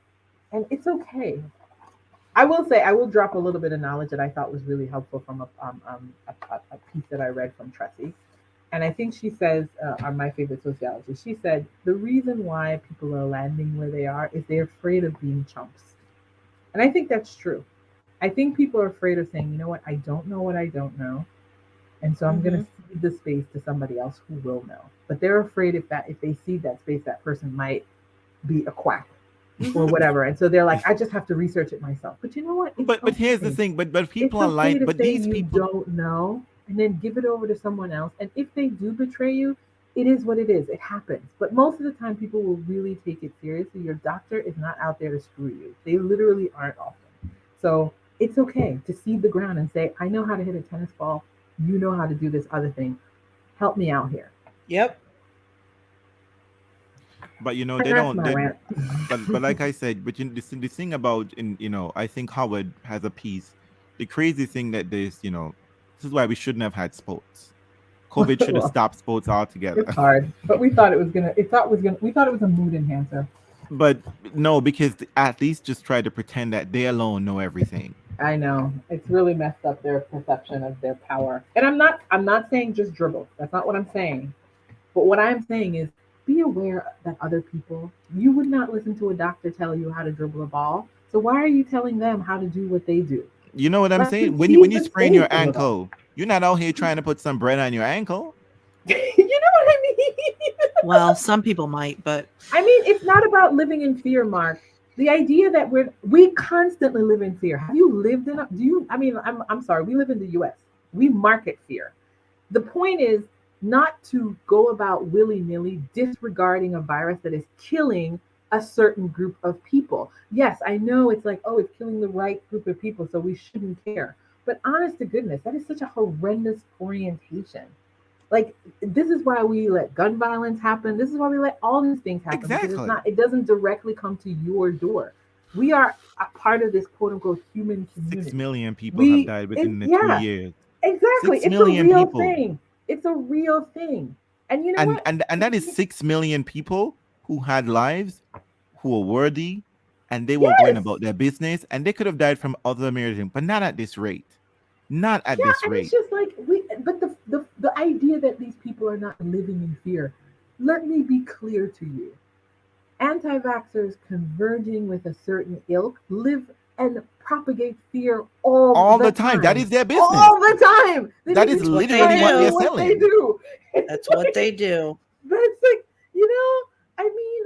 it's okay. I will say I will drop a little bit of knowledge that I thought was really helpful from a piece that I read from Tressie, and I think she says on My Favorite Sociologist, she said the reason why people are landing where they are is they're afraid of being chumps, and I think that's true. I think people are afraid of saying, you know what, I don't know what I don't know. And so I'm going to Mm-hmm. cede the space to somebody else who will know. But they're afraid if they cede that space, that person might be a quack or Mm-hmm. whatever. And so they're like, I just have to research it myself. But you know what? It's But here's the okay. thing. But It's people are okay lying. to But say these you people, don't know and then give it over to someone else. And if they do betray you, it is what it is. It happens. But most of the time, people will really take it seriously. Your doctor is not out there to screw you. They literally aren't often. So it's okay to cede the ground and say, I know how to hit a tennis ball. You know how to do this other thing. Help me out here. Yep. but And they that's don't. my They, rant. but like I said, but the thing about I think Howard has a piece. The crazy thing that this is why we shouldn't have had sports. COVID should have Well, stopped sports altogether. it's hard, but we thought it was gonna. It thought was gonna. We thought it was a mood enhancer. But no, because the athletes just try to pretend that they alone know everything. I know it's really messed up their perception of their power. And I'm not. I'm not saying just dribble. That's not what I'm saying. But what I'm saying is, be aware that other people. You would not listen to a doctor tell you how to dribble a ball. So why are you telling them how to do what they do? You know what I'm Like, saying? When concede you the sprain your space a little. ankle, you're not out here trying to put some bread on your ankle. You know what I mean? Well, some people might, but I mean, it's not about living in fear, Mark. The idea that we constantly live in fear. Have you lived in a do you I mean, I'm sorry, we live in the US. We market fear. The point is not to go about willy-nilly disregarding a virus that is killing a certain group of people. Yes, I know it's like, oh, it's killing the right group of people, so we shouldn't care. But honest to goodness, that is such a horrendous orientation. Like, this is why we let gun violence happen. This is why we let all these things happen because Exactly. it doesn't directly come to your door. We are a part of this quote unquote human Six community. million people have died It, within the two yeah, years. exactly. Six It's a million real people. thing. It's a real thing. And you know what? And that is 6 million people who had lives, who were worthy, and they were going Yes. about their business, and they could have died from other reasons, but not at this rate. Not at Yeah, this and it's rate. just like but the idea that these people are not living in fear. Let me be clear to you. Anti-vaxxers converging with a certain ilk live and propagate fear all All the the time. That time. is their business. All the time. That That is is that's what they literally what entirely they're do. what they selling. do. It's That's what like they do. that's like, you know, I mean,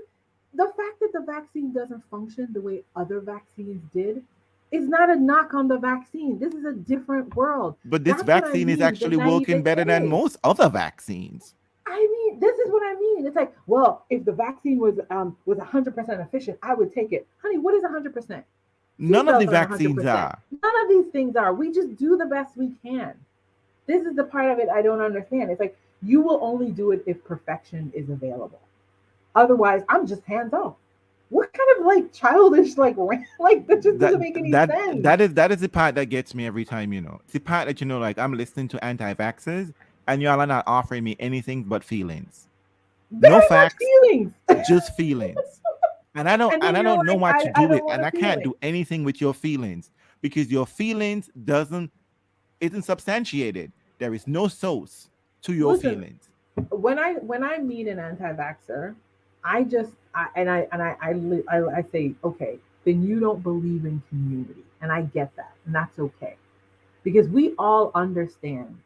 the fact that the vaccine doesn't function the way other vaccines did is not a knock on the vaccine. This is a different world. But this That's what I vaccine is mean, the actually working better than naivete. most other vaccines. I mean, this is what I mean. It's like, well, if the vaccine was 100% efficient, I would take it. Honey, what is 100%? None of the Seatbelts aren't vaccines 100%. are. None of these things are. We just do the best we can. This is the part of it I don't understand. It's like you will only do it if perfection is available. Otherwise, I'm just hands off. What kind of like childish like like that just That doesn't make any sense. that is the part that gets me every time. It's the part that like I'm listening to anti-vaxxers, and y'all are not offering me anything but feelings. No Very much facts, feelings. just feelings. And then And I you're don't know like, what to I do with, don't want and to I feel can't it. do anything with your feelings because your feelings doesn't isn't substantiated. There is no source to your Listen, feelings. when I meet an anti-vaxxer, I just I say, okay, then you don't believe in community, and I get that, and that's okay because we all understand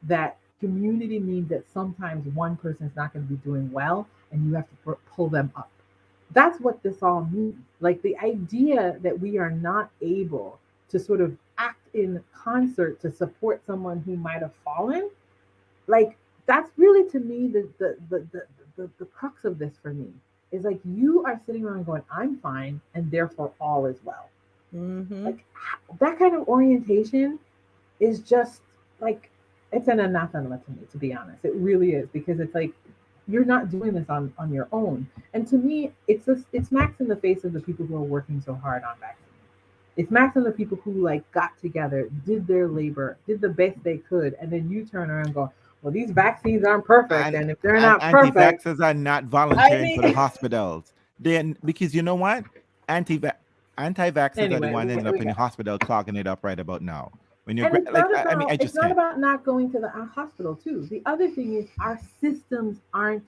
that community means that sometimes one person is not going to be doing well, and you have to pull them up. That's what this all means. Like the idea that we are not able to sort of act in concert to support someone who might have fallen, like that's really to me the crux of this for me is like you are sitting around going, I'm fine, and therefore all is well. Mm-hmm. Like that kind of orientation is just like it's an anathema to me, to be honest. It really is because it's like you're not doing this on your own. And to me, it's smacks in the face of the people who are working so hard on vaccines. It smacks on the people who like got together, did their labor, did the best they could, and then you turn around and go, well, these vaccines aren't perfect, And and if they're not perfect, anti-vaxxers are not I volunteering for the mean, hospitals. Then because you know what, anti anti-vaxxers are the anyway, one ending up we in the got. hospital clogging it up right about now. When you're And it's like, not I mean, about I it's just not can't. about not going to the hospital too. The other thing is our systems aren't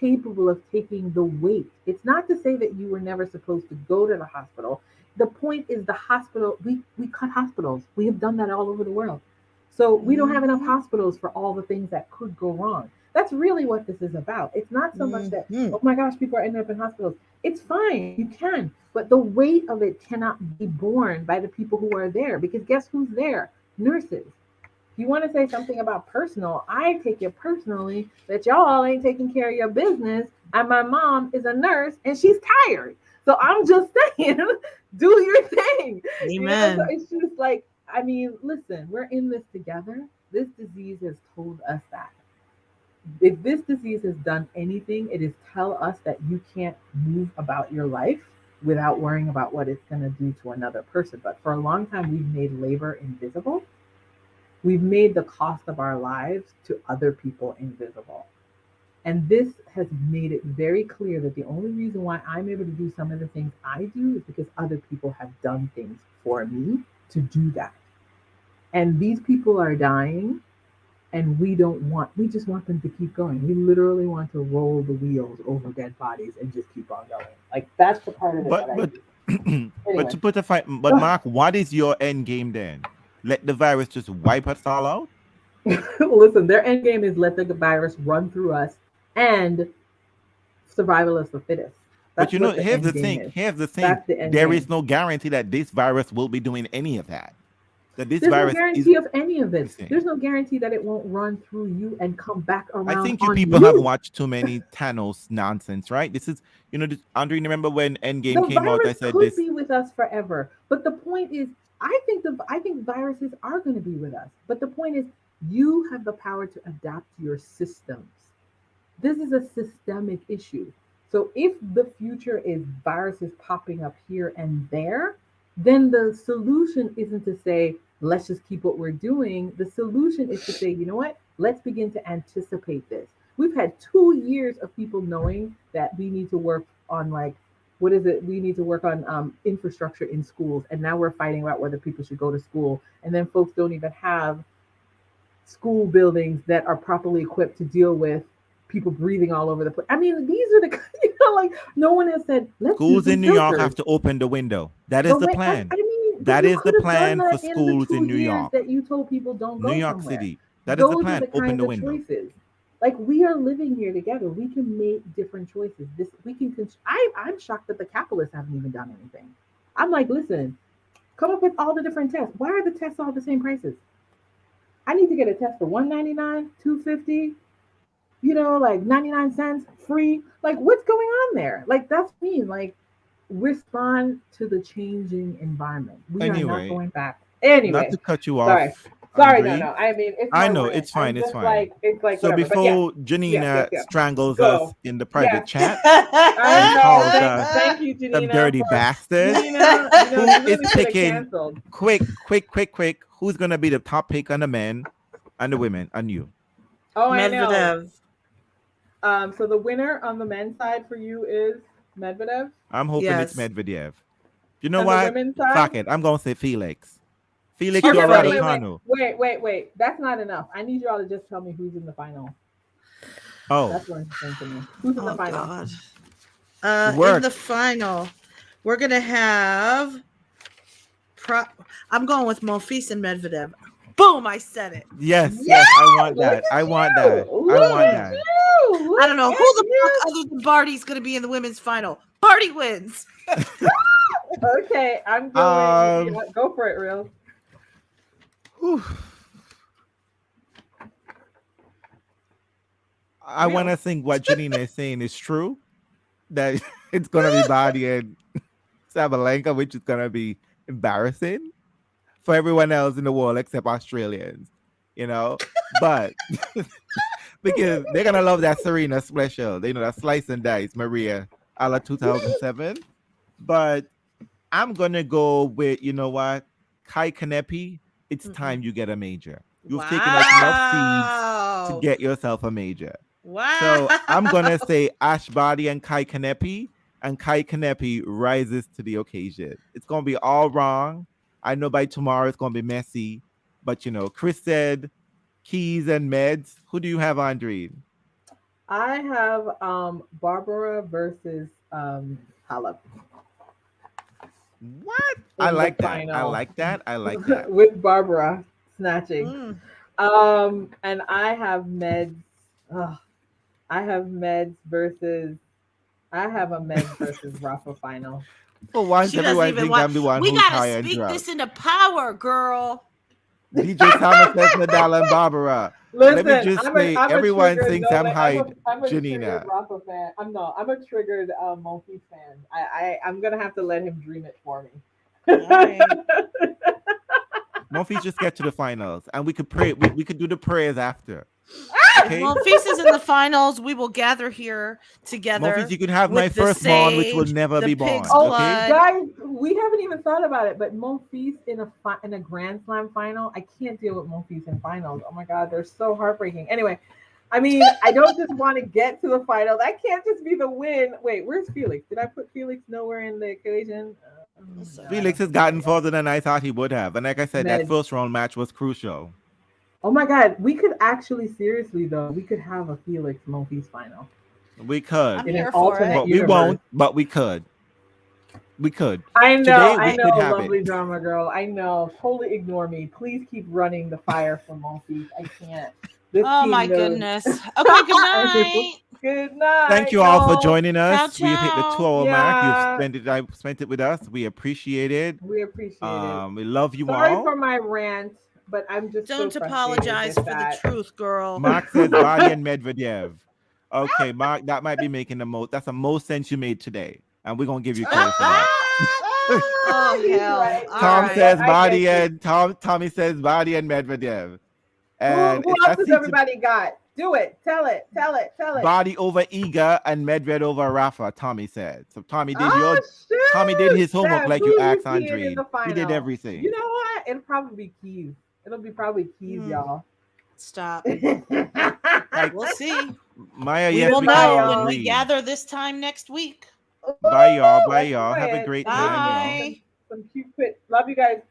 capable of taking the weight. It's not to say that you were never supposed to go to the hospital. The point is the hospital, we cut hospitals. We have done that all over the world. So we don't have enough Mm-hmm. hospitals for all the things that could go wrong. That's really what this is about. It's not so much that, Mm-hmm. oh my gosh, people are ending up in hospitals. It's fine, you can, but the weight of it cannot be borne by the people who are there because guess who's there? Nurses. You want to say something about personal, I take it personally that y'all ain't taking care of your business. And my mom is a nurse and she's tired. So I'm just saying, do your thing. So Amen. it's just like, I mean, listen, we're in this together. This disease has told us that. If this disease has done anything, it is tell us that you can't move about your life without worrying about what it's going to do to another person. But for a long time, we've made labor invisible. We've made the cost of our lives to other people invisible. And this has made it very clear that the only reason why I'm able to do some of the things I do is because other people have done things for me to do that. And these people are dying, and we just want them to keep going. We literally want to roll the wheels over dead bodies and just keep on going. Like, that's the part of it that But I but do. but Anyway, to put a fight. But Mark, what is your end game then? Let the virus just wipe us all out. listen, their end game is let the virus run through us and survival of the fittest. But That's you know, what the here's the end game thing. is. Here's the thing. That's the end There is game. no guarantee that this virus will be doing any of that. That this There's no virus is guarantee of any of the this. same. There's no guarantee that it won't run through you and come back I around think you on people have you. watched too many Thanos nonsense, right? This is, Andre, remember when The Endgame came out? I virus said could this. be with us forever, but the point is, I think viruses are going to be with us. But the point is, you have the power to adapt your systems. This is a systemic issue. So if the future is viruses popping up here and there, then the solution isn't to say, let's just keep what we're doing. The solution is to say, you know what? Let's begin to anticipate this. We've had 2 years of people knowing that we need to work on like, what is it? We need to work on infrastructure in schools. And now we're fighting about whether people should go to school. And then folks don't even have school buildings that are properly equipped to deal with people breathing all over the place. I mean, these are the like no one has said let's do Schools some in New York have filters. to open the window. That is The the way plan. I mean, but That you is the could have done plan for that in the schools in two New years York, that you told people don't New go York somewhere. City. That is the Those are plan. the Open kinds the of window. choices. Like we are living here together. We can make different choices. This we can. I'm shocked that the capitalists haven't even done anything. I'm like, listen, come up with all the different tests. Why are the tests all the same prices? I need to get a test for 199, 250, like 99 cents free. Like, what's going on there? Like, that's me. Like, respond to the changing environment. We are not Anyway, going back. not Anyway, to cut you sorry. off, Sorry, no, Andre. no. I mean, it's I my know rant. it's I'm fine. It's just fine. like, it's like So whatever. But yes, before yes, yes, Janina yes. strangles us Go. in the private Yes. chat I and know. calls us Thank you, some Janina, dirty for bastards, Janina. who You is really should have picking canceled. quick, quick, quick, quick? Who's gonna be the top pick on the men and the women and you? Oh, I know. Medvedev. So the winner on the men's side for you is Medvedev, I'm hoping it's Yes. Medvedev. You know and the what? women's side. Fuck it. I'm gonna say Felix. Felix You're Okay, wait, wait, funny. wait, Raducanu. wait, wait, wait. That's not enough. I need you all to just tell me who's in the final. Oh, That's more interesting to me. Who's in the Oh final? God. In the work. final, we're gonna have. I'm going with Monfils and Medvedev. Boom! I said it. Yes, Yeah, yes. I want look that. at I want you. that. I Look want at Mm. that. you. I Look don't know who at the you. fuck other than Barty's gonna be in the women's final. Barty wins. Okay, I'm going. Um, Yeah, go for it, real. Whew. I want Real. to think what Janina is saying is true. That it's gonna be Body and Sabalenka, which is gonna be embarrassing for everyone else in the world except Australians. You know, but because they're gonna love that Serena special, that slice and dice Maria a la 2007. But I'm gonna go with what, Kai Kanepi. It's Mm-mm. time you get a major. You've taken up enough seeds to Wow. get yourself a major. Wow. So I'm gonna say Ash Barty and Kai Kanepi, and Kai Kanepi rises to the occasion. It's gonna be all wrong. I know by tomorrow it's gonna be messy, but Chris said Keys and Meds. Who do you have, Andre? I have Barbara versus Halep What? I in the like that. I final like that. I like that. with Barbara snatching. Mm. And I have Meds. ugh, I have Meds versus. I have a Meds versus Rafa final. For once, She doesn't everyone even thinks want. I'm the one We who's gotta high and speak drunk. this into power, girl. DJ Thomas says Nadal and Barbara. Let me Listen, just I'm a say, I'm a everyone triggered thinks I'm Nova. high, I'm a triggered Janina. Rafa fan. I'm a triggered Monfils fan. I'm gonna have to let him dream it for me. All right. Monfils just get to the finals, and we could pray. We could do the prayers after. Okay, Well, Feast is in the finals. We will gather here Monfils, together you can have my with the firstborn, which will sage, never the be pig's born. Oh, Okay, blood. guys, we haven't even thought about it, but Monfils in a Grand Slam final, I can't deal with Monfils in finals. Oh my God, they're so heartbreaking. Anyway, I mean, I don't just want to get to the finals. That can't just be the win. Wait, where's Felix? Did I put Felix nowhere in the equation? That's all No, I right. Felix don't has think so. gotten further than I thought he would have, and like I said, that Meds. first round match was crucial. Oh my God, we could actually seriously though, we could have a Felix Monfils final We I'm could, in an here for it. alternate but we universe. won't. But we could. We could. I Today we know, could have it. lovely drama girl. I know. Totally ignore me. Please keep running the fire for Monfils. I can't. This Oh my team knows. goodness. Okay, good night. Good Thank night, you all for y'all. joining Ciao, us. We have hit the ciao. 2 hour mark. You've Yeah, spent it. I spent it with us. We appreciate it. we appreciate it. We love you Sorry all. for my rant, but I'm just so Don't frustrated apologize with for the that. truth, girl. Mark says Body and Medvedev. Okay, Mark, that might be making the most. That's the most sense you made today, and we're gonna give you credit for that. Oh, He's hell. right. All Tom right. says I get Body you. and Tommy says Body and Medvedev, Who and who it's else that has seems to everybody got? Do it. Tell it. Tell it. Tell it. Body over Iga and Medved over Rafa. Tommy said. So Oh Tommy did shoot! his homework Dad, like who you are you asked seeing in Andre. the He did final? You everything. know what? It'll probably be Keys. It'll be probably Keys, Hmm. y'all. Stop. Like We'll see. Maya, We yes, will We'll we can know all when we agree. gather this time next week. Bye y'all. Ooh, Bye let's y'all. do Have a it. great Let's time, do y'all. Bye. some cute quit. Love you guys.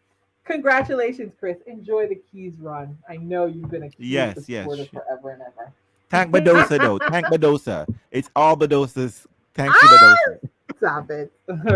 Congratulations, Chris. Enjoy the Keys run. I know you've been a Keys Yes, yes. supporter forever and ever. Thank Badosa though. Thank Badosa. It's all Badosas. Thanks to Ah, Badosa. stop it. All right.